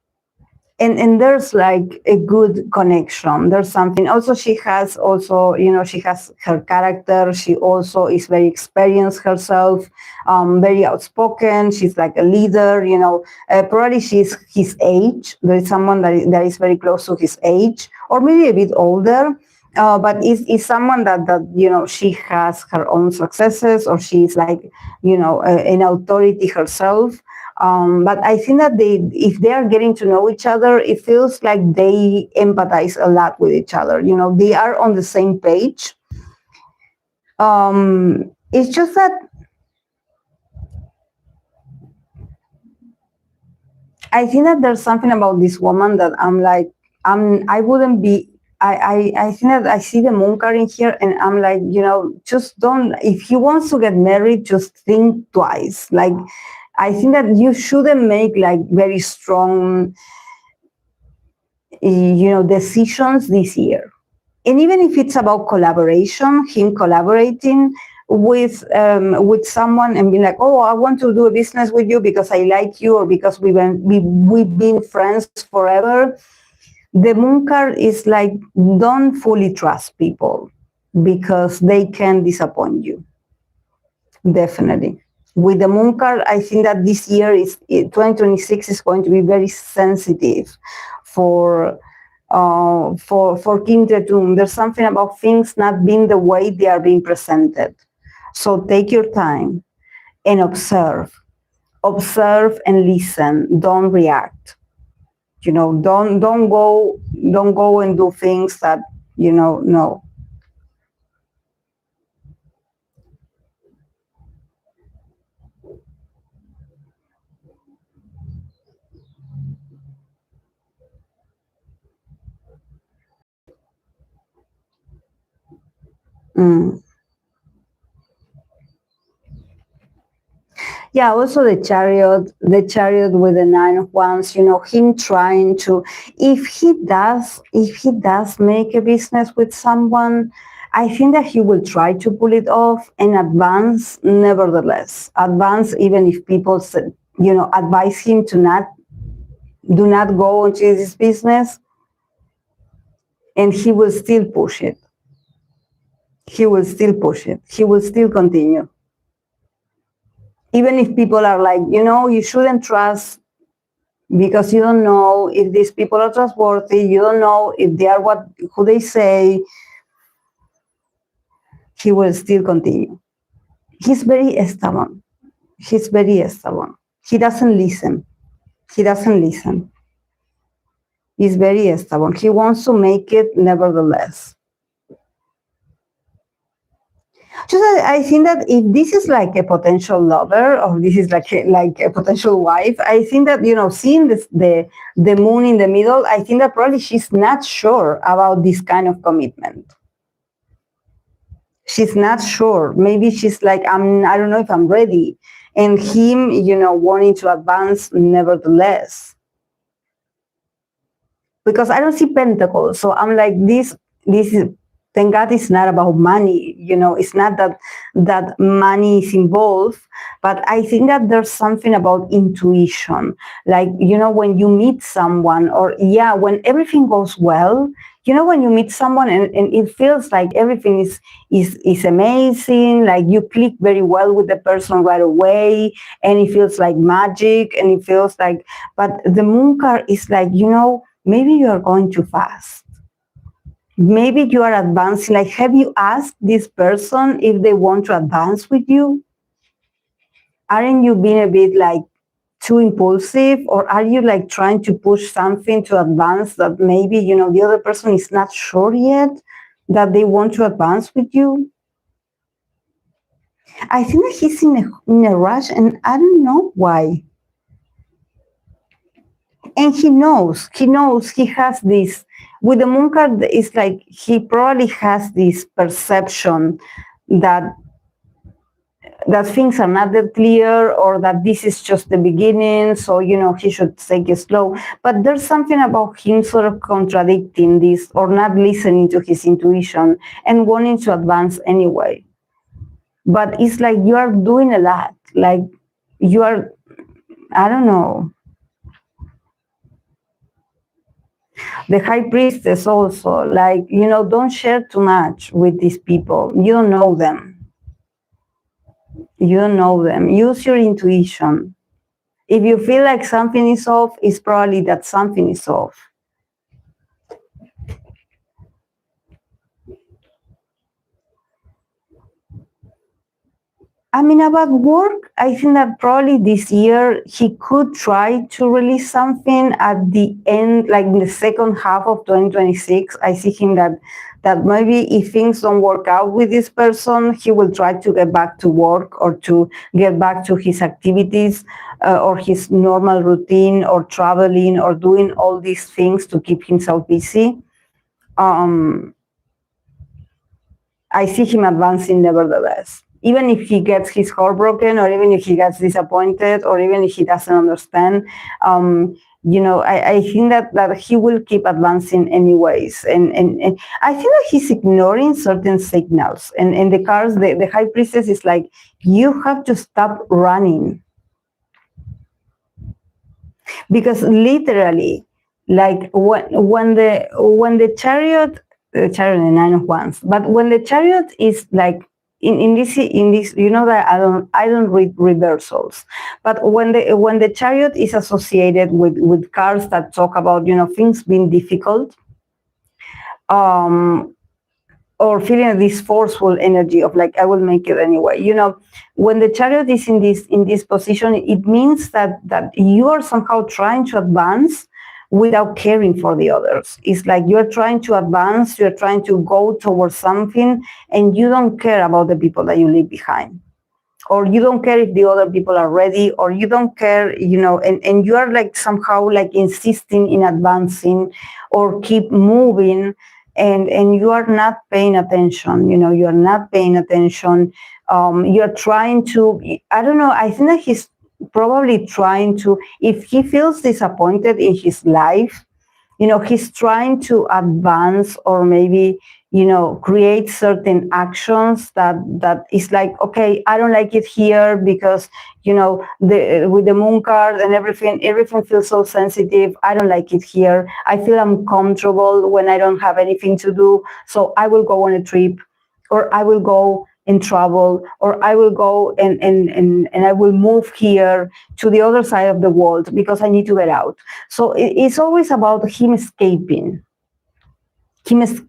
Speaker 1: there's like a good connection. There's something. Also, she has her character. She also is very experienced herself, very outspoken. She's like a leader, probably she's his age. There is someone that is very close to his age, or maybe a bit older. But is someone that she has her own successes, or she's like an authority herself. But I think that if they are getting to know each other, it feels like they empathize a lot with each other. They are on the same page. It's just that I think that there's something about this woman that I'm like, I wouldn't be. I think that I see the moon card in here, and I'm like, just don't. If he wants to get married, just think twice. Like, I think that you shouldn't make like very strong, decisions this year. And even if it's about collaboration, him collaborating with someone and being like, oh, I want to do a business with you because I like you, or because we've been friends forever. The moon card is like, don't fully trust people because they can disappoint you. Definitely. With the moon card, I think that this year 2026 is going to be very sensitive for Kim Jaejoong. There's something about things not being the way they are being presented. So take your time and observe and listen. Don't react. Don't go and do things that no. Mm. Yeah, also the chariot with the 9 of wands, him trying to, if he does make a business with someone, I think that he will try to pull it off and advance nevertheless. Advance even if people said, advise him to do not go into this business, and he will still push it. He will still push it. He will still continue. Even if people are like, you shouldn't trust because you don't know if these people are trustworthy, you don't know if they are who they say, he will still continue. He's very stubborn. He's very stubborn. He doesn't listen. He's very stubborn. He wants to make it nevertheless. Just I think that if this is like a potential lover, or this is like a potential wife, I think that seeing the moon in the middle, I think that probably she's not sure about this kind of commitment. She's not sure. Maybe she's like, I don't know if I'm ready, and him, wanting to advance nevertheless. Because I don't see pentacles, so I'm like, this is. Thank God it's not about money, it's not that money is involved, but I think that there's something about intuition. Like, when you meet someone, or when everything goes well, when you meet someone and it feels like everything is amazing, like you click very well with the person right away, and it feels like magic, and it feels like, but the moon card is like, maybe you are going too fast. Maybe you are advancing. Like, have you asked this person if they want to advance with you? Aren't you being a bit like too impulsive, or are you like trying to push something to advance that maybe, the other person is not sure yet that they want to advance with you? I think that he's in a rush, and I don't know why. And he knows he has this, with the moon card, it's like he probably has this perception that things are not that clear, or that this is just the beginning, so he should take it slow. But there's something about him sort of contradicting this, or not listening to his intuition and wanting to advance anyway. But it's like you are doing a lot, like you are, I don't know. The high priestess also, like, don't share too much with these people. You don't know them. Use your intuition. If you feel like something is off, it's probably that something is off. I mean, about work, I think that probably this year he could try to release something at the end, like in the second half of 2026. I see him that maybe if things don't work out with this person, he will try to get back to work or to get back to his activities or his normal routine or traveling or doing all these things to keep himself busy. I see him advancing nevertheless. Even if he gets his heart broken, or even if he gets disappointed, or even if he doesn't understand, I think that he will keep advancing anyways. And I think that he's ignoring certain signals. And the cards, the High Priestess is like, you have to stop running. Because literally, like when the chariot, the chariot, the 9 of wands, but when the chariot is like in this, that I don't read reversals, but when the chariot is associated with cards that talk about things being difficult, or feeling this forceful energy of like I will make it anyway. When the chariot is in this position, it means that you are somehow trying to advance without caring for the others. It's like you're trying to advance, you're trying to go towards something, and you don't care about the people that you leave behind, or you don't care if the other people are ready, or you don't care, and you are like somehow like insisting in advancing or keep moving, and you are not paying attention. You are not paying attention. You're trying to, I don't know, I think that he's probably trying to, if he feels disappointed in his life, he's trying to advance, or maybe create certain actions that is like, okay, I don't like it here because with the moon card and everything feels so sensitive. I don't like it here. I feel uncomfortable when I don't have anything to do, so I will go on a trip, or I will go and travel, or I will go and I will move here to the other side of the world because I need to get out. So it's always about him escaping. It's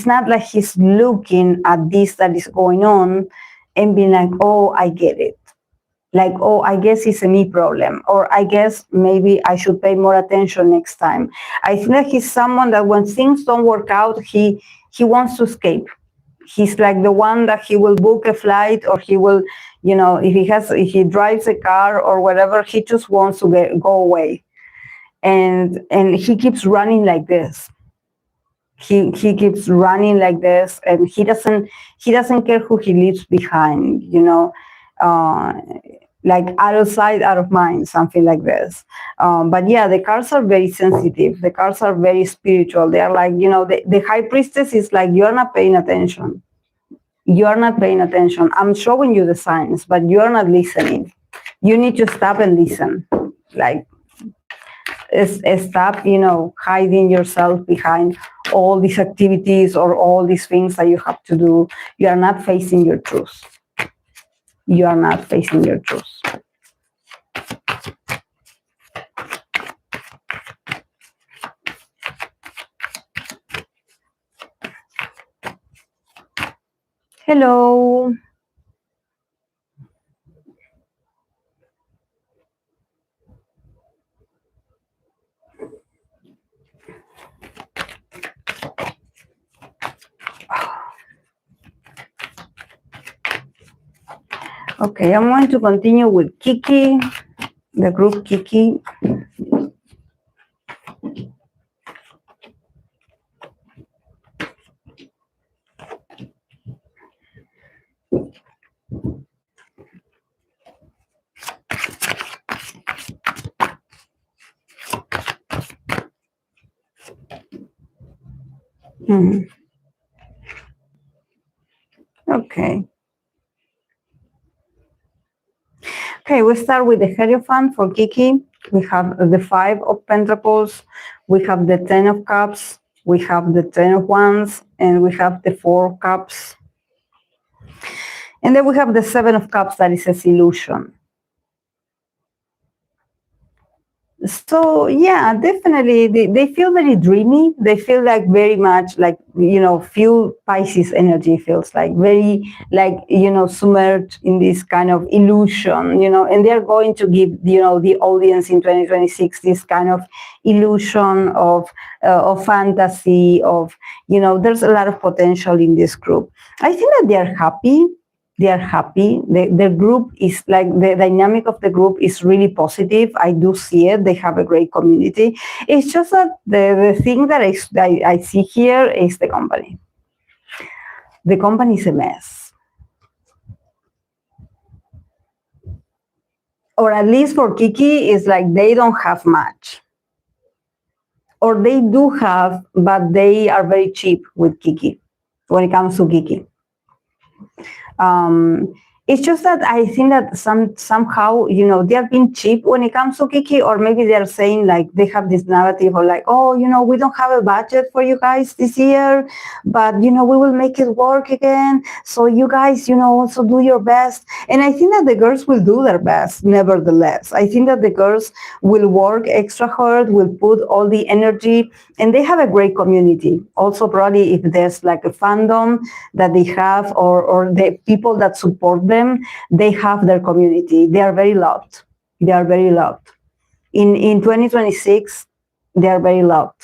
Speaker 1: not like he's looking at this that is going on and being like, oh, I get it. Like, oh, I guess it's a me problem, or I guess maybe I should pay more attention next time. I think that he's someone that when things don't work out, he wants to escape. He's like the one that he will book a flight, or he will, if he drives a car or whatever, he just wants to go away. And he keeps running like this. He keeps running like this, and he doesn't care who he leaves behind, like out of sight, out of mind, something like this. But yeah, the cards are very sensitive. The cards are very spiritual. They are like, the High Priestess is like, you're not paying attention. You're not paying attention. I'm showing you the signs, but you're not listening. You need to stop and listen. Like, stop, hiding yourself behind all these activities or all these things that you have to do. You are not facing your truth. You are not facing your truth. Hello. Okay, I'm going to continue with Kiikii, the group Kiikii. Okay. Okay, we start with the Hierophant for Kiikii. We have the 5 of Pentacles. We have the 10 of Cups. We have the 10 of Wands. And we have the 4 of Cups. And then we have the 7 of Cups, that is a illusion. So yeah, definitely they feel very dreamy. They feel like very much like, feel Pisces energy feels like very like, submerged in this kind of illusion, and they're going to give, the audience in 2026 this kind of illusion of fantasy, of, there's a lot of potential in this group. I think that they're happy. They are happy. The group is like, the dynamic of the group is really positive. I do see it. They have a great community. It's just that the thing that I see here is the company. The company is a mess. Or at least for Kiikii, it's like they don't have much. Or they do have, but they are very cheap with Kiikii when it comes to Kiikii. It's just that I think that somehow, they are being cheap when it comes to Kiikii, or maybe they're saying like they have this narrative of like, oh, we don't have a budget for you guys this year, but we will make it work again. So you guys, also do your best. And I think that the girls will do their best, nevertheless. I think that the girls will work extra hard, will put all the energy, and they have a great community. Also, probably if there's like a fandom that they have, or the people that support them, they have their community. They are very loved. They are very loved. In 2026, they are very loved.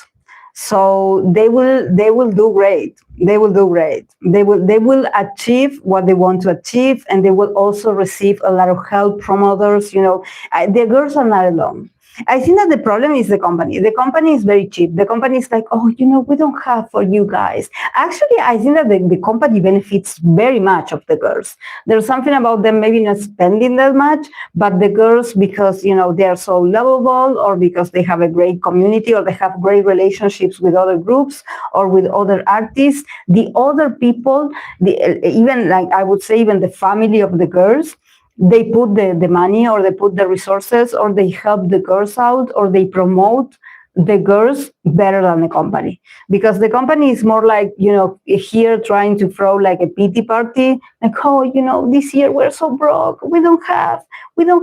Speaker 1: So they will do great. They will do great. They will achieve what they want to achieve, and they will also receive a lot of help from others. The girls are not alone. I think that the problem is the company. The company is very cheap. The company is like, oh, we don't have for you guys. Actually, I think that the company benefits very much of the girls. There's something about them maybe not spending that much, but the girls, because, they are so lovable, or because they have a great community, or they have great relationships with other groups or with other artists, the other people, even like I would say, even the family of the girls, they put the money, or they put the resources, or they help the girls out, or they promote the girls better than the company. Because the company is more like, here trying to throw like a pity party, like, oh, this year we're so broke, we don't have. This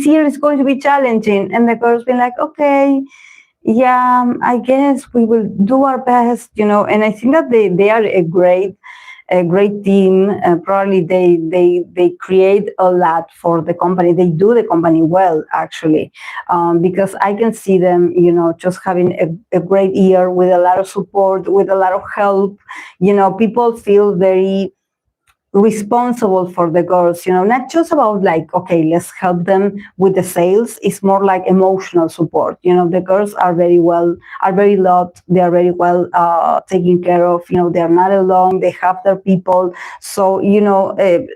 Speaker 1: year is going to be challenging. And the girls been like, okay, yeah, I guess we will do our best, and I think that they are a great team. Probably they create a lot for the company. They do the company well, actually, because I can see them, just having a great year with a lot of support, with a lot of help. People feel very responsible for the girls, not just about like, okay, let's help them with the sales. It's more like emotional support. The girls are very loved. They are very well taken care of. They're not alone. They have their people. So,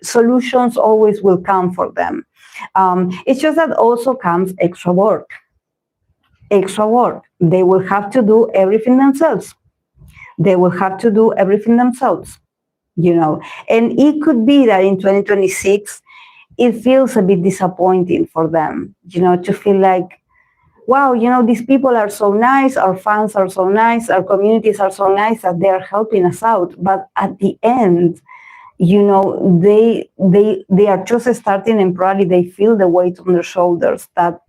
Speaker 1: solutions always will come for them. It's just that also comes extra work. They will have to do everything themselves. And it could be that in 2026, it feels a bit disappointing for them, to feel like, wow, these people are so nice, our fans are so nice, our communities are so nice that they're helping us out. But at the end, they are just starting, and probably they feel the weight on their shoulders that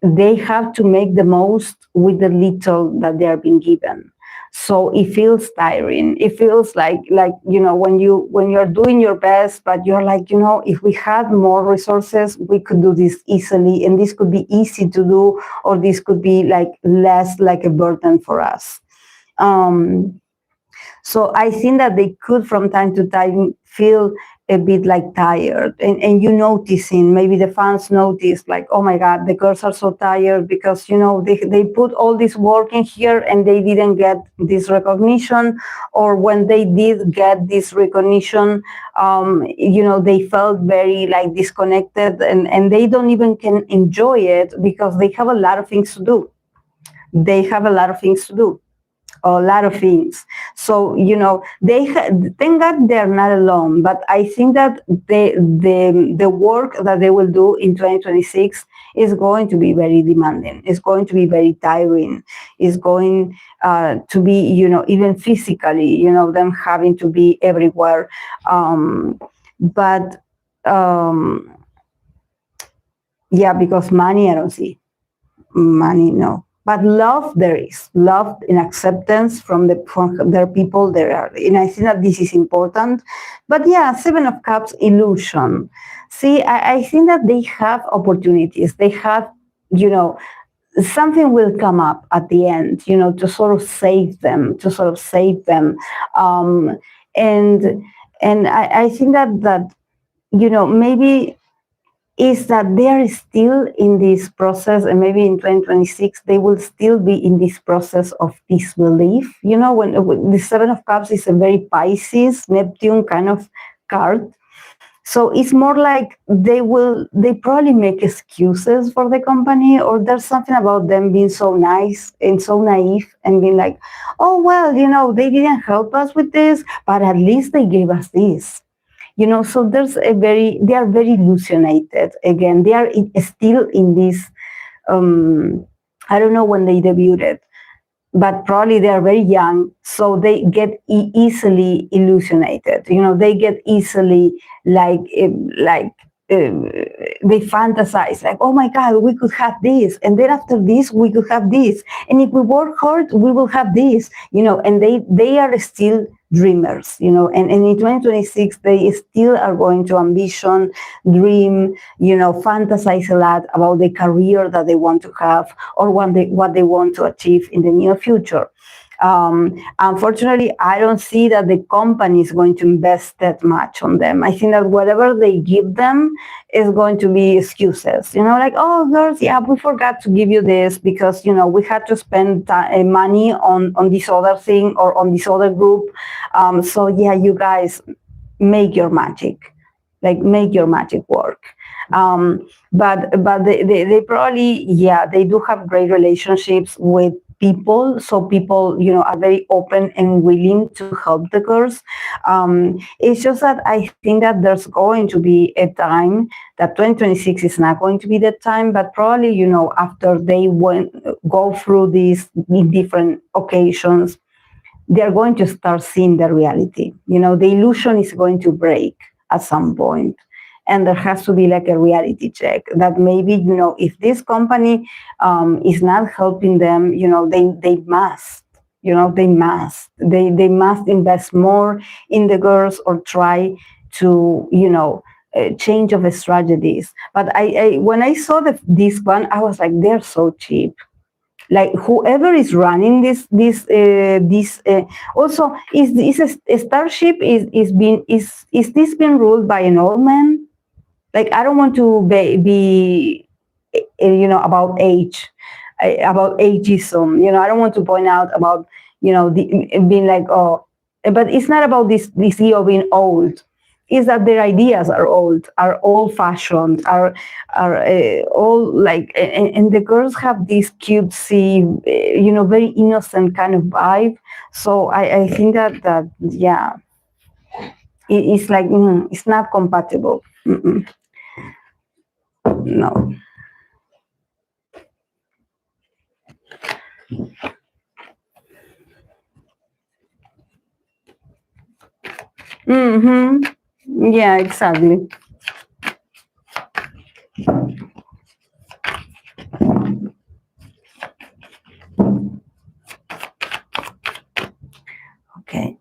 Speaker 1: they have to make the most with the little that they are being given. So it feels tiring. It feels like when you're doing your best, but you're like, if we had more resources, we could do this easily, and this could be easy to do, or this could be like less like a burden for us. So I think that they could from time to time feel a bit like tired, and noticing, maybe the fans notice like, oh my God, the girls are so tired because, they put all this work in here and they didn't get this recognition, or when they did get this recognition, they felt very like disconnected, and they don't even can enjoy it because they have a lot of things to do. A lot of things. So, thank God they're not alone, but I think that the work that they will do in 2026 is going to be very demanding. It's going to be very tiring. It's going to be, even physically, them having to be everywhere. But Yeah, because money I don't see. Money, no. But love there is. Love and acceptance from their people there are. And I think that this is important. But yeah, Seven of Cups, illusion. See, I think that they have opportunities. They have, you know, something will come up at the end, you know, to sort of save them, Um, and I think that, you know, maybe is that they are still in this process, and maybe in 2026 they will still be in this process of disbelief. You know, when the Seven of Cups is a very Pisces, Neptune kind of card. So it's more like they probably make excuses for the company, or there's something about them being so nice and so naive and being like, oh, well, you know, they didn't help us with this, but at least they gave us this. You know, so they are very illusionated. Again, they are still in this, I don't know when they debuted, but probably they are very young, so they get easily illusionated. You know, they get easily like they fantasize like, oh my God, we could have this, and then after this we could have this, and if we work hard we will have this, you know. And they are still dreamers, you know, and in 2026 they still are going to ambition, dream, you know, fantasize a lot about the career that they want to have, or what they want to achieve in the near future. Unfortunately, I don't see that the company is going to invest that much on them. I think that whatever they give them is going to be excuses. You know, like, oh, girls, yeah, we forgot to give you this because, you know, we had to spend money on this other thing or on this other group. So, yeah, you guys make your magic. Like, make your magic work. But they probably, yeah, they do have great relationships with people, so people, you know, are very open and willing to help the girls. It's just that I think that there's going to be a time that 2026 is not going to be that time, but probably, you know, after they go through these in different occasions, they're going to start seeing the reality. You know, the illusion is going to break at some point, and there has to be like a reality check that maybe, you know, if this company is not helping them, you know, they must, you know, they must invest more in the girls, or try to, you know, change of strategies. But I when I saw this one, I was like, they're so cheap. Like, whoever is running this also, is this a starship, is this being ruled by an old man? Like, I don't want to be you know, about age, about ageism. You know, I don't want to point out about, you know, being like, oh, but it's not about this CEO being old. Is that their ideas are old fashioned, are all like, and the girls have this cutesy, you know, very innocent kind of vibe. So I think that yeah, it's like, it's not compatible. No. Yeah, exactly. Okay.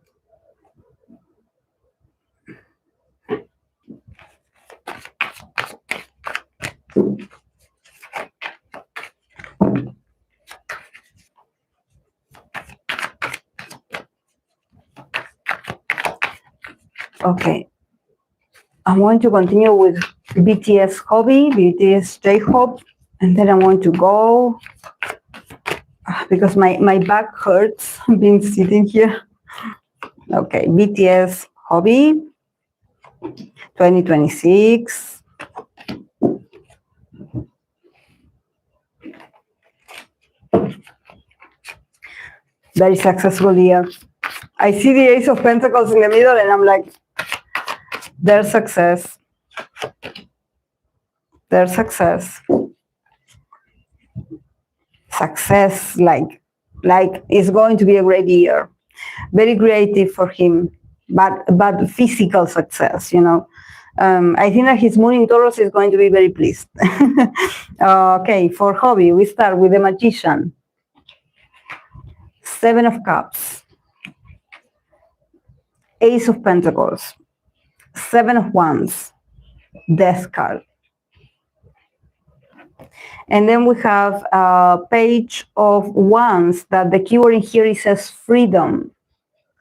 Speaker 1: Okay. I'm going to continue with BTS Hobi, BTS J-hope, and then I want to go because my back hurts being sitting here. Okay, BTS Hobi 2026. Very successful year. I see the Ace of Pentacles in the middle, and I'm like, their success. Their success. Success, like it's going to be a great year. Very creative for him, but physical success, you know. I think that his moon in Taurus is going to be very pleased. Okay, for Hobi, we start with the Magician. 7 of Cups. Ace of Pentacles. 7 of Wands. Death card. And then we have a Page of Wands that the keyword in here it says freedom.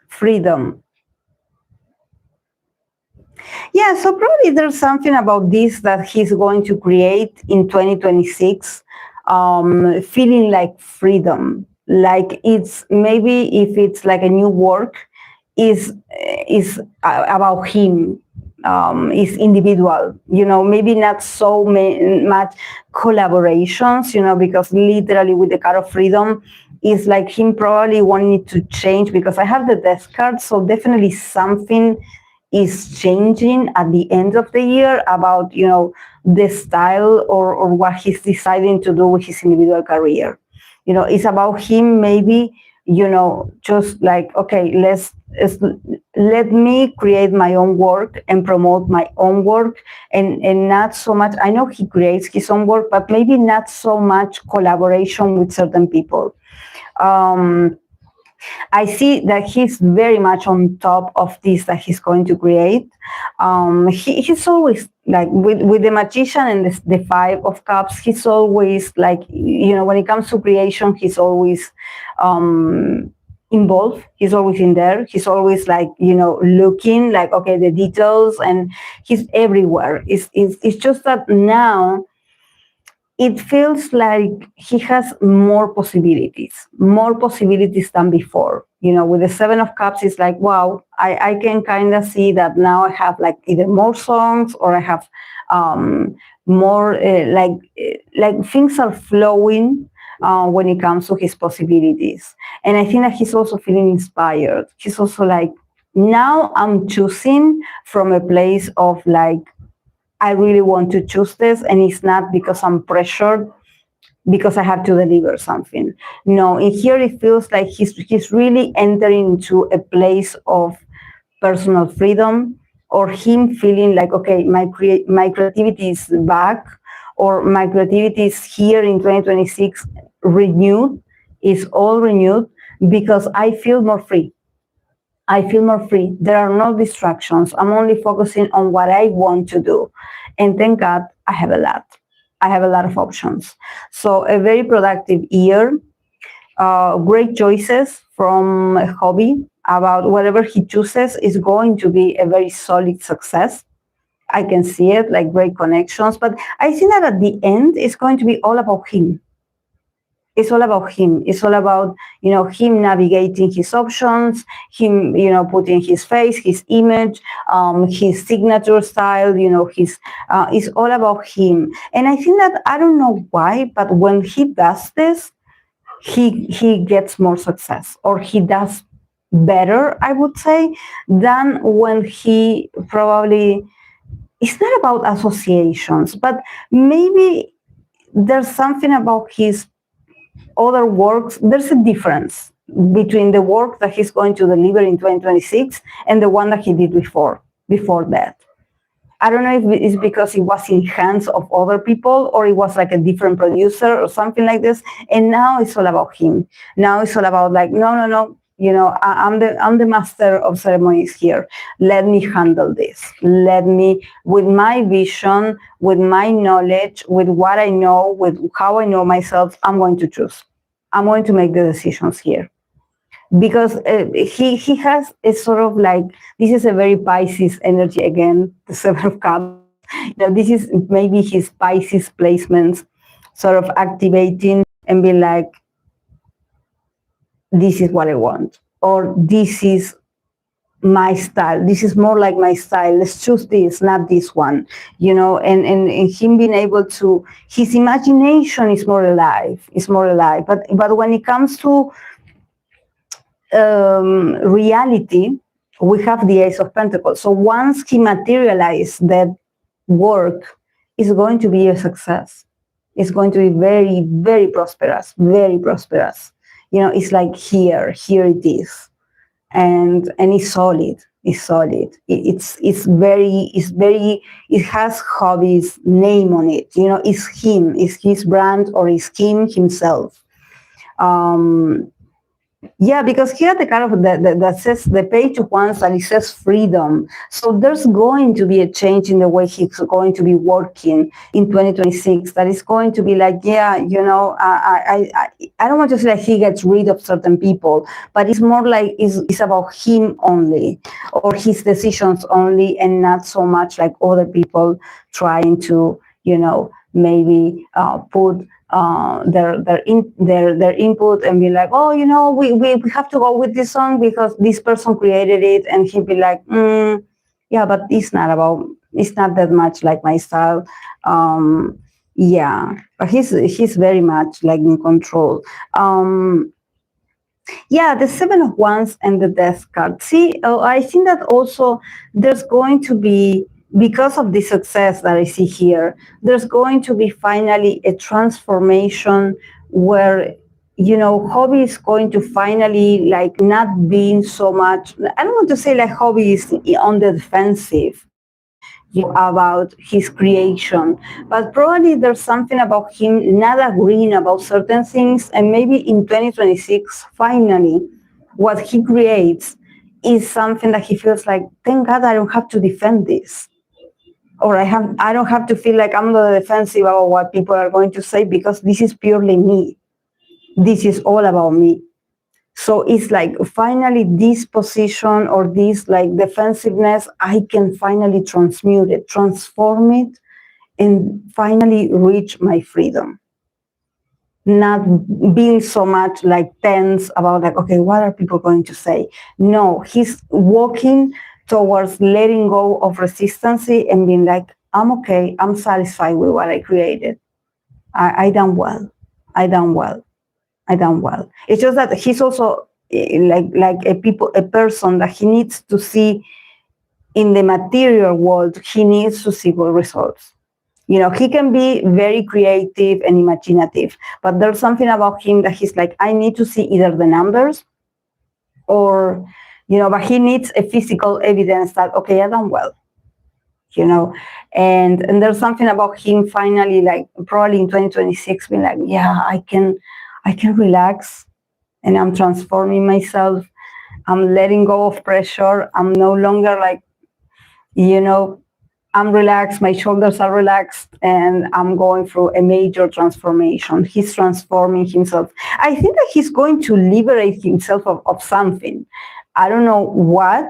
Speaker 1: Freedom. Yeah, so probably there's something about this that he's going to create in 2026, feeling like freedom. Like it's maybe if it's like a new work, is about him. Is individual, maybe not so much collaborations, because literally with the card of freedom, is like him probably wanting to change, because I have the Death card, so definitely something is changing at the end of the year about, the style or what he's deciding to do with his individual career. It's about him maybe, just like, okay, let me create my own work and promote my own work, and not so much, I know he creates his own work, but maybe not so much collaboration with certain people. I see that he's very much on top of this that he's going to create. He's always like with the Magician and the 5 of Cups, he's always like, when it comes to creation, he's always involved. He's always in there. He's always like, looking like, okay, the details, and he's everywhere. It's just that now it feels like he has more possibilities than before. With the 7 of Cups, it's like, wow, I can kind of see that now I have like either more songs, or I have more like things are flowing when it comes to his possibilities. And I think that he's also feeling inspired. He's also like, now I'm choosing from a place of like, I really want to choose this, and it's not because I'm pressured because I have to deliver something. No, in here it feels like he's really entering into a place of personal freedom, or him feeling like, okay, my creativity is back, or my creativity is here in 2026 renewed, is all renewed, because I feel more free. There are no distractions. I'm only focusing on what I want to do. And thank God I have a lot. I have a lot of options. So a very productive year. Great choices from Hobi about whatever he chooses is going to be a very solid success. I can see it, like great connections. But I think that at the end, it's going to be all about him. It's all about him. It's all about, him navigating his options, him, putting his face, his image, his signature style, it's all about him. And I think that, I don't know why, but when he does this, he gets more success, or he does better, I would say, than when he probably, it's not about associations, but maybe there's something about his other works. There's a difference between the work that he's going to deliver in 2026 and the one that he did before that. I don't know if it's because it was in hands of other people, or it was like a different producer or something like this. And now it's all about him. Now it's all about like, no. I'm the master of ceremonies here. Let me handle this. Let me, with my vision, with my knowledge, with what I know, with how I know myself, I'm going to choose. I'm going to make the decisions here. Because he has a sort of like, this is a very Pisces energy again, the 7 of Cups. This is maybe his Pisces placements sort of activating and being like, this is what I want, or this is my style. This is more like my style. Let's choose this, not this one, and him being able to, his imagination is more alive. But when it comes to reality, we have the Ace of Pentacles. So once he materializes that work, it's going to be a success. It's going to be very, very prosperous, very prosperous. It's like here it is, and it's solid. is solid. It has Hobi's name on it. You know, it's him, it's his brand, or it's him himself. Yeah, because here the kind of that says the page once and it says freedom. So there's going to be a change in the way he's going to be working in 2026. That is going to be like, yeah, you know, I don't want to say that he gets rid of certain people, but it's more like it's about him only or his decisions only, and not so much like other people trying to, you know, maybe put their input and be like, oh, you know, we have to go with this song because this person created it, and he'd be like, yeah, but it's not that much like my style. Yeah, but he's very much like in control. Yeah, the Seven of Wands and the Death card. See, I think that also there's going to be, because of the success that I see here, there's going to be finally a transformation where, you know, Hobi is going to finally like not being so much, I don't want to say like Hobi is on the defensive about his creation, but probably there's something about him not agreeing about certain things, and maybe in 2026 finally what he creates is something that he feels like, thank God I don't have to defend this, or I don't have to feel like I'm on the defensive about what people are going to say, because this is purely me, this is all about me. So it's like finally this position or this like defensiveness, I can finally transmute it, transform it, and finally reach my freedom. Not being so much like tense about like, okay, what are people going to say? No, he's walking towards letting go of resistance and being like, I'm okay, I'm satisfied with what I created. I done well. I done well. I done well. It's just that he's also like a person that he needs to see in the material world. He needs to see good results. You know, he can be very creative and imaginative, but there's something about him that he's like, I need to see either the numbers or, you know, but he needs a physical evidence that, okay, I done well. You know, and there's something about him finally, like probably in 2026, being like, yeah, I can relax, and I'm transforming myself. I'm letting go of pressure. I'm no longer like, you know, I'm relaxed, my shoulders are relaxed, and I'm going through a major transformation. He's transforming himself. I think that he's going to liberate himself of something. I don't know what,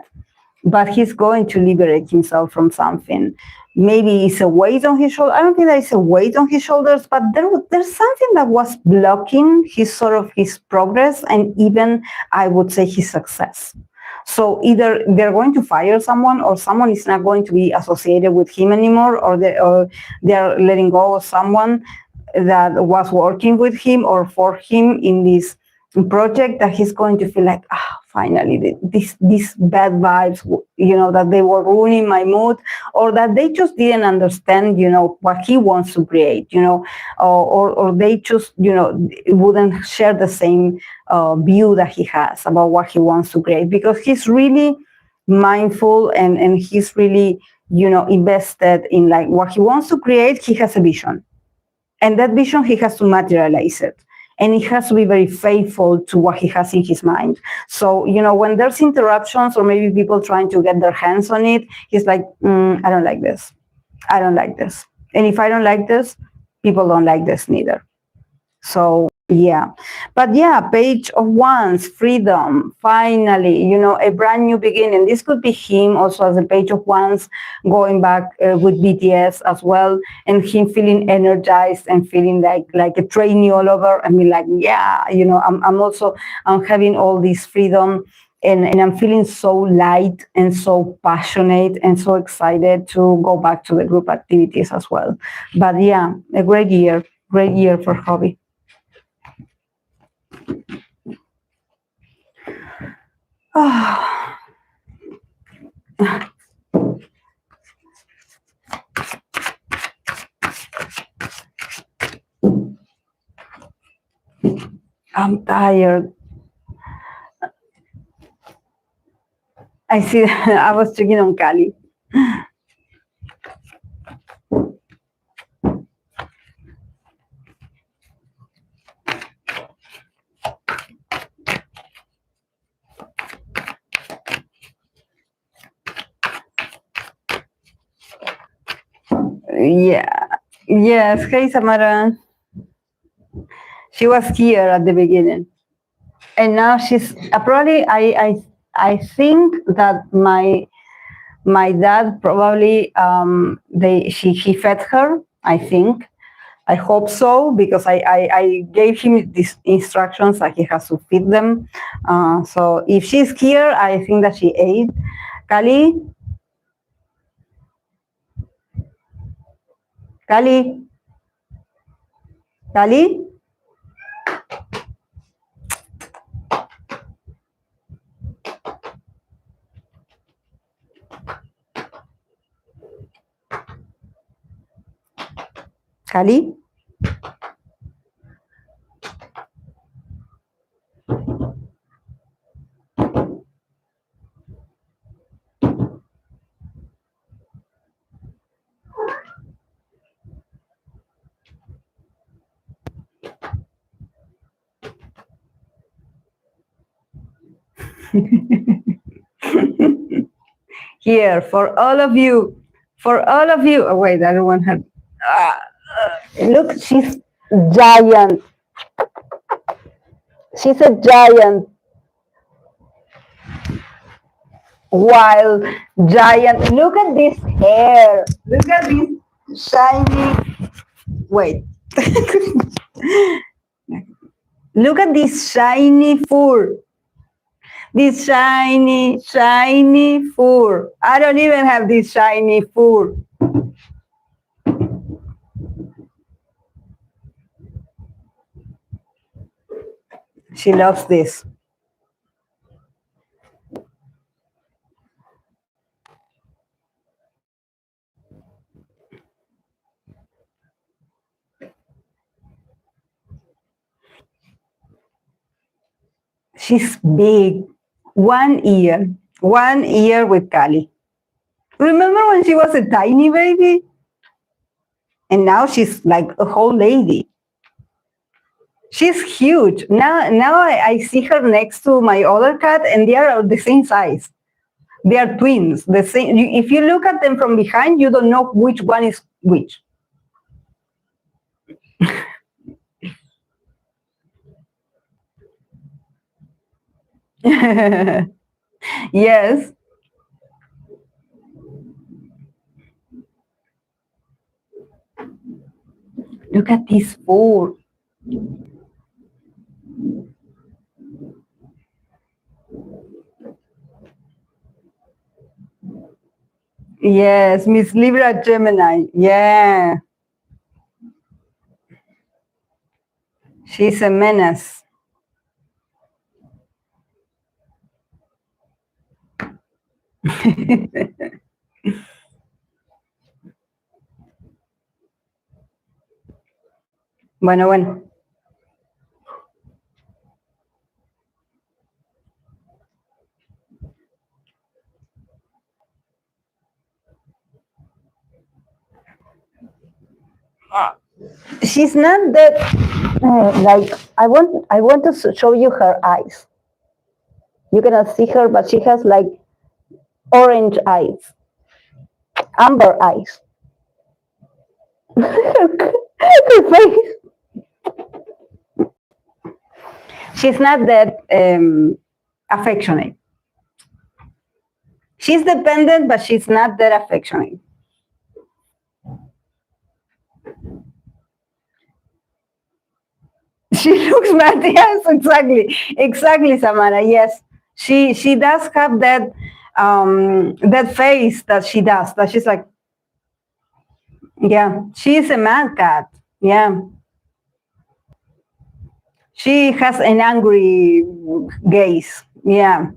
Speaker 1: but he's going to liberate himself from something. Maybe it's a weight on his shoulder. I don't think that it's a weight on his shoulders, but there's something that was blocking his progress, and even I would say his success. So either they're going to fire someone, or someone is not going to be associated with him anymore, or they're letting go of someone that was working with him or for him in this project, that he's going to feel like, finally, these bad vibes, you know, that they were ruining my mood, or that they just didn't understand, you know, what he wants to create, you know, or they just, you know, wouldn't share the same view that he has about what he wants to create, because he's really mindful and he's really, you know, invested in like what he wants to create. He has a vision, and that vision he has to materialize it. And he has to be very faithful to what he has in his mind. So, you know, when there's interruptions or maybe people trying to get their hands on it, he's like, I don't like this. I don't like this. And if I don't like this, people don't like this neither. So, yeah. But yeah, Page of Wands, freedom, finally, you know, a brand new beginning. This could be him also as a Page of Wands, going back with BTS as well, and him feeling energized and feeling like a trainee all over. I mean, like, yeah, you know, I'm having all this freedom, and I'm feeling so light and so passionate and so excited to go back to the group activities as well. But yeah, a great year for Hobi. I'm tired. I see. I was checking on Cali. Yeah. Yes. Hey, Samara. She was here at the beginning, and now she's probably. I think that my dad probably he fed her. I think. I hope so because I gave him these instructions that he has to feed them. So if she's here, I think that she ate. Kali, Kali, Kali. Kali? Here, for all of you. For all of you. Oh, wait, I don't want her. Look, she's giant. She's a giant. Wild giant. Look at this hair. Look at this shiny. Wait. Look at this shiny fur. This shiny, shiny fur. I don't even have this shiny fur. She loves this. She's big. 1 year. 1 year with Kali. Remember when she was a tiny baby? And now she's like a whole lady. She's huge. Now I see her next to my other cat and they are the same size. They are twins. The same. If you look at them from behind, you don't know which one is which. Yes. Look at this fur. Yes, Miss Libra Gemini. Yeah. She's a menace. Bueno. She's not that like I want to show you her eyes. You cannot see her, but she has like orange eyes, amber eyes. Her face. She's not that affectionate. She's dependent, but she's not that affectionate. She looks mad. Yes, exactly, Samara. Yes, she does have that that face that she does. That she's like, yeah, she's a mad cat. Yeah, she has an angry gaze. Yeah,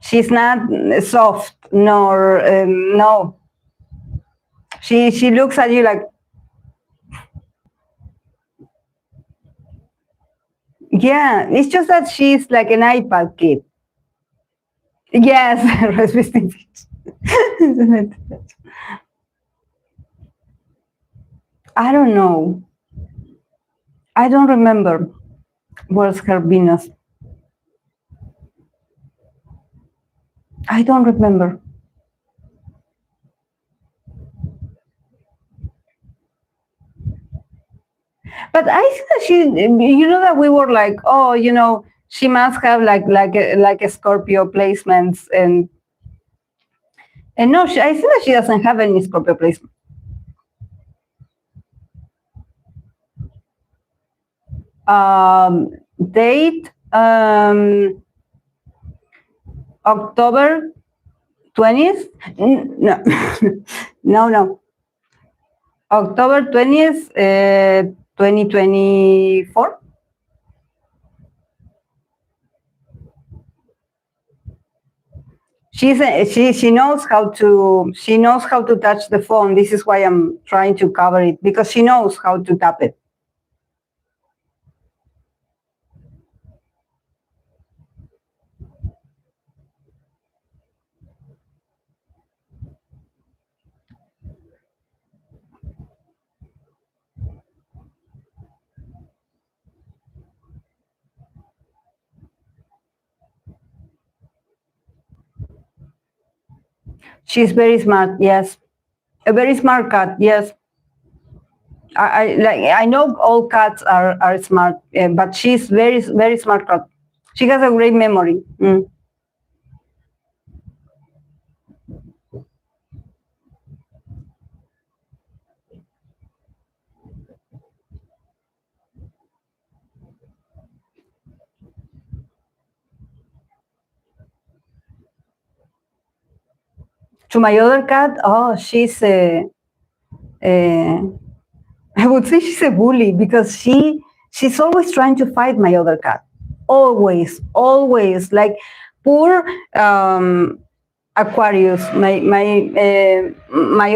Speaker 1: she's not soft nor no. She looks at you like, yeah. It's just that she's like an iPad kid. Yes, resisting pitch. I don't know. I don't remember where's her Venus. I don't remember. But I think that she, that we were like, oh, she must have like a Scorpio placements, and no, I think that she doesn't have any Scorpio placement. Date October 20th. No, no. October 20th, 2024. She knows how to touch the phone. This is why I'm trying to cover it, because she knows how to tap it. She's very smart. Yes, a very smart cat. Yes, I know all cats are smart, but she's very smart cat. She has a great memory. To my other cat, oh, uh, I would say she's a bully, because she's always trying to fight my other cat. Always. Like poor Aquarius. My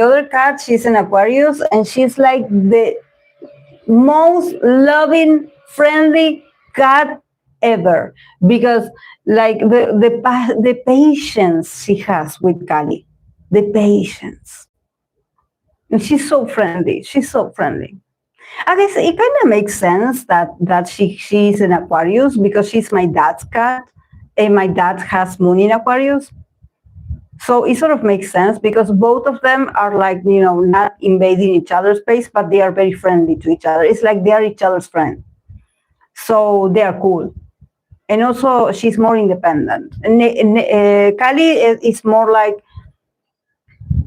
Speaker 1: other cat, she's an Aquarius, and she's like the most loving, friendly cat ever, because like the patience she has with Kali, the patience, and she's so friendly. She's so friendly. I guess it kind of makes sense that she's an Aquarius, because she's my dad's cat, and my dad has Moon in Aquarius. So it sort of makes sense, because both of them are like, not invading each other's space, but they are very friendly to each other. It's like they are each other's friend. So they are cool. And also, she's more independent. Kali is more like,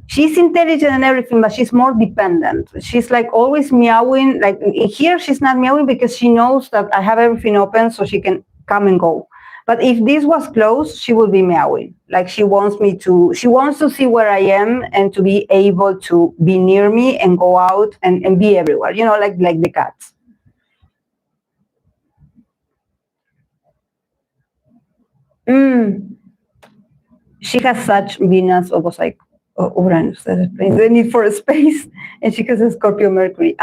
Speaker 1: she's intelligent and everything, but she's more dependent. She's like always meowing. Like here, she's not meowing because she knows that I have everything open, so she can come and go. But if this was closed, she would be meowing. Like she wants to see where I am and to be able to be near me and go out and be everywhere, like the cats. Mm. She has such Venus, almost like Uranus, that explains the need for space. And she has a Scorpio Mercury.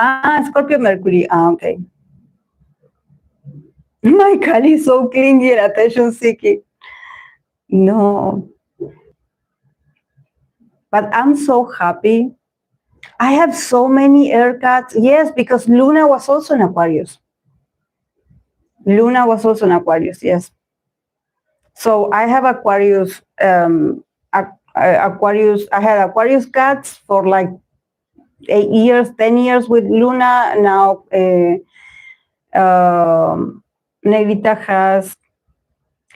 Speaker 1: Scorpio Mercury. Okay. My Kali is so clingy and attention seeking. No. But I'm so happy. I have so many air cats. Yes, because Luna was also an Aquarius. Luna was also an Aquarius, yes. So I have Aquarius, Aquarius, I had Aquarius cats for like 8 years, 10 years with Luna. Now Negrita has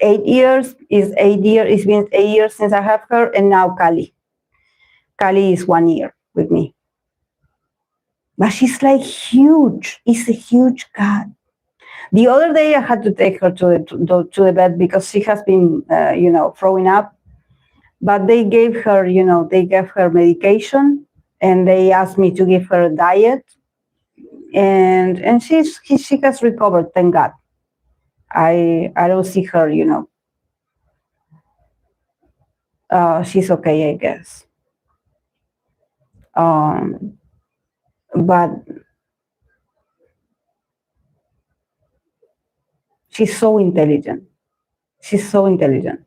Speaker 1: 8 years. It's been 8 years since I have her, and now Kali. Kali is 1 year with me. But she's like huge. It's a huge cat. The other day I had to take her to the vet because she has been, throwing up. But they gave her, medication, and they asked me to give her a diet, and she has recovered, thank God. I don't see her, she's okay, I guess. But she's so intelligent. She's so intelligent.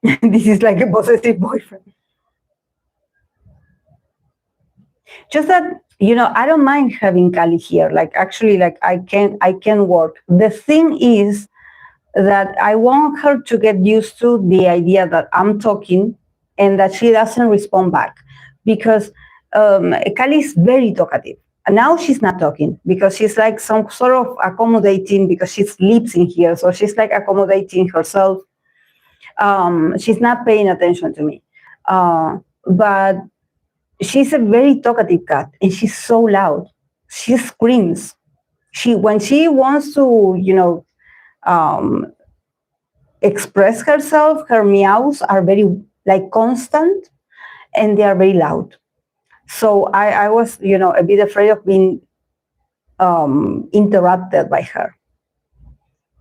Speaker 1: This is like a possessive boyfriend. Just that, I don't mind having Kali here. Like, actually, like I can work. The thing is that I want her to get used to the idea that I'm talking and that she doesn't respond back, because Kali is very talkative. And now she's not talking because she's like some sort of accommodating, because she sleeps in here. So she's like accommodating herself. She's not paying attention to me. But she's a very talkative cat, and she's so loud. She screams. When she wants to, express herself, her meows are very like constant, and they are very loud. So I was, a bit afraid of being interrupted by her.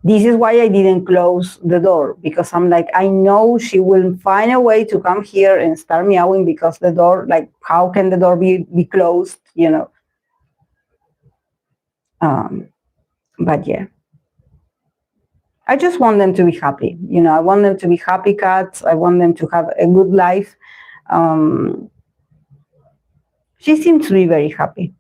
Speaker 1: This is why I didn't close the door, because I'm like, I know she will find a way to come here and start meowing, because the door, like, how can the door be closed, But yeah. I just want them to be happy. I want them to be happy cats. I want them to have a good life. She seems to be very happy.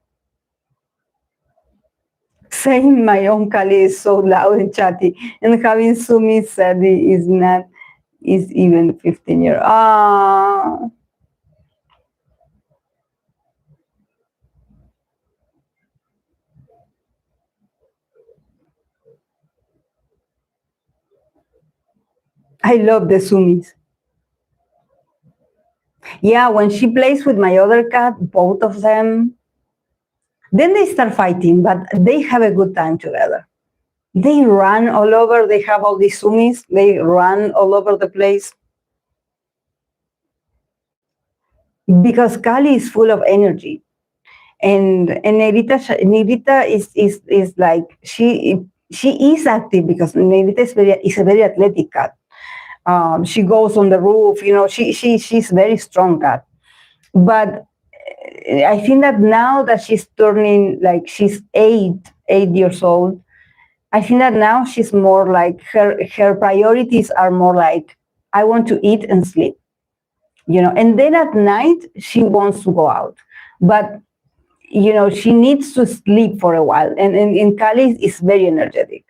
Speaker 1: Saying my own Kali is so loud and chatty, and having Sumi Sadi is even 15 years. Ah. I love the Sumis. Yeah, when she plays with my other cat, both of them, then they start fighting, but they have a good time together. They run all over. They have all these Sumis. They run all over the place. Because Kali is full of energy. And Negrita is like, she is active, because Negrita is a very athletic cat. She goes on the roof, she's very strong cat. But I think that now that she's turning, like, she's 8 years old, I think that now she's more like, her priorities are more like, I want to eat and sleep, and then at night she wants to go out. But she needs to sleep for a while. And Kali is very energetic.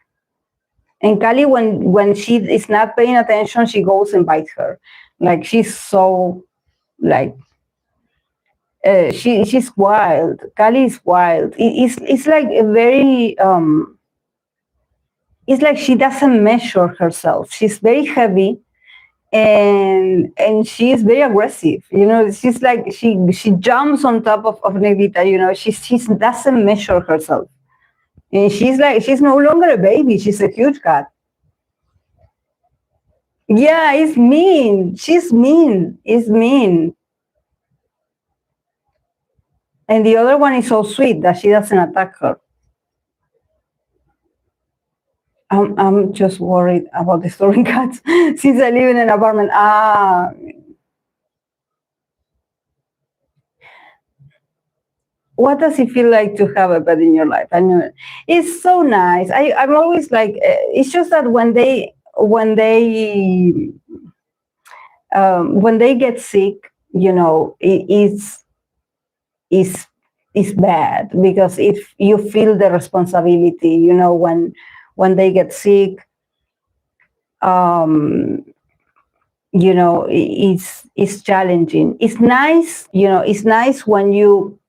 Speaker 1: And Kali, when she is not paying attention, she goes and bites her. Like, she's so, like, she's wild. Kali is wild. It's like a very, it's like she doesn't measure herself. She's very heavy, and she is very aggressive. She's like, she jumps on top of Negrita. She doesn't measure herself, and she's like, she's no longer a baby. She's a huge cat. Yeah, it's mean. She's mean. It's mean. And the other one is so sweet that she doesn't attack her. I'm just worried about the storing cats since I live in an apartment. What does it feel like to have a pet in your life? I know it's so nice. I'm always like, it's just that when they get sick, it's bad, because if you feel the responsibility, when they get sick, it's challenging. It's nice, it's nice when you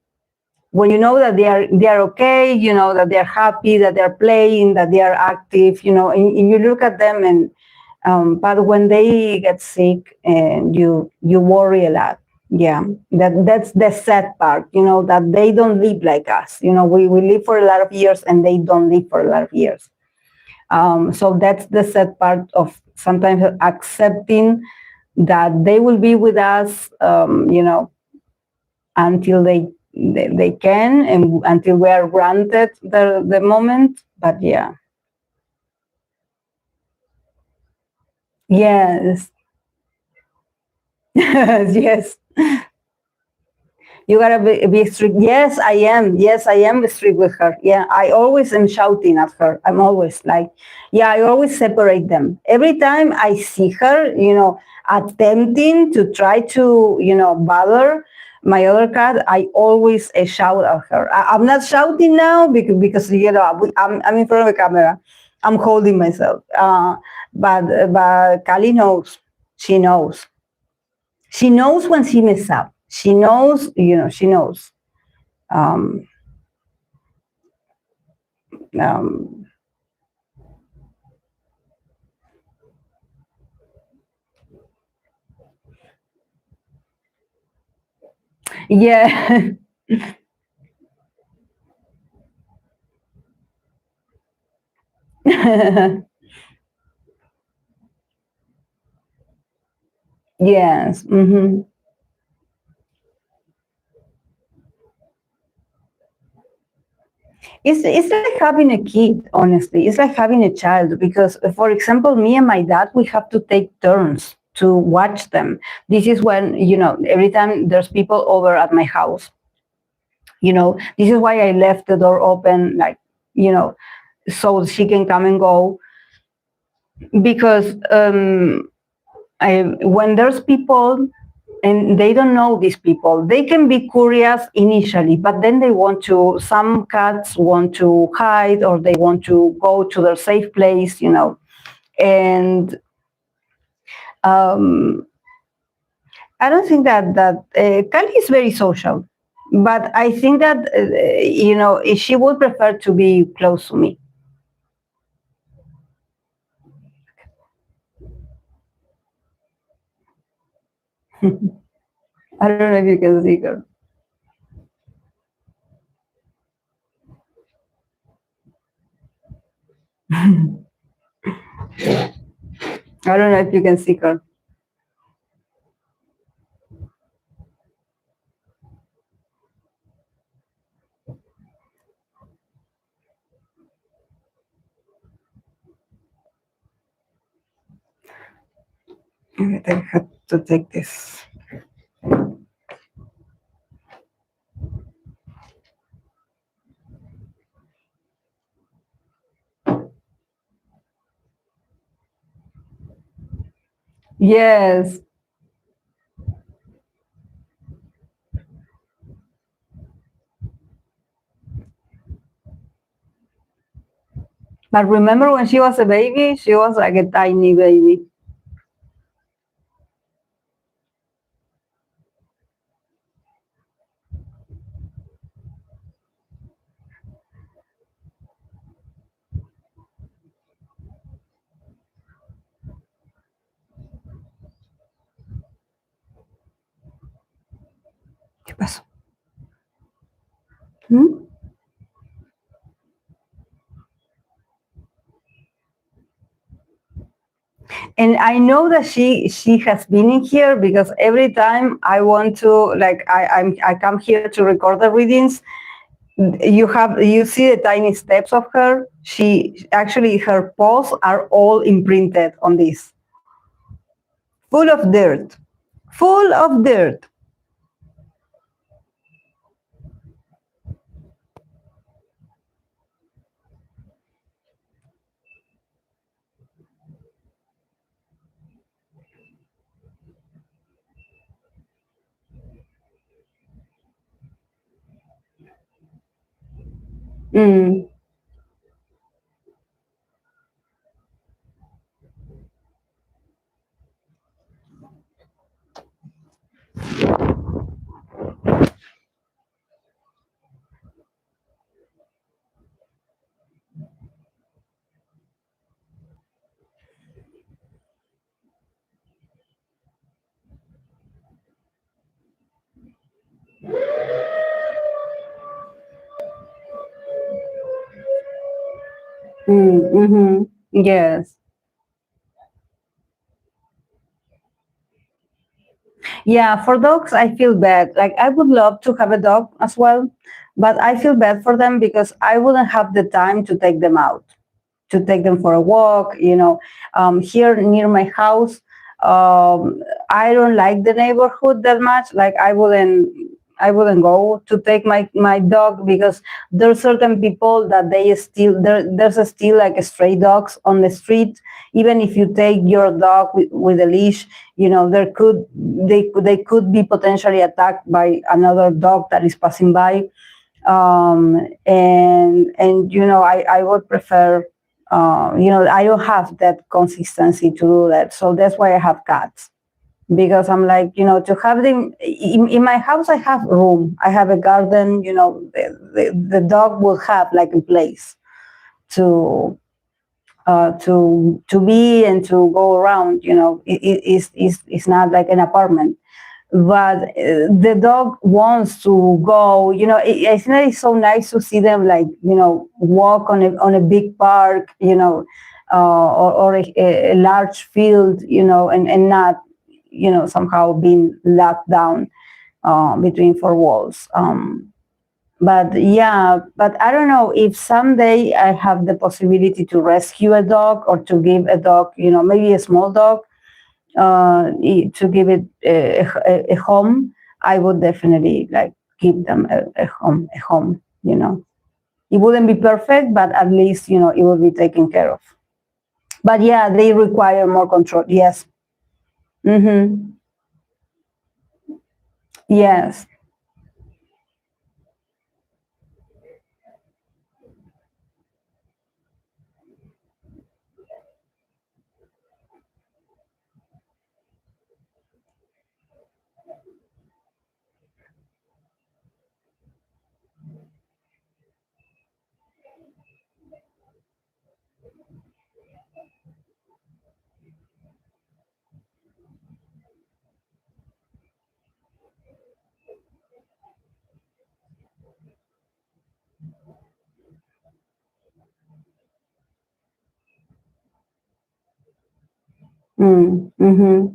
Speaker 1: know that they are okay, that they're happy, that they're playing, that they are active, and you look at them, and but when they get sick, and you worry a lot. Yeah, that's the sad part, that they don't live like us. We live for a lot of years, and they don't live for a lot of years. So that's the sad part of sometimes accepting that they will be with us, until they can, and until we are granted the moment. But yeah. Yes. Yes. You gotta be strict. Yes, I am. Yes, I am strict with her. Yeah, I always am shouting at her. I'm always like, yeah, I always separate them. Every time I see her, attempting to try to, bother my other cat, I always shout at her. I'm not shouting now because I'm in front of the camera. I'm holding myself. But Kali knows. She knows. She knows when she messes up. She knows, she knows. Um, um, yeah. Yes. It's like having a kid, honestly. It's like having a child because, for example, me and my dad, we have to take turns to watch them. This is when, every time there's people over at my house, this is why I left the door open, like, so she can come and go. Because when there's people and they don't know these people, they can be curious initially, but then some cats want to hide or they want to go to their safe place, and um, I don't think that Kali is very social, but I think that, she would prefer to be close to me. I don't know if you can see her. I don't know if you can see her. I have to take this. Yes. But remember when she was a baby? She was like a tiny baby. ¿Qué pasó? Hmm? And I know that she has been in here because every time I want to, like, I come here to record the readings. You see the tiny steps of her. She actually, her paws are all imprinted on this, full of dirt, full of dirt. Mm. Mm-hmm. Yes. Yeah, for dogs, I feel bad. Like, I would love to have a dog as well, but I feel bad for them because I wouldn't have the time to take them out, to take them for a walk. Here near my house, I don't like the neighborhood that much. Like, I wouldn't. go to take my dog, because there's certain people that there's still like stray dogs on the street. Even if you take your dog with a leash, they could be potentially attacked by another dog that is passing by. And I would prefer, I don't have that consistency to do that. So that's why I have cats, because I'm like, to have them in my house. I have room, I have a garden, the dog will have like a place to be and to go around. It's not like an apartment, but the dog wants to go. I think that it's so nice to see them, like, walk on a big park, or a large field, and not, somehow being locked down between four walls. But I don't know if someday I have the possibility to rescue a dog, or to give a dog, maybe a small dog, to give it a home. I would definitely like give them a home. It wouldn't be perfect, but at least, it will be taken care of. But yeah, they require more control. Yes. Mm-hmm. Yes. Mm-hmm.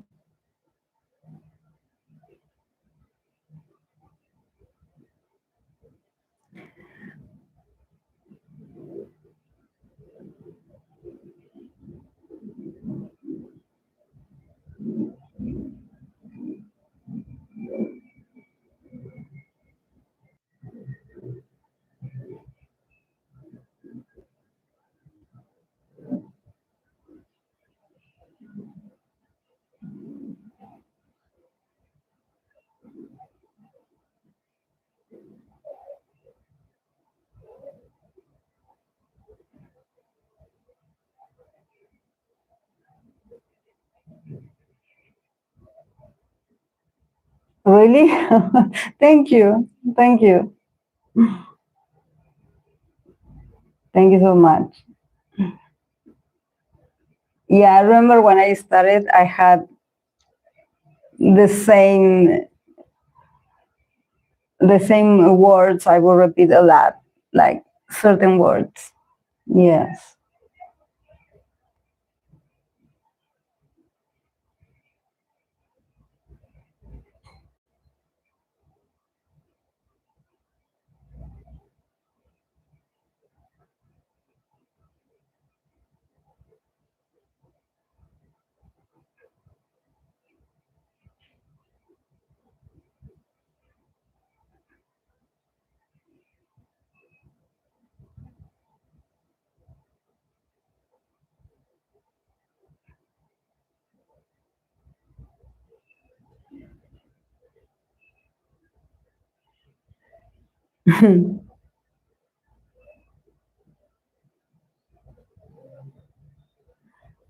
Speaker 1: Really? Thank you. Thank you. Thank you so much. Yeah, I remember when I started, I had the same words. I will repeat a lot, like certain words. Yes.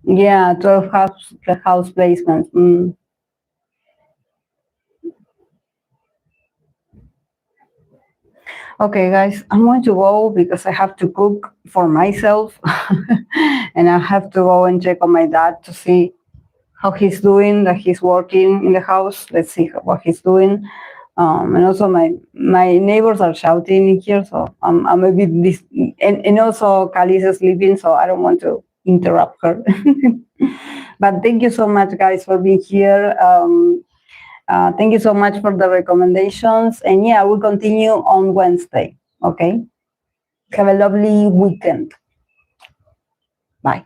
Speaker 1: Yeah, 12 house placements. Okay, guys, I'm going to go because I have to cook for myself. And I have to go and check on my dad to see how he's doing, that he's working in the house. Let's see what he's doing. And also my neighbors are shouting in here, so I'm a bit and also Kali is sleeping, so I don't want to interrupt her. But thank you so much, guys, for being here. Thank you so much for the recommendations. And yeah, we'll continue on Wednesday. Okay. Have a lovely weekend. Bye.